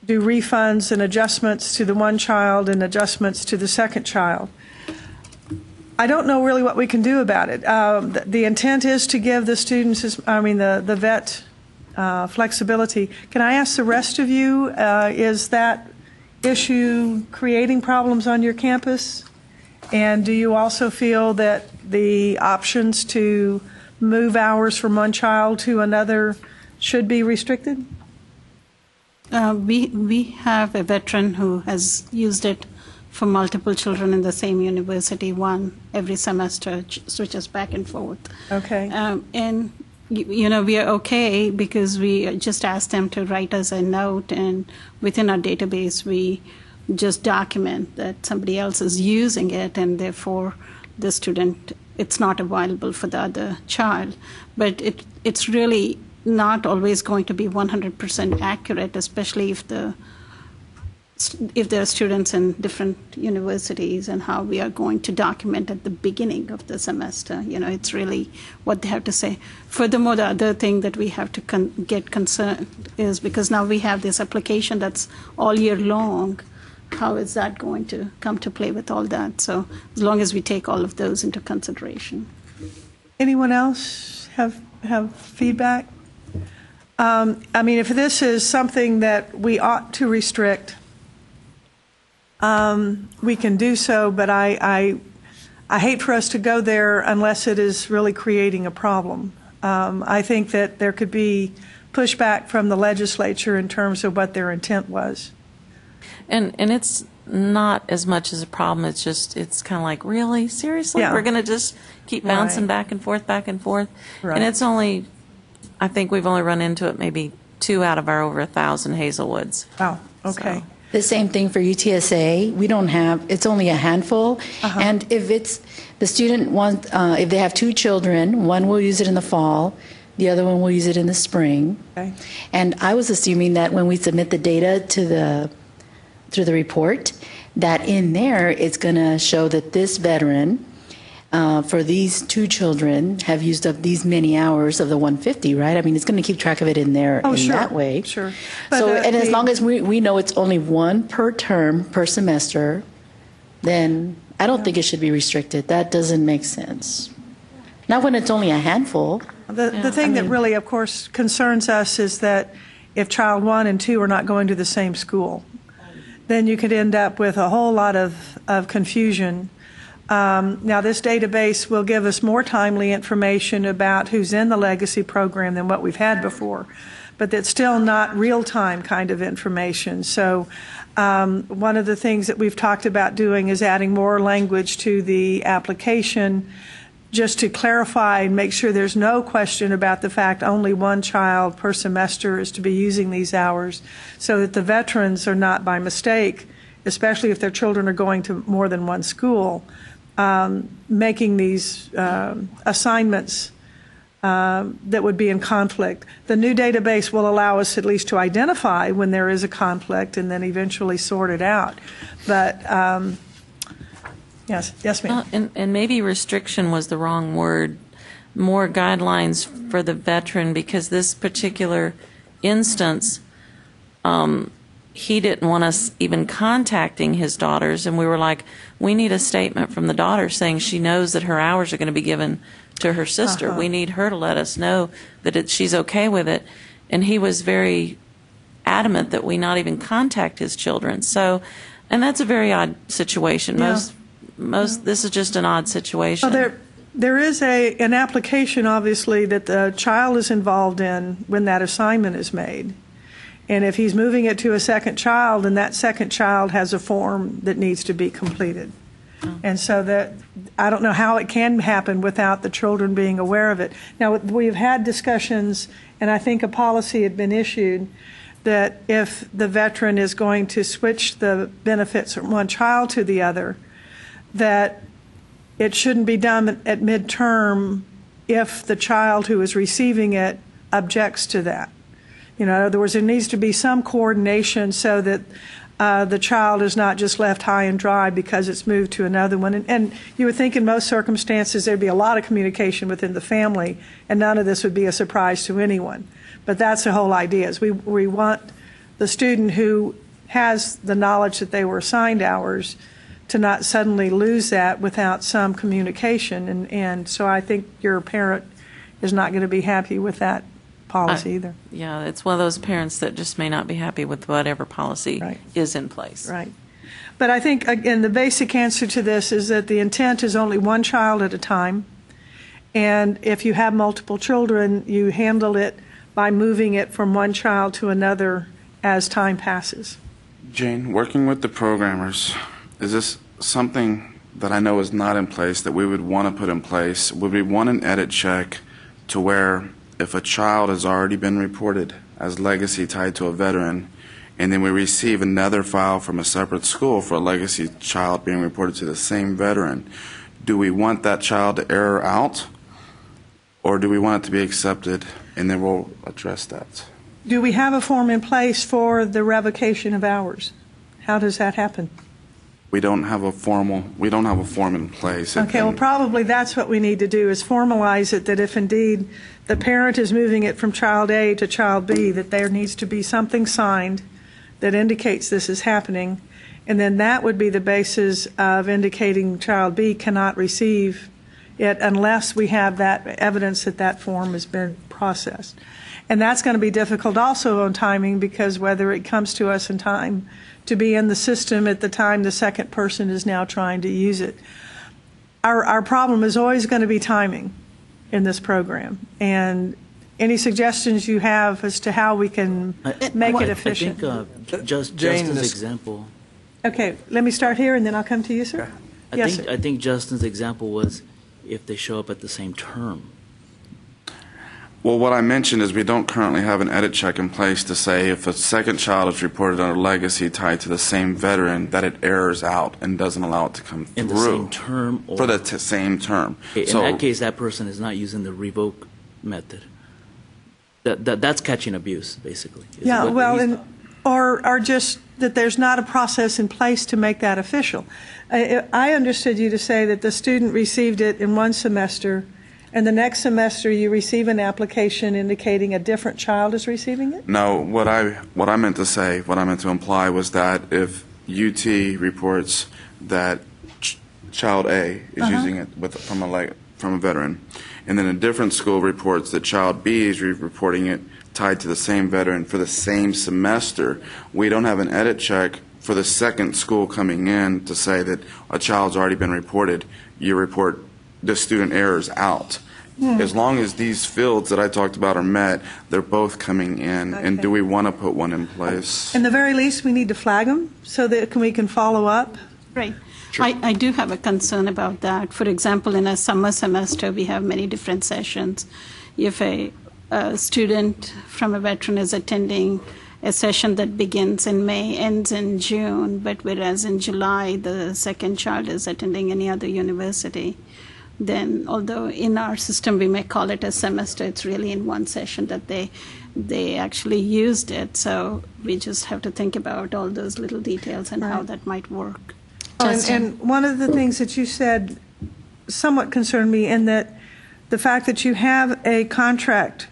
do refunds and adjustments to the one child and adjustments to the second child. I don't know really what we can do about it. The intent is to give the students, the vet flexibility. Can I ask the rest of you, is that issue creating problems on your campus? And do you also feel that the options to move hours from one child to another should be restricted? We have a veteran who has used it for multiple children in the same university. One every semester switches back and forth. Okay. And you know, we are okay because we just asked them to write us a note, and within our database we just document that somebody else is using it, and therefore the student, it's not available for the other child. But it's really not always going to be 100% accurate, especially if there are students in different universities, and how we are going to document at the beginning of the semester. You know, it's really what they have to say. Furthermore, the other thing that we have to get concerned is, because now we have this application that's all year long, how is that going to come to play with all that? So as long as we take all of those into consideration. Anyone else have feedback? I mean, if this is something that we ought to restrict, we can do so, but I hate for us to go there unless it is really creating a problem. I think that there could be pushback from the legislature in terms of what their intent was. And it's not as much as a problem. It's just, it's kind of like, really? Seriously? Yeah. We're going to just keep bouncing back and forth, back and forth? Right. And it's only, I think we've only run into it maybe 2 out of our over 1,000 Hazlewoods. Oh, okay. So. The same thing for UTSA. We don't have, it's only a handful. And if it's, the student wants, if they have 2 children, one will use it in the fall, the other one will use it in the spring. Okay. And I was assuming that when we submit the data to through the report, that in there it's going to show that this veteran, for these 2 children, have used up these many hours of the 150, right? I mean, it's going to keep track of it in there that way. Sure. So, and as long as we know it's only 1 per term, per semester, then I don't think it should be restricted. That doesn't make sense. Not when it's only a handful. The thing that really, of course, concerns us is that if child 1 and 2 are not going to the same school, then you could end up with a whole lot of confusion. Now, this database will give us more timely information about who's in the legacy program than what we've had before, but it's still not real-time kind of information. So one of the things that we've talked about doing is adding more language to the application, just to clarify and make sure there's no question about the fact only 1 child per semester is to be using these hours, so that the veterans are not by mistake, especially if their children are going to more than 1 school, making these assignments that would be in conflict. The new database will allow us at least to identify when there is a conflict and then eventually sort it out. But yes, ma'am. And maybe restriction was the wrong word. More guidelines for the veteran, because this particular instance, he didn't want us even contacting his daughters, and we were like, we need a statement from the daughter saying she knows that her hours are going to be given to her sister. We need her to let us know that she's okay with it. And he was very adamant that we not even contact his children. So, and that's a very odd situation. Most this is just an odd situation. Well, there is an application, obviously, that the child is involved in when that assignment is made. And if he's moving it to a second child, and that second child has a form that needs to be completed. And so that I don't know how it can happen without the children being aware of it. Now, we've had discussions, and I think a policy had been issued that if the veteran is going to switch the benefits from one child to the other, that it shouldn't be done at midterm if the child who is receiving it objects to that. In other words, there needs to be some coordination so that the child is not just left high and dry because it's moved to another one. And you would think in most circumstances there'd be a lot of communication within the family, and none of this would be a surprise to anyone. But that's the whole idea, is we want the student who has the knowledge that they were assigned hours to not suddenly lose that without some communication. And so I think your parent is not going to be happy with that policy either. Yeah, it's one of those parents that just may not be happy with whatever policy is in place. Right. But I think, again, the basic answer to this is that the intent is only one child at a time. And if you have multiple children, you handle it by moving it from one child to another as time passes. Jane, working with the programmers, is this something that I know is not in place that we would want to put in place? Would we want an edit check to where if a child has already been reported as legacy tied to a veteran, and then we receive another file from a separate school for a legacy child being reported to the same veteran, do we want that child to error out, or do we want it to be accepted, and then we'll address that? Do we have a form in place for the revocation of hours? How does that happen? We don't have a form in place. Okay, well, probably that's what we need to do, is formalize it, that if indeed the parent is moving it from child A to child B, that there needs to be something signed that indicates this is happening, and then that would be the basis of indicating child B cannot receive it unless we have that evidence that that form has been processed. And that's going to be difficult also on timing, because whether it comes to us in time to be in the system at the time the second person is now trying to use it. Our problem is always going to be timing in this program. And any suggestions you have as to how we can make it efficient? I think Justin's example. Okay, let me start here and then I'll come to you, sir. I think Justin's example was if they show up at the same term. Well, what I mentioned is we don't currently have an edit check in place to say if a second child is reported under legacy tied to the same veteran, that it errors out and doesn't allow it to come through. In the same term? Or for the same term. In that case, that person is not using the revoke method. That's catching abuse, basically. Or just that there's not a process in place to make that official. I understood you to say that the student received it in one semester, and the next semester you receive an application indicating a different child is receiving it? No, what I meant to imply was that if UT reports that child A is using it from a veteran, and then a different school reports that child B is reporting it tied to the same veteran for the same semester, we don't have an edit check for the second school coming in to say that a child's already been reported. You report the student errors out. As long as these fields that I talked about are met, they're both coming in. Okay. And do we want to put one in place? In the very least, we need to flag them so that we can follow up. Right. Sure. I do have a concern about that. For example, in a summer semester, we have many different sessions. If a student from a veteran is attending a session that begins in May, ends in June, but whereas in July the second child is attending any other university, then although in our system we may call it a semester, it's really in one session that they actually used it. So we just have to think about all those little details and how that might work. And one of the things that you said somewhat concerned me, in that the fact that you have a contract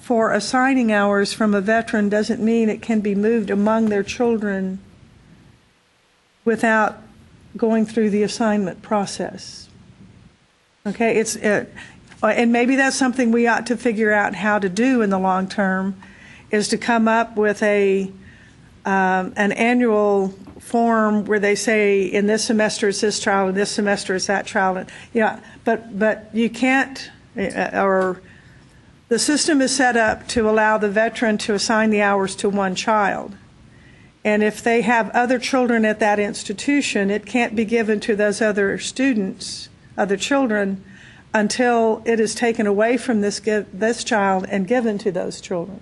for assigning hours from a veteran doesn't mean it can be moved among their children without going through the assignment process. Okay, and maybe that's something we ought to figure out how to do in the long term, is to come up with an annual form where they say in this semester it's this child, in this semester it's that child. Yeah, but you can't, or the system is set up to allow the veteran to assign the hours to one child. And if they have other children at that institution, it can't be given to those other students, other children, until it is taken away from this child and given to those children.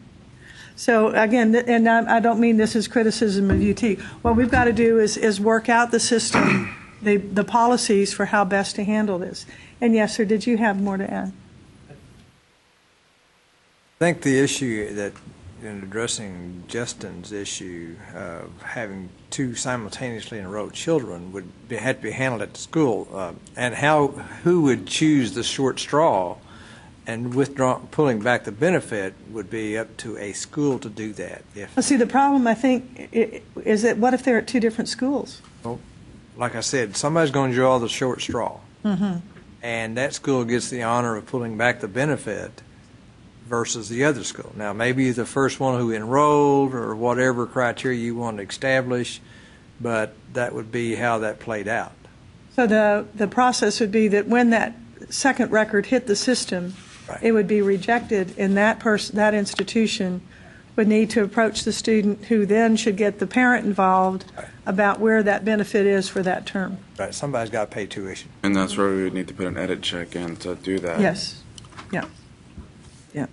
So again, and I don't mean this as criticism of UT. What we've got to do is work out the system, the policies for how best to handle this. And yes, sir, did you have more to add? I think the issue that in addressing Justin's issue of having two simultaneously enrolled children would have to be handled at the school, and who would choose the short straw and pulling back the benefit would be up to a school to do that. Well, see, the problem, I think, is that what if they're at two different schools? Well, like I said, somebody's going to draw the short straw, and that school gets the honor of pulling back the benefit versus the other school. Now, maybe the first one who enrolled or whatever criteria you want to establish, but that would be how that played out. So the process would be that when that second record hit the system, right, it would be rejected, and that institution would need to approach the student, who then should get the parent involved, right, about where that benefit is for that term. Right, somebody's got to pay tuition. And that's where we would need to put an edit check in to do that. Yes. Yeah. Yeah.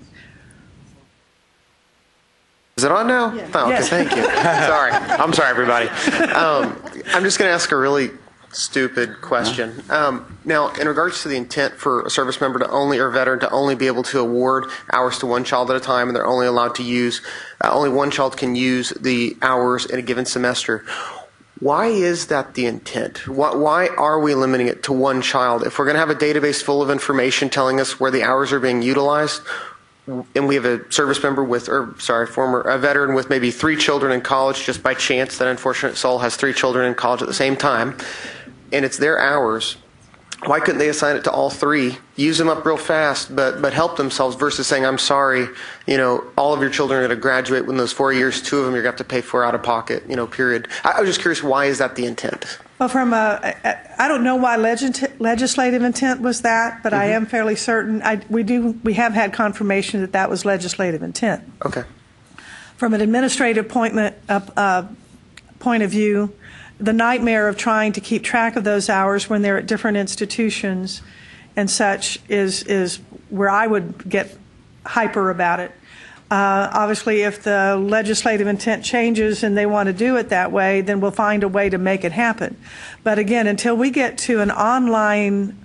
Is it on now? Yeah. Oh, okay, Yes. thank you. Sorry. I'm sorry, everybody. I'm just going to ask a really stupid question. Now, in regards to the intent for a service member to only, or veteran to only be able to award hours to one child at a time, and they're only allowed to use, only one child can use the hours in a given semester. Why is that the intent? Why are we limiting it to one child? If we're going to have a database full of information telling us where the hours are being utilized, and we have a service member with, a veteran with maybe 3 children in college, just by chance that unfortunate soul has 3 children in college at the same time, and it's their hours, why couldn't they assign it to all 3, use them up real fast, but help themselves, versus saying, I'm sorry, all of your children are going to graduate within those 4 years, 2 of them you're going to have to pay for out of pocket, period. I was just curious, why is that the intent? Well, I don't know why legislative intent was that, but I am fairly certain we have had confirmation that was legislative intent. Okay. From an administrative point of view, the nightmare of trying to keep track of those hours when they're at different institutions and such is where I would get hyper about it. Obviously, if the legislative intent changes and they want to do it that way, then we'll find a way to make it happen. But again, until we get to an online,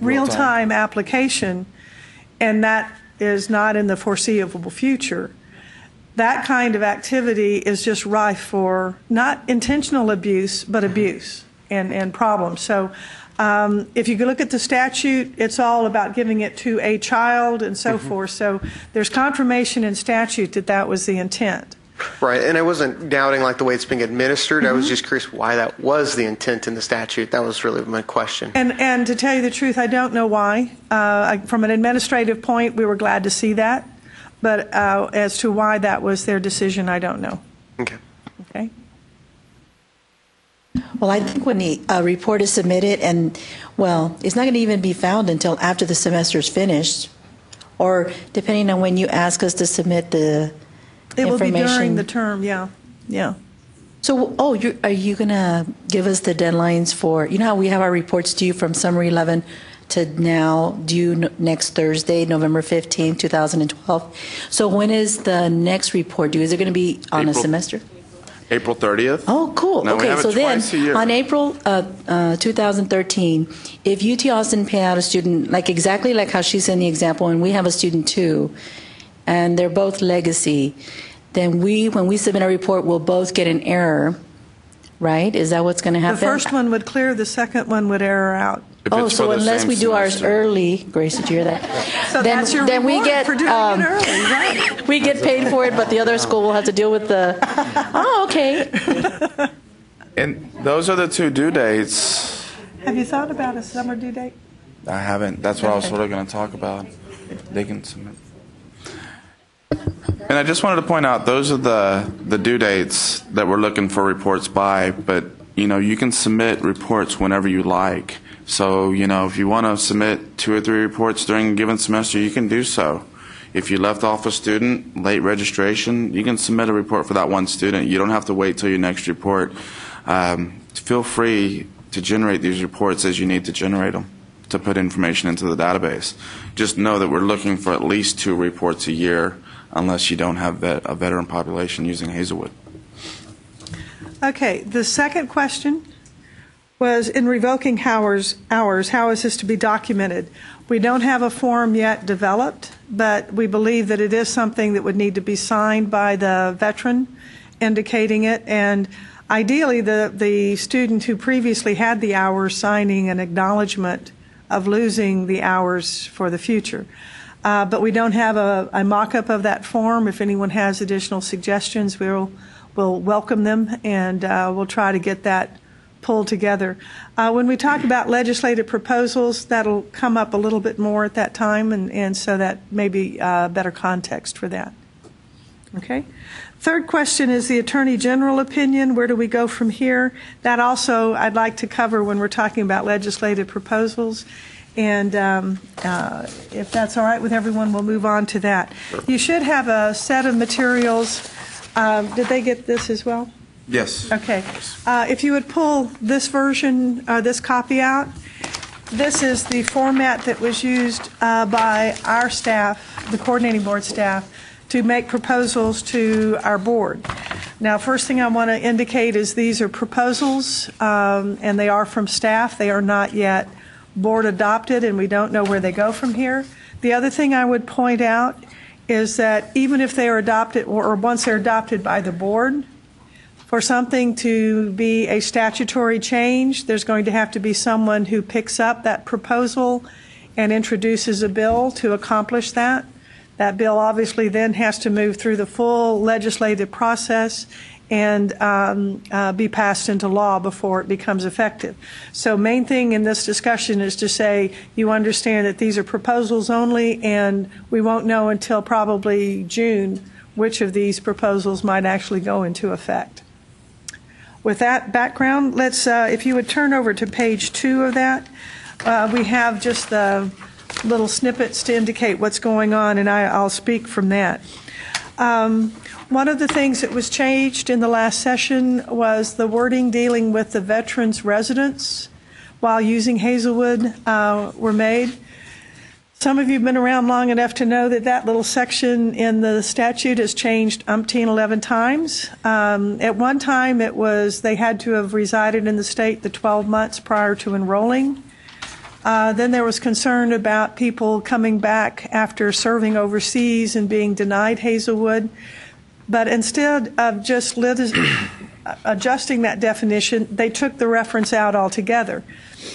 real-time application, and that is not in the foreseeable future, that kind of activity is just rife for not intentional abuse, but abuse and problems. So if you look at the statute, it's all about giving it to a child and so forth. So there's confirmation in statute that was the intent. Right, and I wasn't doubting the way it's being administered. I was just curious why that was the intent in the statute. That was really my question. And to tell you the truth, I don't know why. From an administrative point, we were glad to see that. But as to why that was their decision, I don't know. Okay. Okay. Well, I think when the report is submitted, and, it's not going to even be found until after the semester is finished, or depending on when you ask us to submit the It will information. be during the term, yeah. So, are you going to give us the deadlines for, how we have our reports due from summer 11 to now, due next Thursday, November 15, 2012. So when is the next report due? Is it going to be on a semester? April 30th. Oh, cool. Now, okay, so then on April 2013, if UT Austin pay out a student, exactly like how she's in the example, and we have a student too, and they're both legacy, then when we submit a report, we'll both get an error, right? Is that what's going to happen? The first one would clear, the second one would error out. If Oh, it's so for the unless same we do ours semester. early, Grace, did you hear that? So that's your then we reward get for doing it early, right? we get paid for it, but the other school will have to deal with the. Oh, okay. And those are the two due dates. Have you thought about a summer due date? I haven't. That's what I was sort of going to talk about. They can submit. And I just wanted to point out, those are the due dates that we're looking for reports by, but, you can submit reports whenever you like. So, if you want to submit 2 or 3 reports during a given semester, you can do so. If you left off a student, late registration, you can submit a report for that one student. You don't have to wait till your next report. Feel free to generate these reports as you need to generate them to put information into the database. Just know that we're looking for at least 2 reports a year unless you don't have a veteran population using Hazlewood. Okay, the second question was, in revoking hours, how is this to be documented? We don't have a form yet developed, but we believe that it is something that would need to be signed by the veteran indicating it, and ideally the student who previously had the hours signing an acknowledgement of losing the hours for the future. But we don't have a mock-up of that form. If anyone has additional suggestions, we'll welcome them, and we'll try to get that pulled together. When we talk about legislative proposals, that'll come up a little bit more at that time, and so that may be better context for that. Okay. Third question is the Attorney General opinion. Where do we go from here? That also I'd like to cover when we're talking about legislative proposals. And if that's all right with everyone, we'll move on to that. Sure. You should have a set of materials. Did they get this as well? Yes. Okay. If you would pull this version, this copy out, this is the format that was used by our staff, the coordinating board staff, to make proposals to our board. Now, first thing I want to indicate is these are proposals, and they are from staff. They are not yet board adopted, and we don't know where they go from here. The other thing I would point out is that even if they are adopted, or once they're adopted by the board, for something to be a statutory change, there's going to have to be someone who picks up that proposal and introduces a bill to accomplish that. That bill obviously then has to move through the full legislative process and be passed into law before it becomes effective. So main thing in this discussion is to say you understand that these are proposals only, and we won't know until probably June which of these proposals might actually go into effect. With that background, let's, if you would turn over to page 2 of that, we have just the little snippets to indicate what's going on, and I'll speak from that. One of the things that was changed in the last session was the wording dealing with the veterans' residence while using Hazlewood were made. Some of you have been around long enough to know that that little section in the statute has changed 11 times. At one time, it was they had to have resided in the state the 12 months prior to enrolling. Then there was concern about people coming back after serving overseas and being denied Hazlewood. But instead of just adjusting that definition, they took the reference out altogether.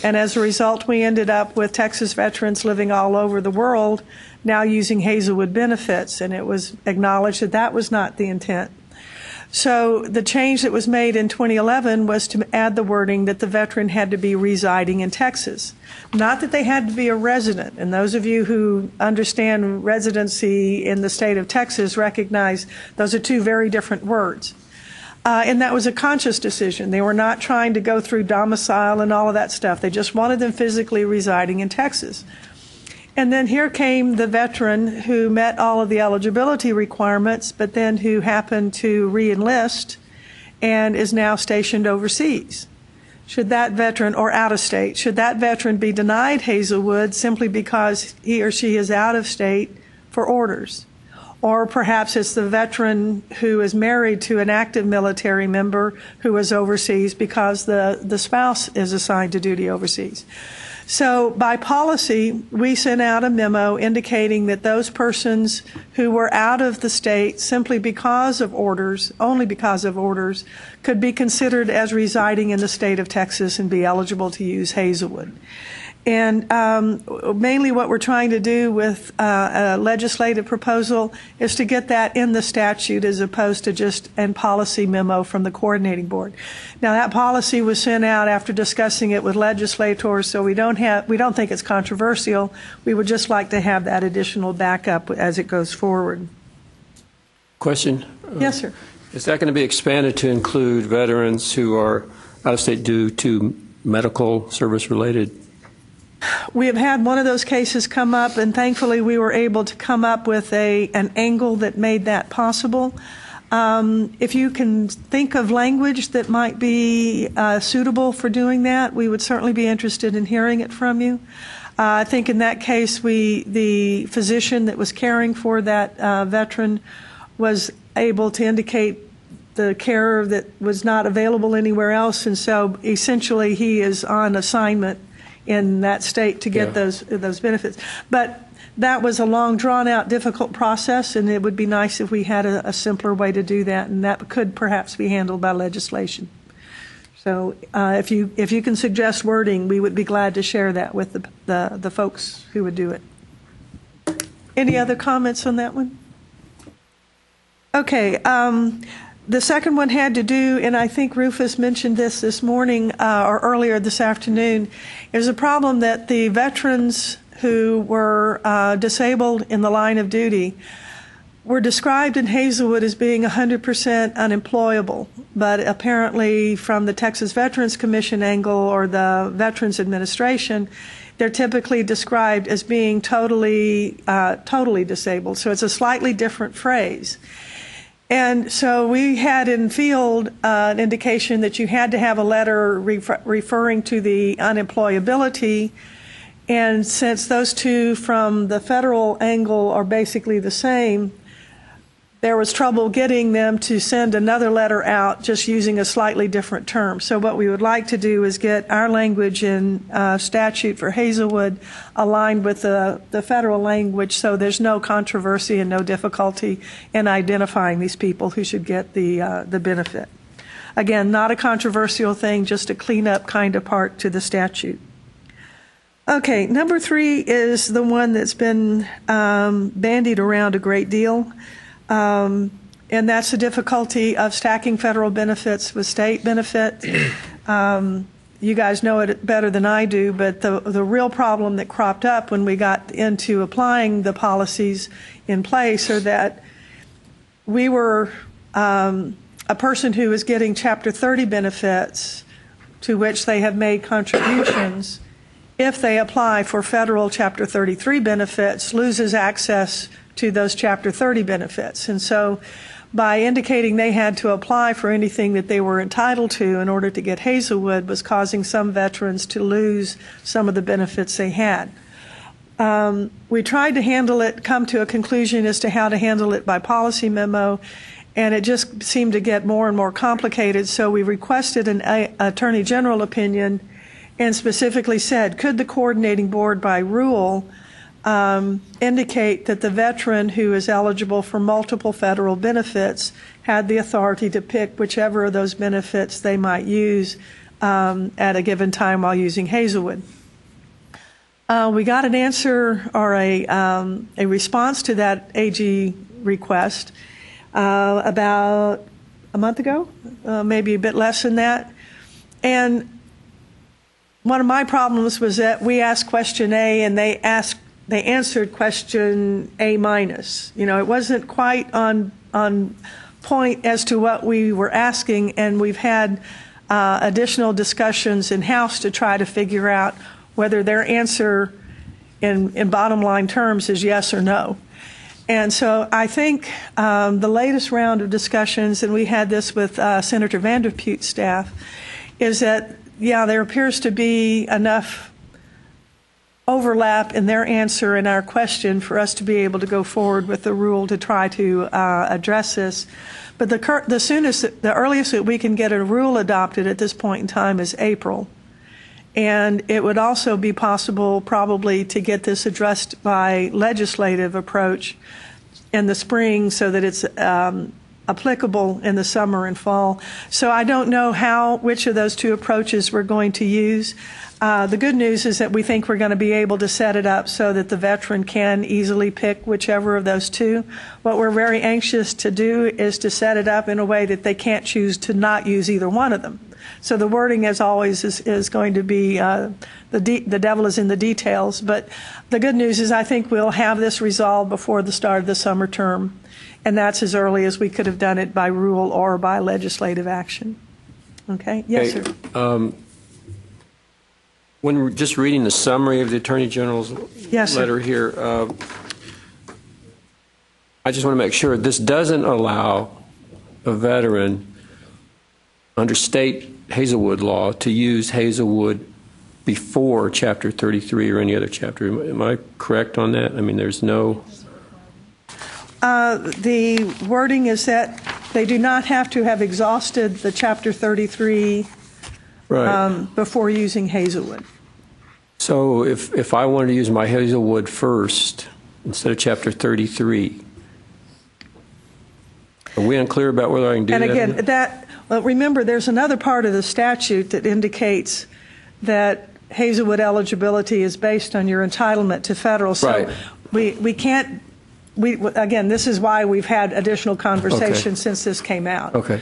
And as a result, we ended up with Texas veterans living all over the world now using Hazlewood benefits, and it was acknowledged that that was not the intent. So the change that was made in 2011 was to add the wording that the veteran had to be residing in Texas. Not that they had to be a resident. And those of you who understand residency in the state of Texas recognize those are two very different words. And that was a conscious decision. They were not trying to go through domicile and all of that stuff. They just wanted them physically residing in Texas. And then here came the veteran who met all of the eligibility requirements, but then who happened to re-enlist and is now stationed overseas. Should that veteran, or out of state, should that veteran be denied Hazlewood simply because he or she is out of state for orders? Or perhaps it's the veteran who is married to an active military member who is overseas because the spouse is assigned to duty overseas. So by policy, we sent out a memo indicating that those persons who were out of the state simply because of orders, only because of orders, could be considered as residing in the state of Texas and be eligible to use Hazlewood. And mainly what we're trying to do with a legislative proposal is to get that in the statute as opposed to just in policy memo from the coordinating board. Now that policy was sent out after discussing it with legislators, so we don't think it's controversial. We would just like to have that additional backup as it goes forward. Question? Yes, sir. Is that going to be expanded to include veterans who are out of state due to medical service related? We have had one of those cases come up, and thankfully we were able to come up with an angle that made that possible. If you can think of language that might be suitable for doing that, we would certainly be interested in hearing it from you. I think in that case, the physician that was caring for that veteran was able to indicate the care that was not available anywhere else, and so essentially he is on assignment in that state to get those benefits. But that was a long, drawn-out, difficult process, and it would be nice if we had a simpler way to do that, and that could perhaps be handled by legislation. So if you can suggest wording, we would be glad to share that with the folks who would do it. Any other comments on that one? Okay. The second one had to do, and I think Rufus mentioned this morning or earlier this afternoon, is a problem that the veterans who were disabled in the line of duty were described in Hazlewood as being 100% unemployable, but apparently from the Texas Veterans Commission angle or the Veterans Administration, they're typically described as being totally disabled. So it's a slightly different phrase. And so we had in field an indication that you had to have a letter referring to the unemployability. And since those two from the federal angle are basically the same, there was trouble getting them to send another letter out just using a slightly different term. So what we would like to do is get our language in statute for Hazlewood aligned with the federal language so there's no controversy and no difficulty in identifying these people who should get the benefit. Again, not a controversial thing, just a cleanup kind of part to the statute. Okay, number 3 is the one that's been bandied around a great deal. And that's the difficulty of stacking federal benefits with state benefits. You guys know it better than I do, but the real problem that cropped up when we got into applying the policies in place are that we were a person who is getting Chapter 30 benefits to which they have made contributions, if they apply for federal Chapter 33 benefits, loses access to those Chapter 30 benefits. And so by indicating they had to apply for anything that they were entitled to in order to get Hazlewood was causing some veterans to lose some of the benefits they had. We tried to handle it, come to a conclusion as to how to handle it by policy memo, and it just seemed to get more and more complicated, so we requested an Attorney General opinion and specifically said, could the coordinating board by rule indicate that the veteran who is eligible for multiple federal benefits had the authority to pick whichever of those benefits they might use at a given time while using Hazlewood. We got an answer or a response to that AG request about a month ago, maybe a bit less than that. And one of my problems was that we asked question A and they answered question A minus. You know, it wasn't quite on point as to what we were asking, and we've had additional discussions in-house to try to figure out whether their answer in bottom line terms is yes or no. And so I think the latest round of discussions, and we had this with Senator Vanderpute's staff, is that, yeah, there appears to be enough overlap in their answer and our question for us to be able to go forward with the rule to try to address this. But the earliest that we can get a rule adopted at this point in time is April. And it would also be possible probably to get this addressed by legislative approach in the spring so that it's applicable in the summer and fall. So I don't know which of those two approaches we're going to use. The good news is that we think we're going to be able to set it up so that the veteran can easily pick whichever of those two. What we're very anxious to do is to set it up in a way that they can't choose to not use either one of them. So the wording, as always, is going to be the devil is in the details. But the good news is I think we'll have this resolved before the start of the summer term. And that's as early as we could have done it by rule or by legislative action. Okay? Yes, sir. When we're just reading the summary of the Attorney General's letter here, I just want to make sure this doesn't allow a veteran under state Hazlewood law to use Hazlewood before Chapter 33 or any other chapter. Am I correct on that? I mean, there's no... The wording is that they do not have to have exhausted the Chapter 33 before using Hazlewood. So if I wanted to use my Hazlewood first instead of Chapter 33, are we unclear about whether I can do that? And again, remember, there's another part of the statute that indicates that Hazlewood eligibility is based on your entitlement to federal. So we can't... again, this is why we've had additional conversation since this came out. Okay.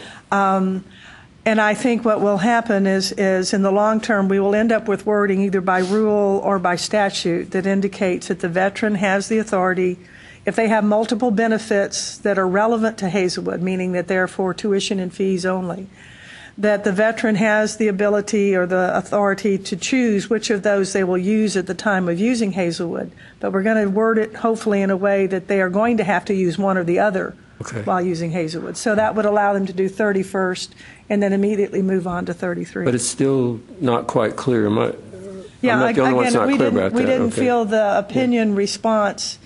And I think what will happen is in the long term, we will end up with wording either by rule or by statute that indicates that the veteran has the authority, if they have multiple benefits that are relevant to Hazlewood, meaning that they're for tuition and fees only, that the veteran has the ability or the authority to choose which of those they will use at the time of using Hazlewood. But we're going to word it hopefully in a way that they are going to have to use one or the other while using Hazlewood. So that would allow them to do 30 first and then immediately move on to 33. But it's still not quite clear. I'm not the only one that's not clear about that. We didn't feel the opinion response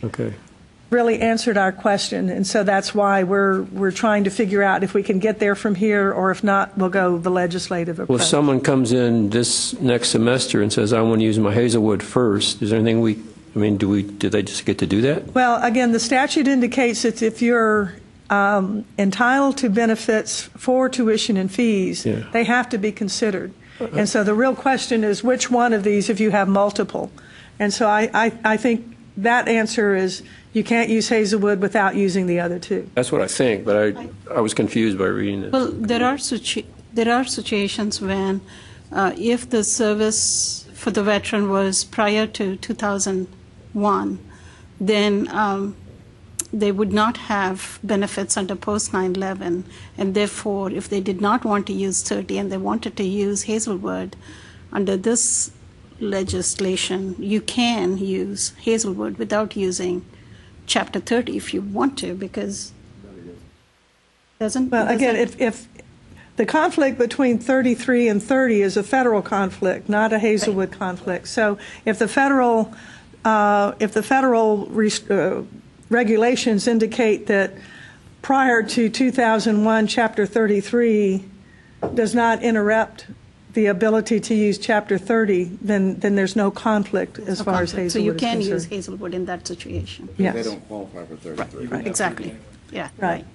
really answered our question, and so that's why we're trying to figure out if we can get there from here, or if not, we'll go the legislative approach. Well, if someone comes in this next semester and says, I want to use my Hazlewood first, is there anything do they just get to do that? Well, again, the statute indicates that if you're entitled to benefits for tuition and fees, they have to be considered. And so the real question is which one of these if you have multiple. And so I think that answer is you can't use Hazlewood without using the other two. That's what I think, but I was confused by reading it. Well, there are situations when if the service for the veteran was prior to 2001, then they would not have benefits under post 9/11, and therefore, if they did not want to use 30 and they wanted to use Hazlewood, under this legislation, you can use Hazlewood without using Chapter 30 if you want to, because again, if the conflict between 33 and 30 is a federal conflict, not a Hazlewood conflict. So if the federal regulations indicate that prior to 2001, Chapter 33 does not interrupt the ability to use Chapter 30, then there's no conflict as far as Hazlewood is concerned. So you can use Hazlewood in that situation. Yes. They don't qualify for 33. Right. Exactly. Yeah. Right.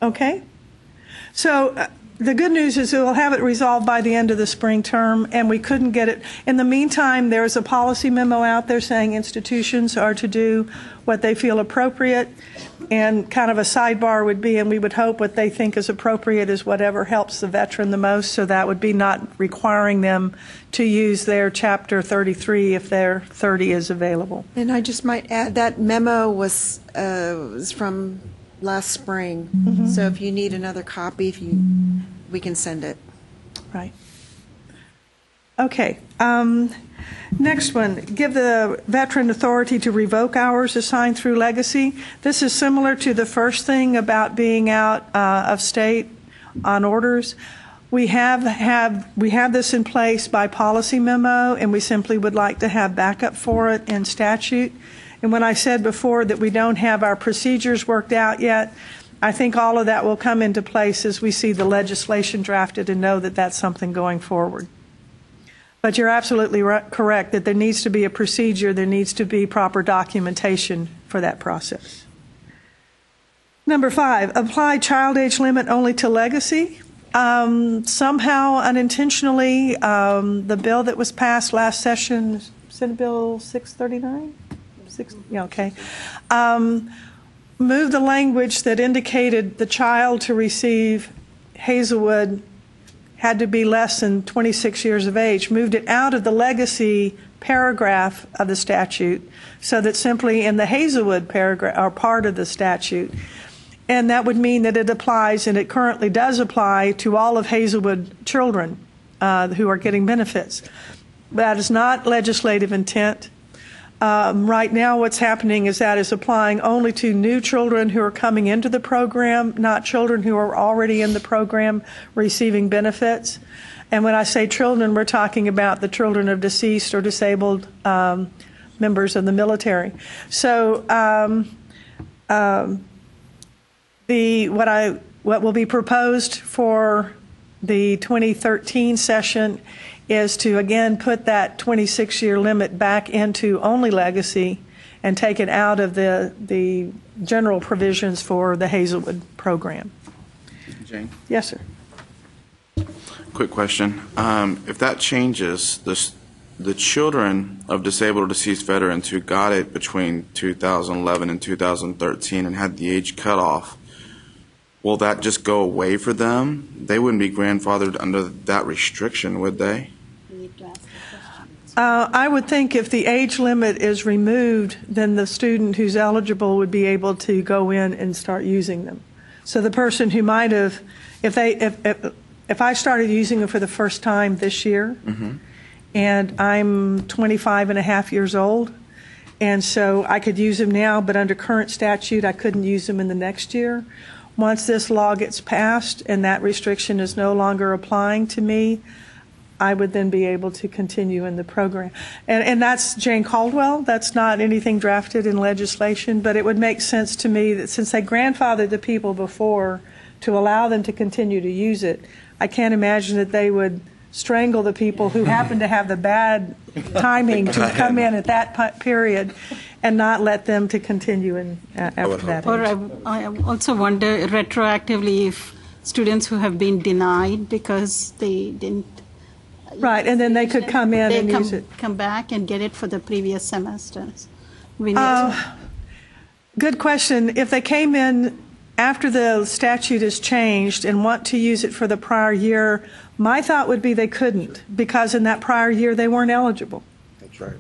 Okay. So the good news is we'll have it resolved by the end of the spring term, and we couldn't get it. In the meantime, there's a policy memo out there saying institutions are to do what they feel appropriate, and kind of a sidebar would be, and we would hope what they think is appropriate is whatever helps the veteran the most, so that would be not requiring them to use their Chapter 33 if their 30 is available. And I just might add that memo was from last spring. Mm-hmm. So if you need another copy, we can send it. Right. Okay. Next one, give the veteran authority to revoke hours assigned through legacy. This is similar to the first thing about being out of state on orders. We have this in place by policy memo, and we simply would like to have backup for it in statute. And when I said before that we don't have our procedures worked out yet, I think all of that will come into place as we see the legislation drafted and know that that's something going forward. But you're absolutely correct that there needs to be a procedure, there needs to be proper documentation for that process. Number 5, apply child age limit only to legacy. Somehow, unintentionally, the bill that was passed last session, Senate Bill 639? Yeah, okay. Moved the language that indicated the child to receive Hazlewood had to be less than 26 years of age, moved it out of the legacy paragraph of the statute so that simply in the Hazlewood paragraph or part of the statute. And that would mean that it applies, and it currently does apply, to all of Hazlewood children who are getting benefits. That is not legislative intent. Right now what's happening is that is applying only to new children who are coming into the program, not children who are already in the program receiving benefits. And when I say children, we're talking about the children of deceased or disabled members of the military. So what will be proposed for the 2013 session is to again put that 26-year limit back into only legacy and take it out of the general provisions for the Hazlewood program. Jane? Yes, sir. Quick question. If that changes, the children of disabled or deceased veterans who got it between 2011 and 2013 and had the age cutoff, will that just go away for them? They wouldn't be grandfathered under that restriction, would they? I would think if the age limit is removed, then the student who's eligible would be able to go in and start using them. So the person who might have, if I started using them for the first time this year, and I'm 25 and a half years old, and so I could use them now, but under current statute, I couldn't use them in the next year. Once this law gets passed and that restriction is no longer applying to me, I would then be able to continue in the program. And that's Jane Caldwell. That's not anything drafted in legislation, but it would make sense to me that since they grandfathered the people before to allow them to continue to use it, I can't imagine that they would strangle the people who happen to have the bad timing to come in at that period and not let them to continue in after that. Or I also wonder retroactively if students who have been denied because they didn't. Right, and then they could come in and use it. Come back and get it for the previous semesters. Good question. If they came in after the statute is changed and want to use it for the prior year, my thought would be they couldn't, because in that prior year they weren't eligible. That's right.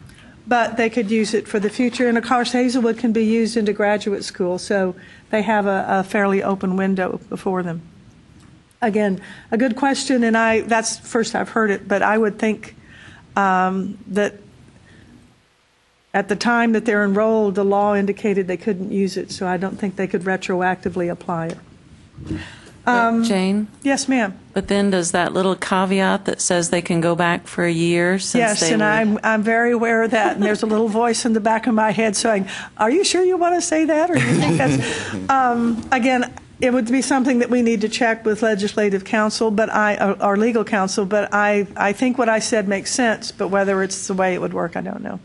But they could use it for the future, and of course Hazlewood can be used into graduate school, so they have a fairly open window before them. Again, a good question, and that's first I've heard it, but I would think that at the time that they're enrolled, the law indicated they couldn't use it, so I don't think they could retroactively apply it. Jane? Yes, ma'am. But then does that little caveat that says they can go back for a year since yes, they and were... I'm very aware of that, and there's a little voice in the back of my head saying, are you sure you want to say that, or do you think that's... Again, it would be something that we need to check with legislative counsel, but or legal counsel, but I think what I said makes sense, but whether it's the way it would work, I don't know.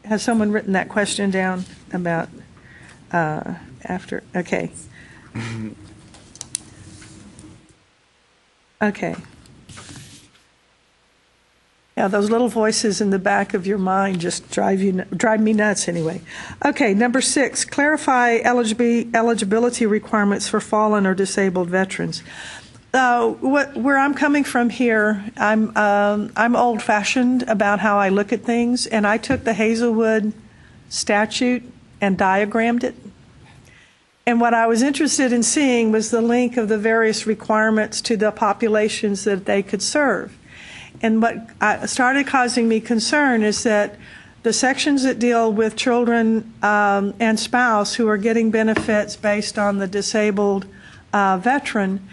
Has someone written that question down about after? Okay. Okay. Yeah, those little voices in the back of your mind just drive me nuts anyway. Okay, number 6, clarify eligibility requirements for fallen or disabled veterans. Where I'm coming from here, I'm old-fashioned about how I look at things, and I took the Hazlewood statute and diagrammed it. And what I was interested in seeing was the link of the various requirements to the populations that they could serve. And what started causing me concern is that the sections that deal with children and spouse who are getting benefits based on the disabled veteran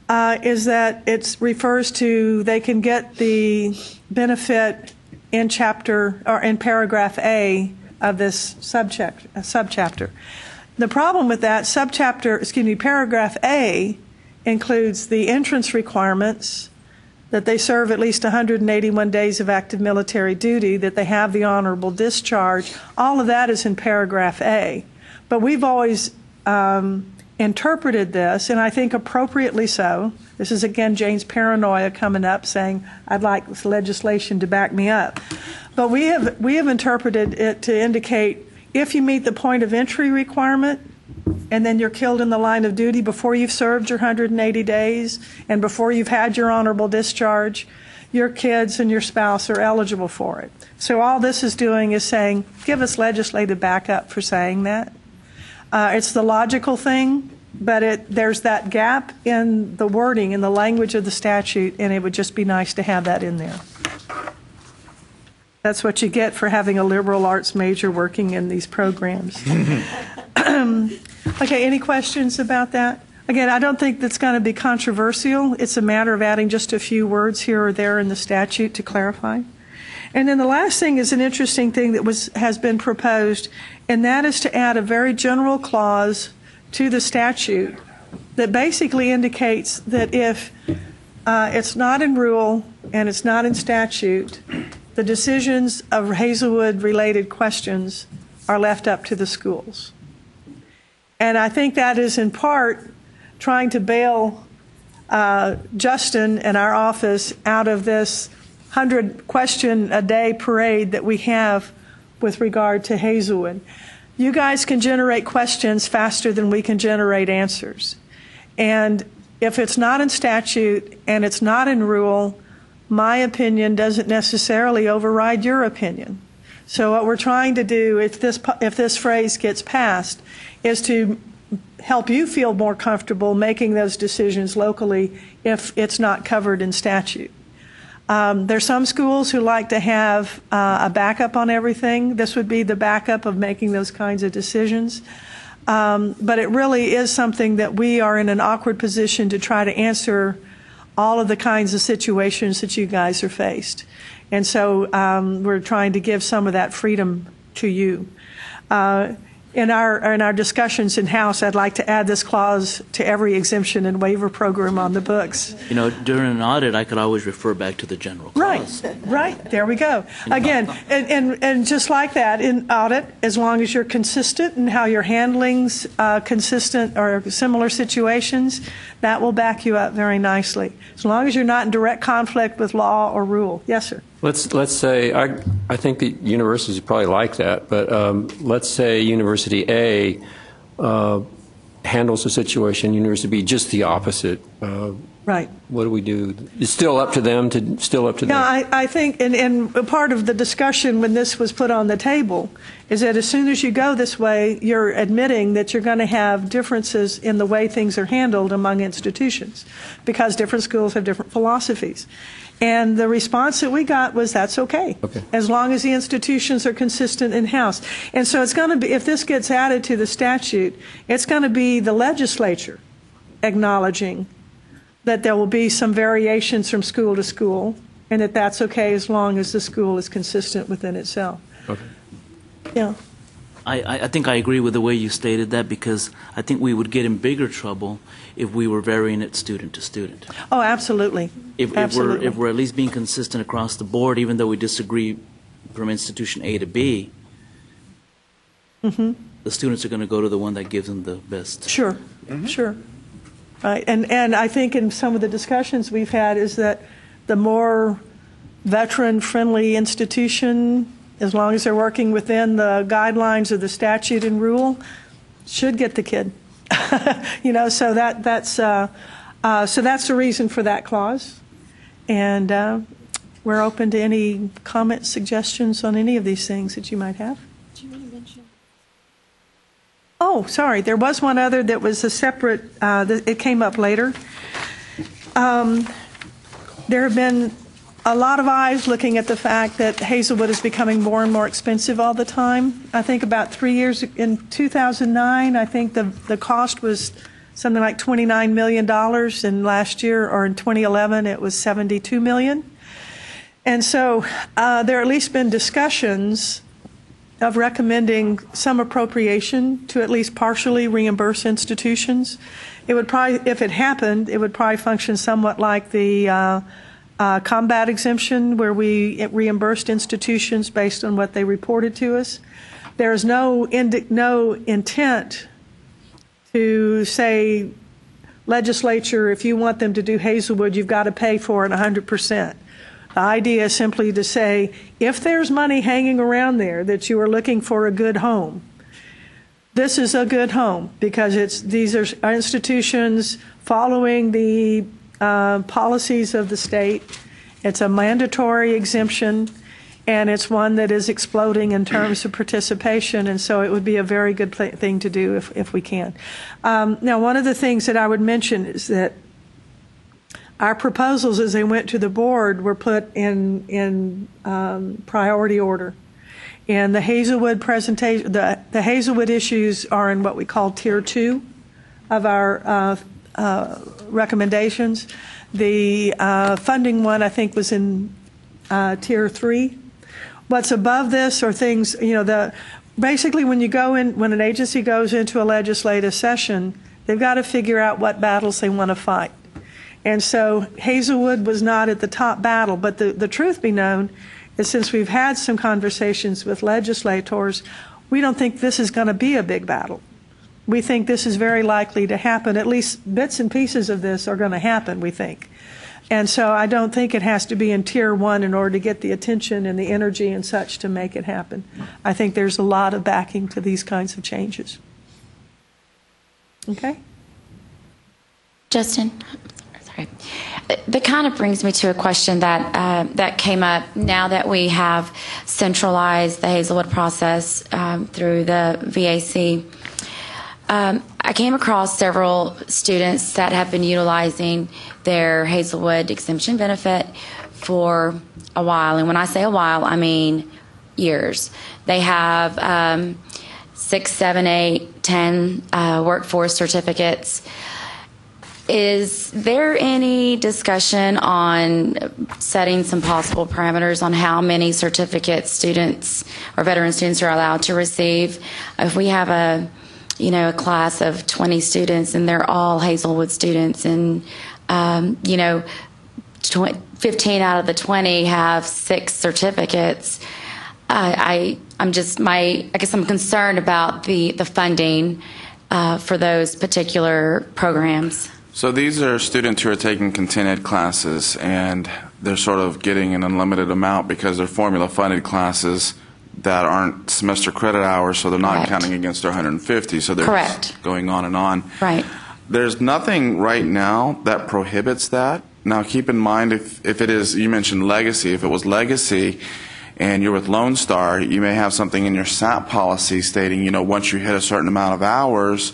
is that it refers to they can get the benefit in chapter or in paragraph A of this subchapter. The problem with that paragraph A includes the entrance requirements, that they serve at least 181 days of active military duty, that they have the honorable discharge. All of that is in paragraph A. But we've always interpreted this, and I think appropriately so. This is, again, Jane's paranoia coming up saying, I'd like this legislation to back me up. But we have interpreted it to indicate if you meet the point of entry requirement and then you're killed in the line of duty before you've served your 180 days and before you've had your honorable discharge, your kids and your spouse are eligible for it. So all this is doing is saying, give us legislative backup for saying that. It's the logical thing, but there's that gap in the wording, in the language of the statute, and it would just be nice to have that in there. That's what you get for having a liberal arts major working in these programs. Okay, any questions about that? Again, I don't think that's going to be controversial. It's a matter of adding just a few words here or there in the statute to clarify. And then the last thing is an interesting thing that has been proposed, and that is to add a very general clause to the statute that basically indicates that if it's not in rule and it's not in statute, the decisions of Hazlewood-related questions are left up to the schools. And I think that is in part trying to bail Justin and our office out of this 100-question-a-day parade that we have with regard to Hazlewood. You guys can generate questions faster than we can generate answers. And if it's not in statute and it's not in rule, my opinion doesn't necessarily override your opinion. So what we're trying to do, if this phrase gets passed, is to help you feel more comfortable making those decisions locally if it's not covered in statute. There's some schools who like to have a backup on everything. This would be the backup of making those kinds of decisions. But it really is something that we are in an awkward position to try to answer all of the kinds of situations that you guys are faced. And so we're trying to give some of that freedom to you. In our discussions in-house, I'd like to add this clause to every exemption and waiver program on the books. You know, during an audit, I could always refer back to the general clause. Right. There we go. Again, and just like that, in audit, as long as you're consistent in how you're handling consistent or similar situations, that will back you up very nicely. As long as you're not in direct conflict with law or rule. Yes, sir. Let's say, I think the universities probably like that, but let's say University A handles the situation, University B just the opposite. Right. What do we do? It's still up to them No, I think, and part of the discussion when this was put on the table is that as soon as you go this way, you're admitting that you're going to have differences in the way things are handled among institutions because different schools have different philosophies. And the response that we got was that's okay, as long as the institutions are consistent in-house. And so it's going to be, if this gets added to the statute, it's going to be the legislature acknowledging that there will be some variations from school to school and that that's okay as long as the school is consistent within itself. Okay. Yeah. I think I agree with the way you stated that because I think we would get in bigger trouble if we were varying it student to student. Oh, absolutely. If we're at least being consistent across the board, even though we disagree from institution A to B, the students are going to go to the one that gives them the best. Sure, sure. Right, and I think in some of the discussions we've had is that the more veteran-friendly institution, as long as they're working within the guidelines of the statute and rule, should get the kid. You know, so that's the reason for that clause, and we're open to any comments, suggestions on any of these things that you might have. Did you want to mention? Oh, sorry, there was one other that was a separate. It came up later. There have been a lot of eyes looking at the fact that Hazlewood is becoming more and more expensive all the time. I think about 3 years, in 2009, I think the cost was something like $29 million, and last year, or in 2011, it was $72 million. And so there have at least been discussions of recommending some appropriation to at least partially reimburse institutions. It would probably, if it happened, it would probably function somewhat like the combat exemption, where we reimbursed institutions based on what they reported to us. there's no intent to say, legislature, if you want them to do Hazlewood, you've got to pay for it 100%. The idea is simply to say, if there's money hanging around there that you are looking for a good home, this is a good home because these are institutions following the policies of the state. It's a mandatory exemption, and it's one that is exploding in terms of participation, and so it would be a very good thing to do if we can. Now, one of the things that I would mention is that our proposals, as they went to the board, were put in priority order. And the Hazlewood presentation, the Hazlewood issues are in what we call Tier 2 of our recommendations. The funding one, I think, was in Tier 3. What's above this are things, basically when an agency goes into a legislative session, they've got to figure out what battles they want to fight. And so Hazlewood was not at the top battle, but the truth be known is since we've had some conversations with legislators, we don't think this is going to be a big battle. We think this is very likely to happen. At least bits and pieces of this are going to happen, we think. And so I don't think it has to be in Tier 1 in order to get the attention and the energy and such to make it happen. I think there's a lot of backing to these kinds of changes. Okay? Justin? Sorry. That kind of brings me to a question that came up now that we have centralized the Hazlewood process through the VAC. I came across several students that have been utilizing their Hazlewood exemption benefit for a while. And when I say a while, I mean years. They have 6, 7, 8, 10 workforce certificates. Is there any discussion on setting some possible parameters on how many certificates students or veteran students are allowed to receive? If we have a class of 20 students and they're all Hazlewood students and, 15 out of the 20 have 6 certificates, I guess I'm concerned about the funding for those particular programs. So these are students who are taking contingent classes, and they're sort of getting an unlimited amount because they're formula-funded classes that aren't semester credit hours, so they're not Correct. counting against their 150, so they're just going on and on. Right. There's nothing right now that prohibits that. Now, keep in mind, if it is, you mentioned legacy, if it was legacy and you're with Lone Star, you may have something in your SAP policy stating, once you hit a certain amount of hours,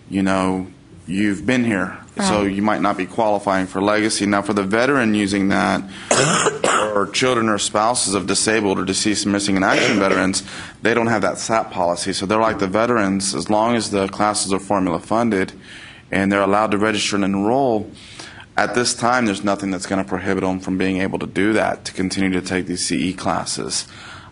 you've been here. Right. So you might not be qualifying for legacy. Now, for the veteran using that, or children or spouses of disabled or deceased missing in action veterans, they don't have that SAP policy. So they're like the veterans, as long as the classes are formula funded and they're allowed to register and enroll. At this time, there's nothing that's going to prohibit them from being able to do that, to continue to take these CE classes.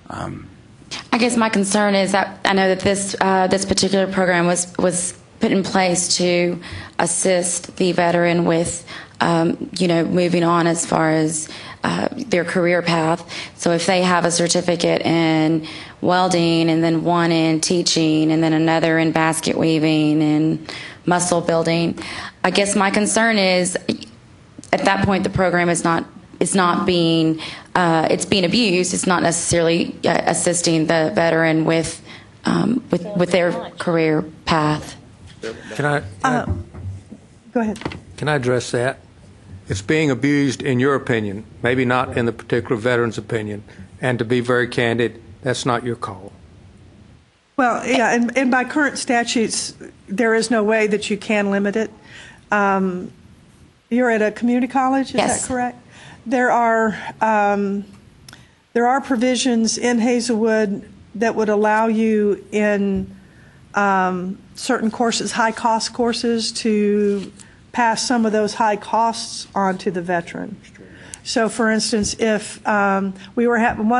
I guess my concern is that I know that this particular program was put in place to assist the veteran with, moving on as far as their career path. So if they have a certificate in welding and then one in teaching and then another in basket weaving and muscle building, I guess my concern is at that point the program is not being it's being abused. It's not necessarily assisting the veteran with their career path. Can I go ahead. Can I address that? It's being abused in your opinion, maybe not in the particular veteran's opinion. And to be very candid, that's not your call. Well, yeah, and by current statutes, there is no way that you can limit it. You're at a community college, is Yes. that correct? There are provisions in Hazlewood that would allow you in certain courses, high-cost courses, to pass some of those high costs on to the veteran. So, for instance, if one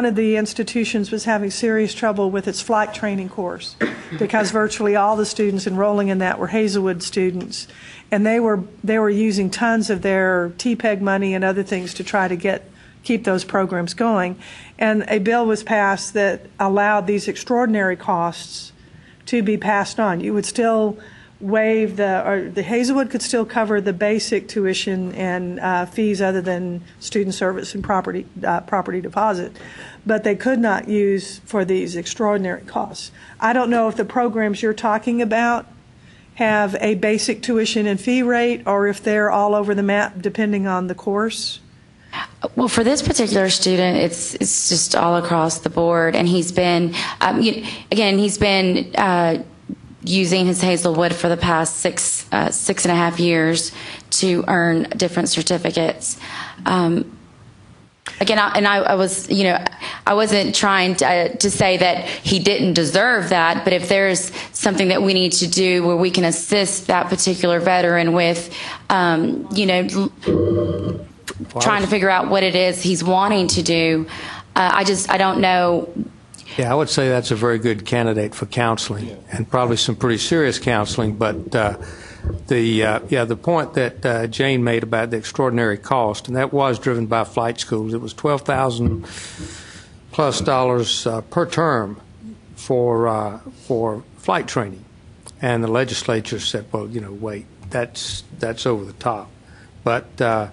of the institutions was having serious trouble with its flight training course because virtually all the students enrolling in that were Hazlewood students, and they were using tons of their TPEG money and other things to try to get keep those programs going. And a bill was passed that allowed these extraordinary costs to be passed on. You would still waive the Hazlewood could still cover the basic tuition and fees other than student service and property deposit, but they could not use for these extraordinary costs. I don't know if the programs you're talking about have a basic tuition and fee rate, or if they're all over the map depending on the course. Well, for this particular student, it's just all across the board, and he's been using his Hazlewood for the past six and a half years to earn different certificates. I wasn't trying to say that he didn't deserve that, but if there's something that we need to do where we can assist that particular veteran with, trying to figure out what it is he's wanting to do, I don't know. Yeah, I would say that's a very good candidate for counseling, and probably some pretty serious counseling. But the point that Jane made about the extraordinary cost, and that was driven by flight schools. It was $12,000+ per term for flight training, and the legislature said, "Well, wait, that's over the top." But the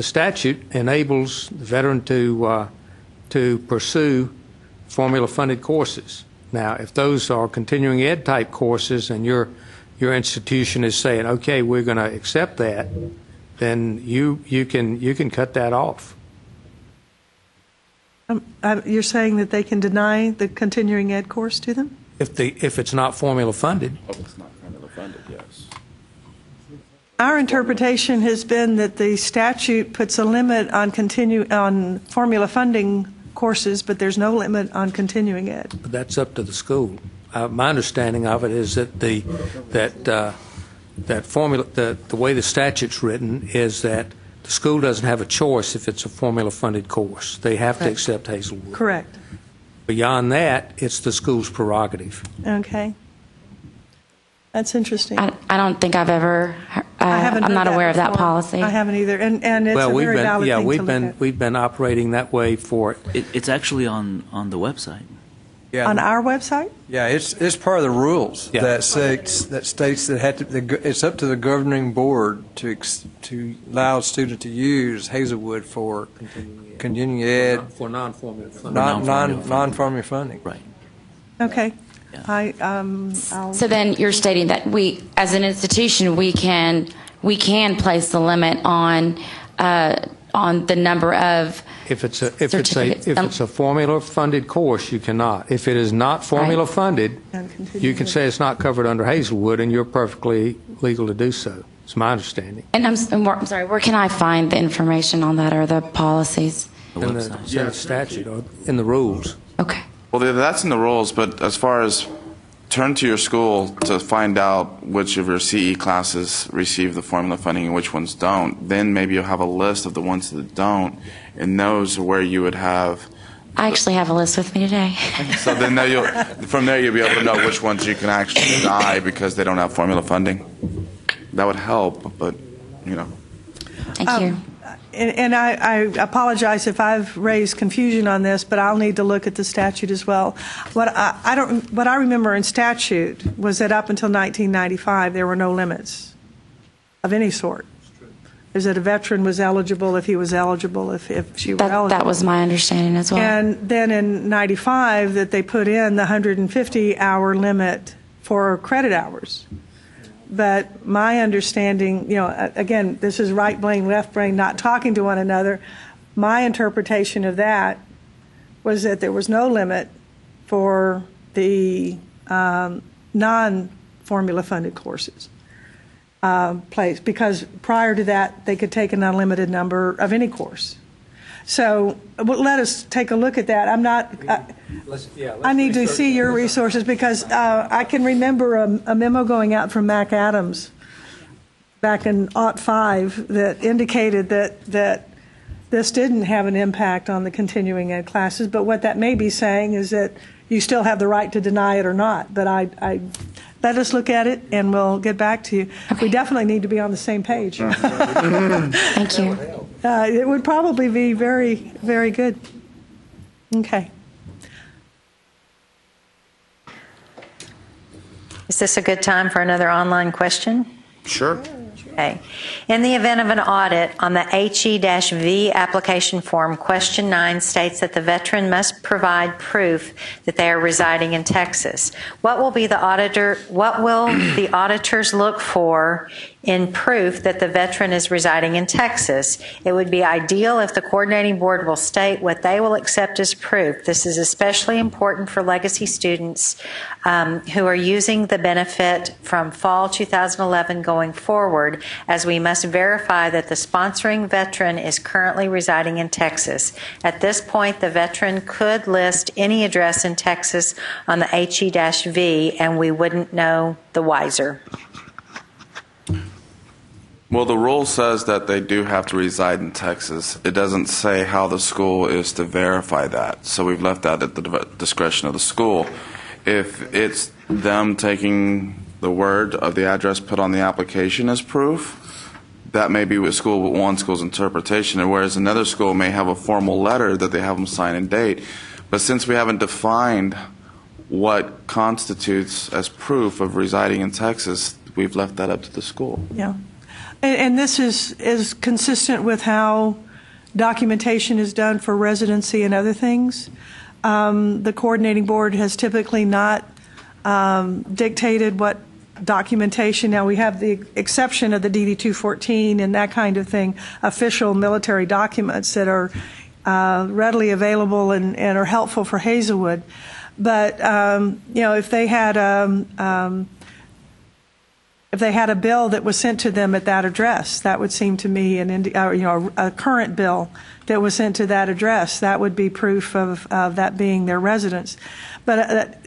statute enables the veteran to pursue formula-funded courses. Now, if those are continuing ed type courses, and your institution is saying, "Okay, we're going to accept that," then you can cut that off. You're saying that they can deny the continuing ed course to them? If it's not formula funded. Oh, it's not formula funded, yes. Our interpretation has been that the statute puts a limit on formula funding courses, but there's no limit on continuing ed. But that's up to the school. My understanding of it is that the way the statute's written is that the school doesn't have a choice if it's a formula-funded course. They have to accept Hazlewood. Correct. Beyond that, it's the school's prerogative. Okay. That's interesting. I don't think I've ever. I'm not aware of that policy. I haven't either, and it's a very valid thing to look at. We've been operating that way for it. It's actually on the website. Yeah. On our website? Yeah, it's part of the rules that states that it's up to the governing board to allow students to use Hazlewood for continuing ed for non-formula funding. Non-formula funding. Right. Okay. So then you're stating that we, as an institution, we can place the limit on the number of. If it's a formula funded course, you cannot. If it is not formula funded, you can say it's not covered under Hazlewood, and you're perfectly legal to do so. It's my understanding. And I'm sorry. Where can I find the information on that, or the policies? In the statute or in the rules. Okay. Well, that's in the rules, but as far as turn to your school to find out which of your CE classes receive the formula funding and which ones don't, then maybe you'll have a list of the ones that don't, and those are where you would have. I actually have a list with me today. So then from there you'll be able to know which ones you can actually deny because they don't have formula funding. That would help, but Thank you. And I apologize if I've raised confusion on this, but I'll need to look at the statute as well. What I remember in statute was that up until 1995 there were no limits of any sort. Is that a veteran was eligible if he was eligible, if she were eligible. That was my understanding as well. And then in 95 that they put in the 150-hour limit for credit hours. But my understanding, again, this is right brain, left brain, not talking to one another. My interpretation of that was that there was no limit for the non-formula funded courses placed, because prior to that they could take an unlimited number of any course. So let us take a look at that. I need to see your resources, because I can remember a memo going out from Mac Adams back in '05 that indicated that this didn't have an impact on the continuing ed classes. But what that may be saying is that you still have the right to deny it or not. But let us look at it, and we'll get back to you. Okay. We definitely need to be on the same page. Thank you. It would probably be very, very good. Okay. Is this a good time for another online question? Sure. Okay. In the event of an audit on the HE-V application form, question 9 states that the veteran must provide proof that they are residing in Texas. What will the auditors look for in proof that the veteran is residing in Texas? It would be ideal if the coordinating board will state what they will accept as proof. This is especially important for legacy students who are using the benefit from fall 2011 going forward, as we must verify that the sponsoring veteran is currently residing in Texas. At this point, the veteran could list any address in Texas on the HE-V, and we wouldn't know the wiser. Well, the rule says that they do have to reside in Texas. It doesn't say how the school is to verify that. So we've left that at the discretion of the school. If it's them taking the word of the address put on the application as proof, that may be with one school's interpretation, and whereas another school may have a formal letter that they have them sign and date. But since we haven't defined what constitutes as proof of residing in Texas, we've left that up to the school. Yeah. And this is consistent with how documentation is done for residency and other things. The coordinating board has typically not dictated what documentation. Now, we have the exception of the DD-214 and that kind of thing, official military documents that are readily available and are helpful for Hazlewood. But, if they had a bill that was sent to them at that address, that would seem to me a current bill that was sent to that address, that would be proof of that being their residence. But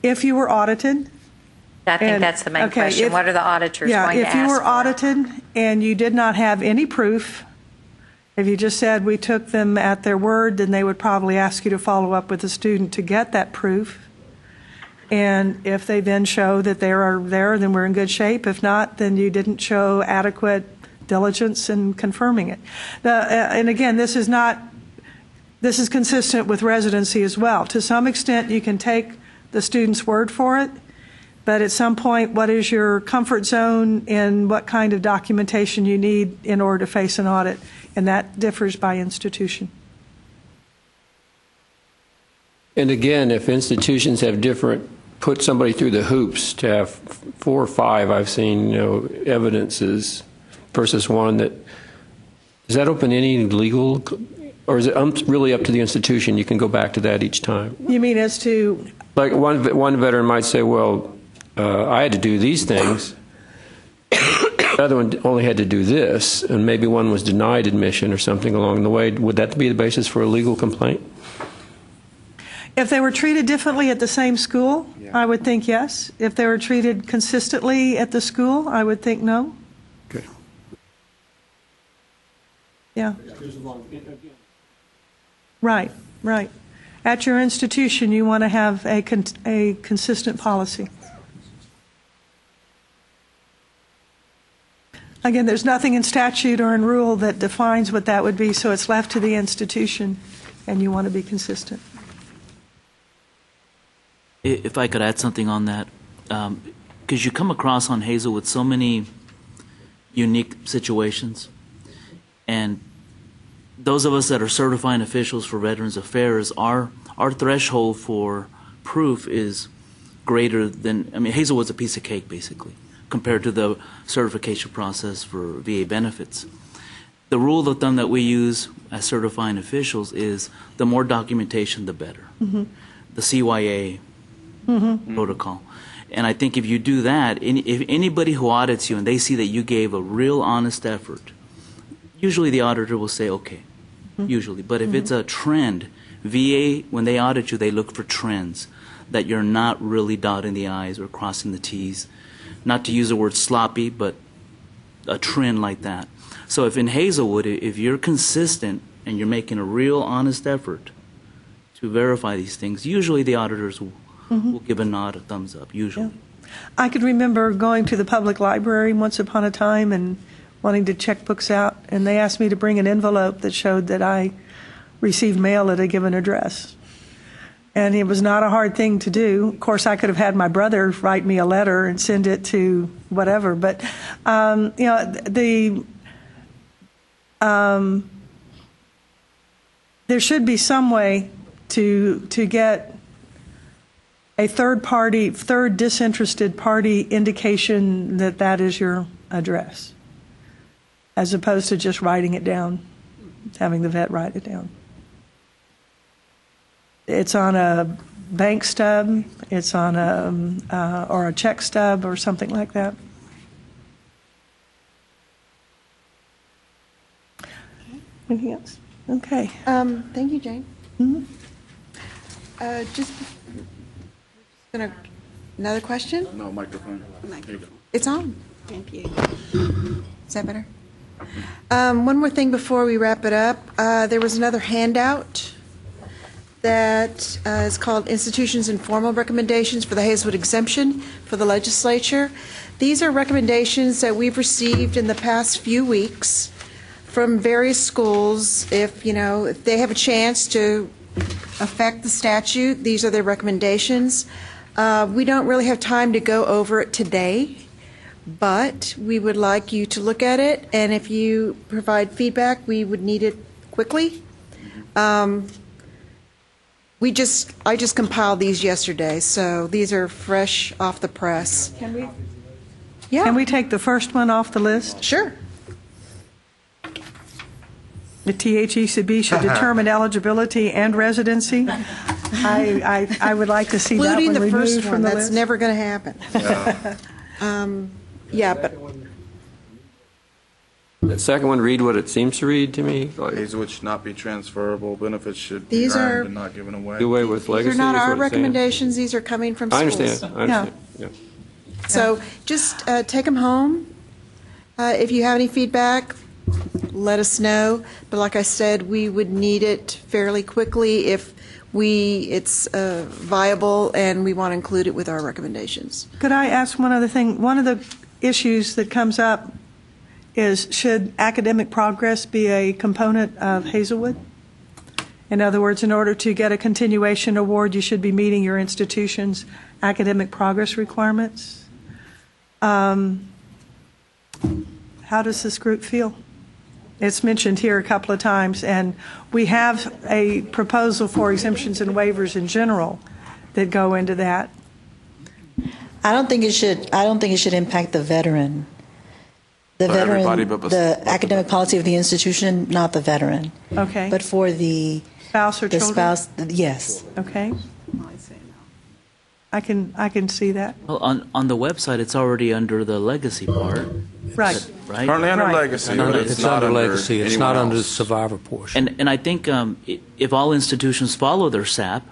if you were audited, I think that's the main question. What are the auditors going to ask for? If you were audited and you did not have any proof, if you just said we took them at their word, then they would probably ask you to follow up with the student to get that proof. And if they then show that they are there, then we're in good shape. If not, then you didn't show adequate diligence in confirming it. And again, this is consistent with residency as well. To some extent, you can take the student's word for it, but at some point, what is your comfort zone and what kind of documentation you need in order to face an audit? And that differs by institution. And again, if institutions have put somebody through the hoops to have 4 or 5, I've seen, evidences versus one does that open any legal, or is it really up to the institution? You can go back to that each time. You mean as to? Like one veteran might say, well, I had to do these things. The other one only had to do this, and maybe one was denied admission or something along the way. Would that be the basis for a legal complaint? If they were treated differently at the same school, I would think yes. If they were treated consistently at the school, I would think no. Okay. Yeah. Right. At your institution, you want to have a consistent policy. Again, there's nothing in statute or in rule that defines what that would be, so it's left to the institution, and you want to be consistent. If I could add something on that, because you come across on Hazlewood so many unique situations, and those of us that are certifying officials for Veterans Affairs, our threshold for proof is greater than, Hazlewood's a piece of cake, basically, compared to the certification process for VA benefits. The rule of thumb that we use as certifying officials is the more documentation, the better. Mm-hmm. The CYA protocol. And I think if you do that, if anybody who audits you and they see that you gave a real honest effort, usually the auditor will say, okay, usually. But if it's a trend, VA, when they audit you, they look for trends, that you're not really dotting the I's or crossing the T's. Not to use the word sloppy, but a trend like that. So if in Hazlewood, if you're consistent and you're making a real honest effort to verify these things, usually the auditors will give a nod, a thumbs up, usually. Yeah. I could remember going to the public library once upon a time, and wanting to check books out, and they asked me to bring an envelope that showed that I received mail at a given address. And it was not a hard thing to do. Of course, I could have had my brother write me a letter and send it to whatever, but there should be some way to get a third disinterested party indication that that is your address, as opposed to just writing it down, having the vet write it down. It's on a bank stub, it's on or a check stub or something like that. Anything else? Okay. Thank you, Jane. Mm-hmm. Another question? No, microphone. Here you go. It's on. Thank you. Is that better? One more thing before we wrap it up. There was another handout that is called Institutions and Formal Recommendations for the Hazlewood Exemption for the legislature. These are recommendations that we've received in the past few weeks from various schools. If they have a chance to affect the statute, these are their recommendations. We don't really have time to go over it today, but we would like you to look at it, and if you provide feedback, we would need it quickly. I just compiled these yesterday, so these are fresh off the press. Can we? Yeah. Can we take the first one off the list? Sure. The THECB should determine eligibility and residency. I would like to see that one Including the removed first from one. the That's list. never going to happen. But That second one, read what it seems to read to me. Hazlewood should not be transferable. Benefits should These be earned are- and not given away. Do away with these legacy. are not is our what it's saying. recommendations. These are coming from I schools. understand. I understand. Yeah. So just take them home. If you have any feedback, let us know. But like I said, we would need it fairly quickly if it's viable and we want to include it with our recommendations. Could I ask one other thing? One of the issues that comes up is, should academic progress be a component of Hazlewood? In other words, in order to get a continuation award, you should be meeting your institution's academic progress requirements. How does this group feel? It's mentioned here a couple of times, and we have a proposal for exemptions and waivers in general that go into that. I don't think it should impact the veteran. The But veteran, everybody but the academic policy of the institution, not the veteran. Okay. But for the Spouse or the children? spouse, yes. Okay. I can see that. Well, on the website, it's already under the legacy part. Right. Right? Currently under Right. legacy, No, but no, it's, It's not under legacy. It's anyone not under the else. survivor portion. And I think if all institutions follow their SAP,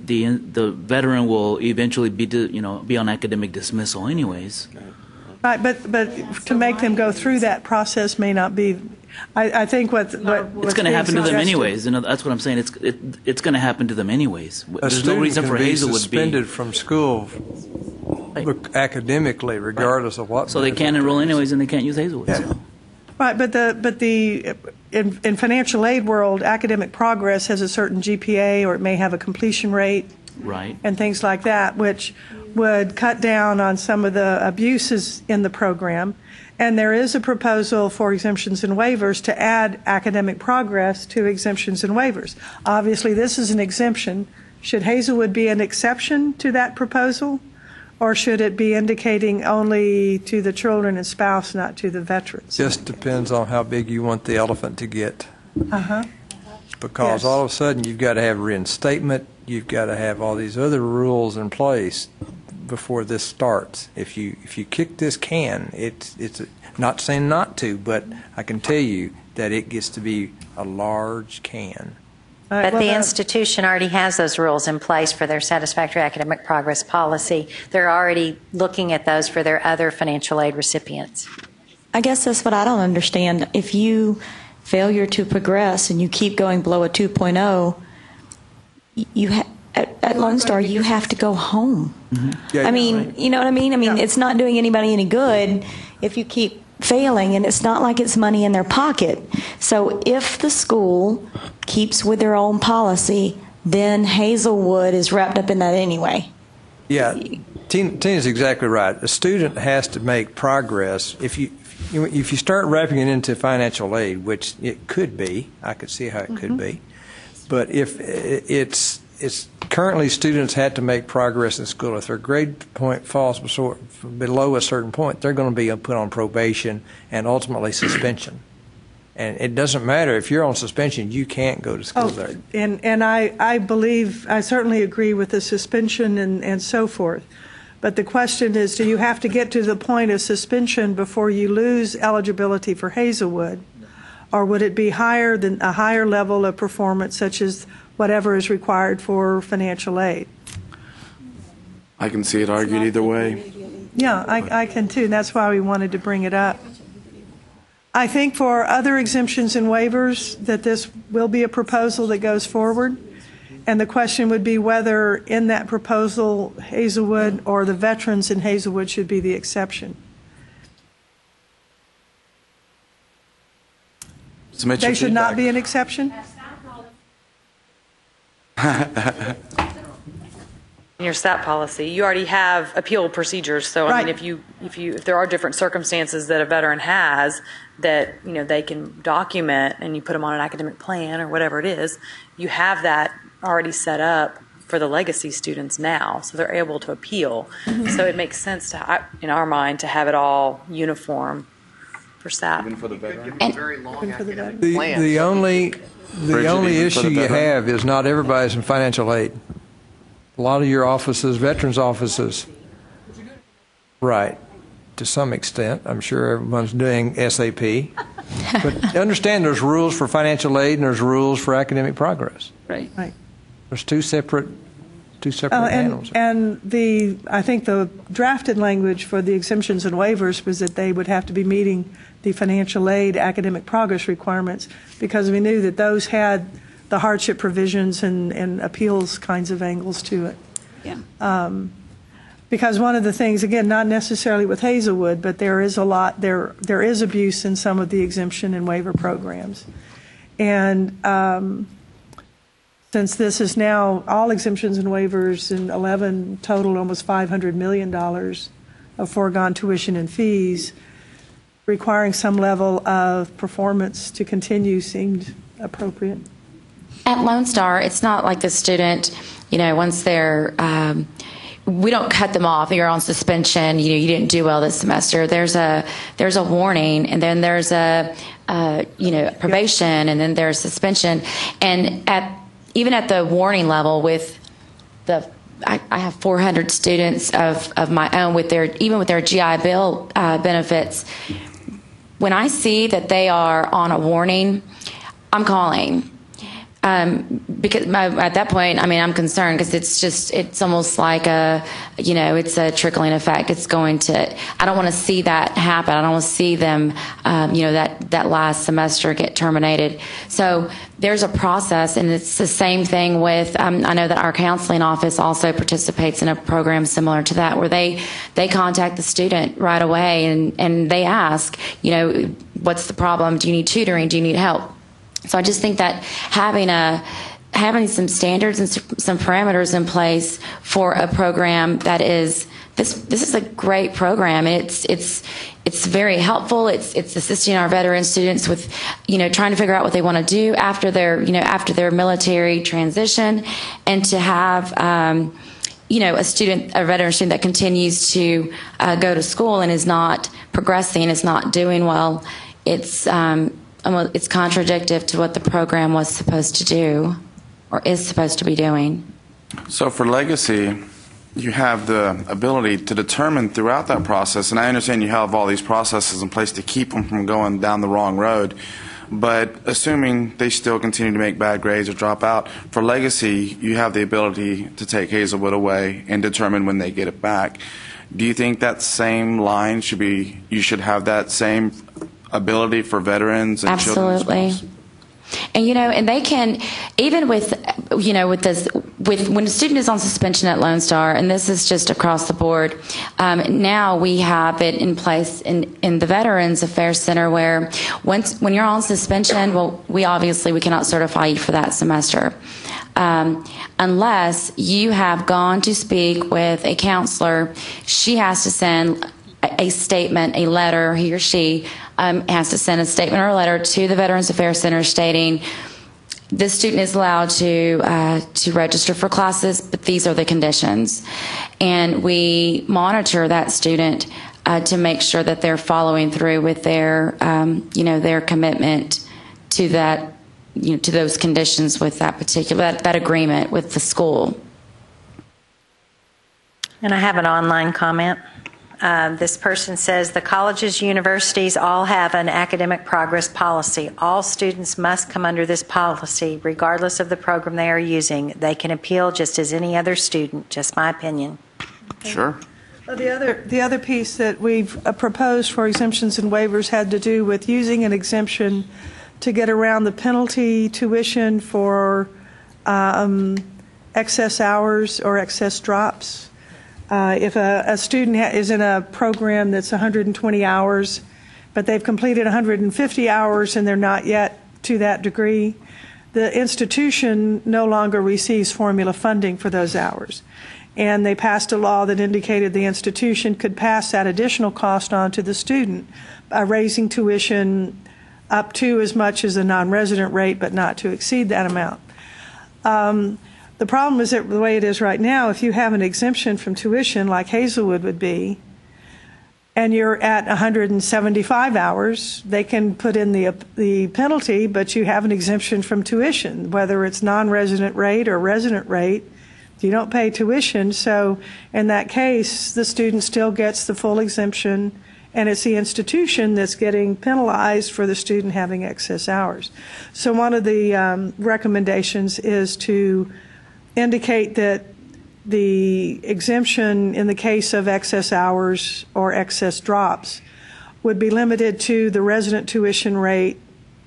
the veteran will eventually be on academic dismissal anyways. Right, but to make them go through that process may not be. I think what It's going to happen to them anyways. That's what I'm saying. It's going to happen to them anyways. A There's no student reason can for be Hazlewood to suspended from school academically, regardless of what. So they can't enroll anyways, and they can't use Hazlewood. Yeah. So. Right, but in financial aid world, academic progress has a certain GPA, or it may have a completion rate. Right. And things like that, which would cut down on some of the abuses in the program. And there is a proposal for exemptions and waivers to add academic progress to exemptions and waivers. Obviously, this is an exemption. Should Hazlewood be an exception to that proposal? Or should it be indicating only to the children and spouse, not to the veterans? Just depends on how big you want the elephant to get. Uh-huh. Because Yes. all of a sudden you've got to have reinstatement, you've got to have all these other rules in place before this starts. If you kick this can, it's not saying not to, but I can tell you that it gets to be a large can. But the institution already has those rules in place for their satisfactory academic progress policy. They're already looking at those for their other financial aid recipients. I guess that's what I don't understand. If you failure to progress and you keep going below a 2.0, at Lone Star, you have to go home. Yeah, I mean, you know what I mean? I mean, it's not doing anybody any good if you keep failing, and it's not like it's money in their pocket. So if the school keeps with their own policy, then Hazlewood is wrapped up in that anyway. Yeah, Tina's exactly right. A student has to make progress. If you start wrapping it into financial aid, which it could be, I could see how it could be, but if it's currently students had to make progress in school. If their grade point falls below a certain point, they're going to be put on probation and ultimately suspension. And it doesn't matter if you're on suspension, you can't go to school there. And I believe, I certainly agree with the suspension and so forth. But the question is, do you have to get to the point of suspension before you lose eligibility for Hazlewood? Or would it be higher than a higher level of performance, such as whatever is required for financial aid? I can see it argued either way. Yeah, I can too, and that's why we wanted to bring it up. I think for other exemptions and waivers that this will be a proposal that goes forward, and the question would be whether in that proposal Hazlewood or the veterans in Hazlewood should be the exception. They should not be an exception? In your STAT policy, you already have appeal procedures. So I mean, if there are different circumstances that a veteran has that they can document, and you put them on an academic plan or whatever it is, you have that already set up for the legacy students now, so they're able to appeal. So it makes sense to, in our mind, to have it all uniform for STAT. Even for the veteran. The only issue you have is not everybody's in financial aid. A lot of your offices, veterans offices, right, to some extent. I'm sure everyone's doing SAP. But understand there's rules for financial aid and there's rules for academic progress. Right. There's two separate handles. And I think the drafted language for the exemptions and waivers was that they would have to be meeting the financial aid academic progress requirements, because we knew that those had the hardship provisions and appeals kinds of angles to it. Yeah. Because one of the things, again, not necessarily with Hazlewood, but there is abuse in some of the exemption and waiver programs. And since this is now all exemptions and waivers in 11 total, almost $500 million of foregone tuition and fees, requiring some level of performance to continue seemed appropriate. At Lone Star, it's not like the student, once they're, we don't cut them off. You're on suspension. You didn't do well this semester. There's a warning, and then there's a probation, and then there's suspension. And even at the warning level, with I have 400 students of my own with their GI Bill benefits. When I see that they are on a warning, I'm calling. Because at that point, I'm concerned, because it's almost like it's a trickling effect. It's going to, I don't want to see that happen. I don't want to see them, that last semester get terminated. So there's a process, and it's the same thing with, I know that our counseling office also participates in a program similar to that, where they contact the student right away and they ask, what's the problem? Do you need tutoring? Do you need help? So I just think that having some standards and some parameters in place for a program that is this is a great program, and it's very helpful. It's assisting our veteran students with trying to figure out what they want to do after their military transition, and to have a veteran student that continues to go to school and is not progressing, is not doing well. It's contradictory to what the program was supposed to do, or is supposed to be doing. So for legacy, you have the ability to determine throughout that process, and I understand you have all these processes in place to keep them from going down the wrong road, but assuming they still continue to make bad grades or drop out, for legacy, you have the ability to take Hazlewood away and determine when they get it back. Do you think that same line you should have that same ability for veterans and absolutely children's schools? And and they can, even with with when a student is on suspension at Lone Star, and this is just across the board, now we have it in place in the Veterans Affairs Center where when you're on suspension, well, we cannot certify you for that semester. Unless you have gone to speak with a counselor, she has to send a statement, a letter, he or she has to send a statement or a letter to the Veterans Affairs Center stating this student is allowed to register for classes, but these are the conditions. And we monitor that student to make sure that they're following through with their, their commitment to that, to those conditions with that particular, that agreement with the school. And I have an online comment. This person says the colleges, universities all have an academic progress policy. All students must come under this policy, regardless of the program they are using. They can appeal just as any other student. Just my opinion. Sure. Well, the other piece that we've proposed for exemptions and waivers had to do with using an exemption to get around the penalty tuition for excess hours or excess drops. If a student is in a program that's 120 hours, but they've completed 150 hours and they're not yet to that degree, the institution no longer receives formula funding for those hours. And they passed a law that indicated the institution could pass that additional cost on to the student by raising tuition up to as much as a non-resident rate, but not to exceed that amount. The problem is that the way it is right now, if you have an exemption from tuition like Hazlewood would be, and you're at 175 hours, they can put in the penalty, but you have an exemption from tuition, whether it's non-resident rate or resident rate. You don't pay tuition, so in that case, the student still gets the full exemption, and it's the institution that's getting penalized for the student having excess hours. So one of the recommendations is to indicate that the exemption in the case of excess hours or excess drops would be limited to the resident tuition rate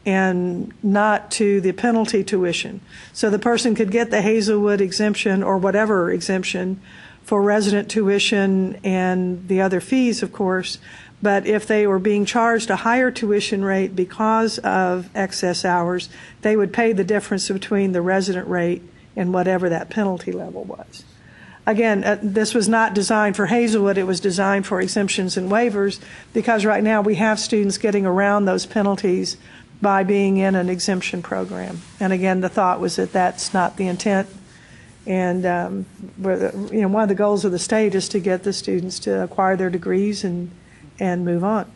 and not to the penalty tuition. So the person could get the Hazlewood exemption or whatever exemption for resident tuition and the other fees, of course, but if they were being charged a higher tuition rate because of excess hours, they would pay the difference between the resident rate and whatever that penalty level was. Again, this was not designed for Hazlewood, it was designed for exemptions and waivers because right now we have students getting around those penalties by being in an exemption program. And again, the thought was that that's not the intent. And one of the goals of the state is to get the students to acquire their degrees and move on.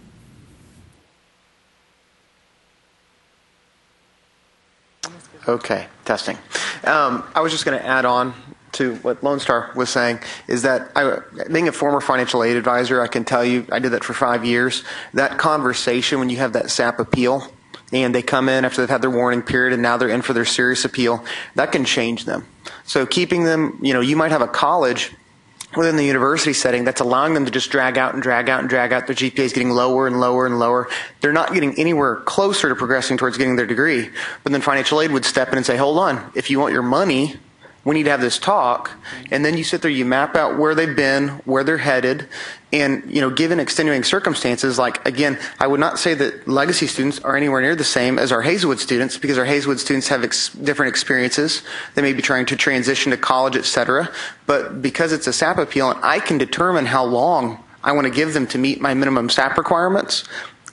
Okay, testing. I was just going to add on to what Lone Star was saying, is that being a former financial aid advisor, I can tell you, I did that for 5 years. That conversation when you have that SAP appeal, and they come in after they've had their warning period and now they're in for their serious appeal, that can change them. So keeping them, you might have a college within the university setting that's allowing them to just drag out and drag out and drag out. Their GPA is getting lower and lower and lower. They're not getting anywhere closer to progressing towards getting their degree. But then financial aid would step in and say, hold on, if you want your money, we need to have this talk. And then you sit there, you map out where they've been, where they're headed, and given extenuating circumstances, like again, I would not say that legacy students are anywhere near the same as our Hazlewood students, because our Hazlewood students have different experiences. They may be trying to transition to college, etc. But because it's a SAP appeal and I can determine how long I want to give them to meet my minimum SAP requirements,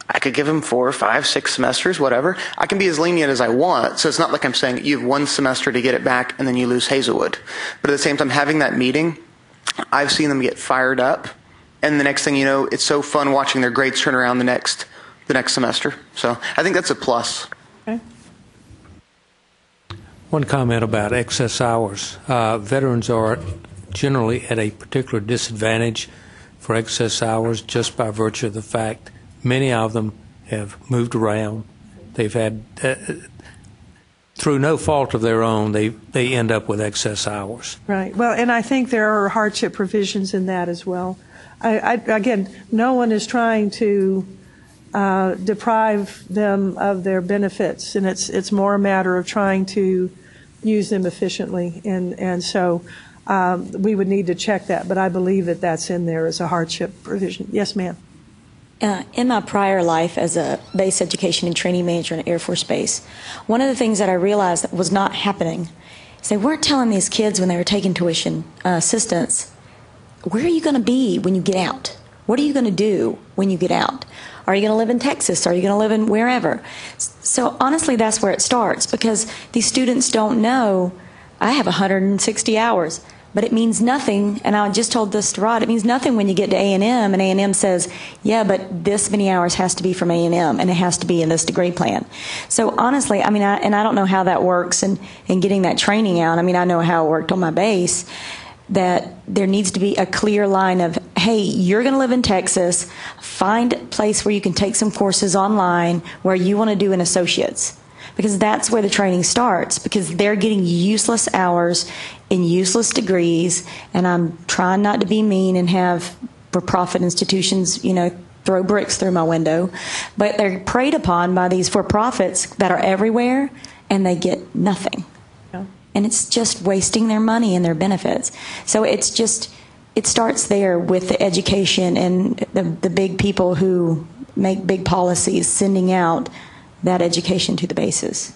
I could give them 4, 5, 6 semesters, whatever. I can be as lenient as I want. So it's not like I'm saying you have 1 semester to get it back and then you lose Hazlewood. But at the same time, having that meeting, I've seen them get fired up. And the next thing you know, it's so fun watching their grades turn around the next semester. So I think that's a plus. Okay. One comment about excess hours. Veterans are generally at a particular disadvantage for excess hours just by virtue of the fact many of them have moved around. They've had, through no fault of their own, they end up with excess hours. Right. Well, and I think there are hardship provisions in that as well. Again, no one is trying to deprive them of their benefits, and it's more a matter of trying to use them efficiently, and so we would need to check that. But I believe that that's in there as a hardship provision. Yes, ma'am. In my prior life as a base education and training manager in Air Force Base, one of the things that I realized that was not happening is they weren't telling these kids when they were taking tuition assistance, where are you going to be when you get out? What are you going to do when you get out? Are you going to live in Texas? Are you going to live in wherever? So honestly, that's where it starts, because these students don't know, I have 160 hours. But it means nothing, and I just told this to Rod, it means nothing when you get to A&M, and A&M says, yeah, but this many hours has to be from A&M, and it has to be in this degree plan. So honestly, I mean, I don't know how that works and getting that training out. I mean, I know how it worked on my base, that there needs to be a clear line of, hey, you're going to live in Texas, find a place where you can take some courses online where you want to do an associate's. Because that's where the training starts, because they're getting useless hours in useless degrees, and I'm trying not to be mean and have for-profit institutions, throw bricks through my window, but they're preyed upon by these for-profits that are everywhere, and they get nothing. Yeah. And it's just wasting their money and their benefits. So it starts there with the education and the big people who make big policies, sending out that education to the bases.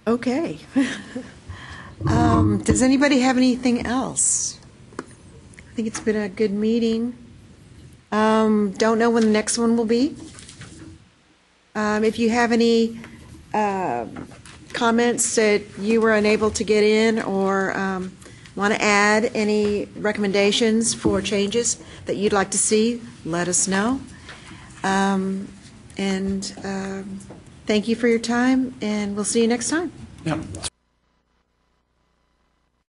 Okay. Does anybody have anything else? I think it's been a good meeting. Don't know when the next one will be. If you have any comments that you were unable to get in, or want to add any recommendations for changes that you'd like to see, let us know. Thank you for your time, and we'll see you next time. Yep.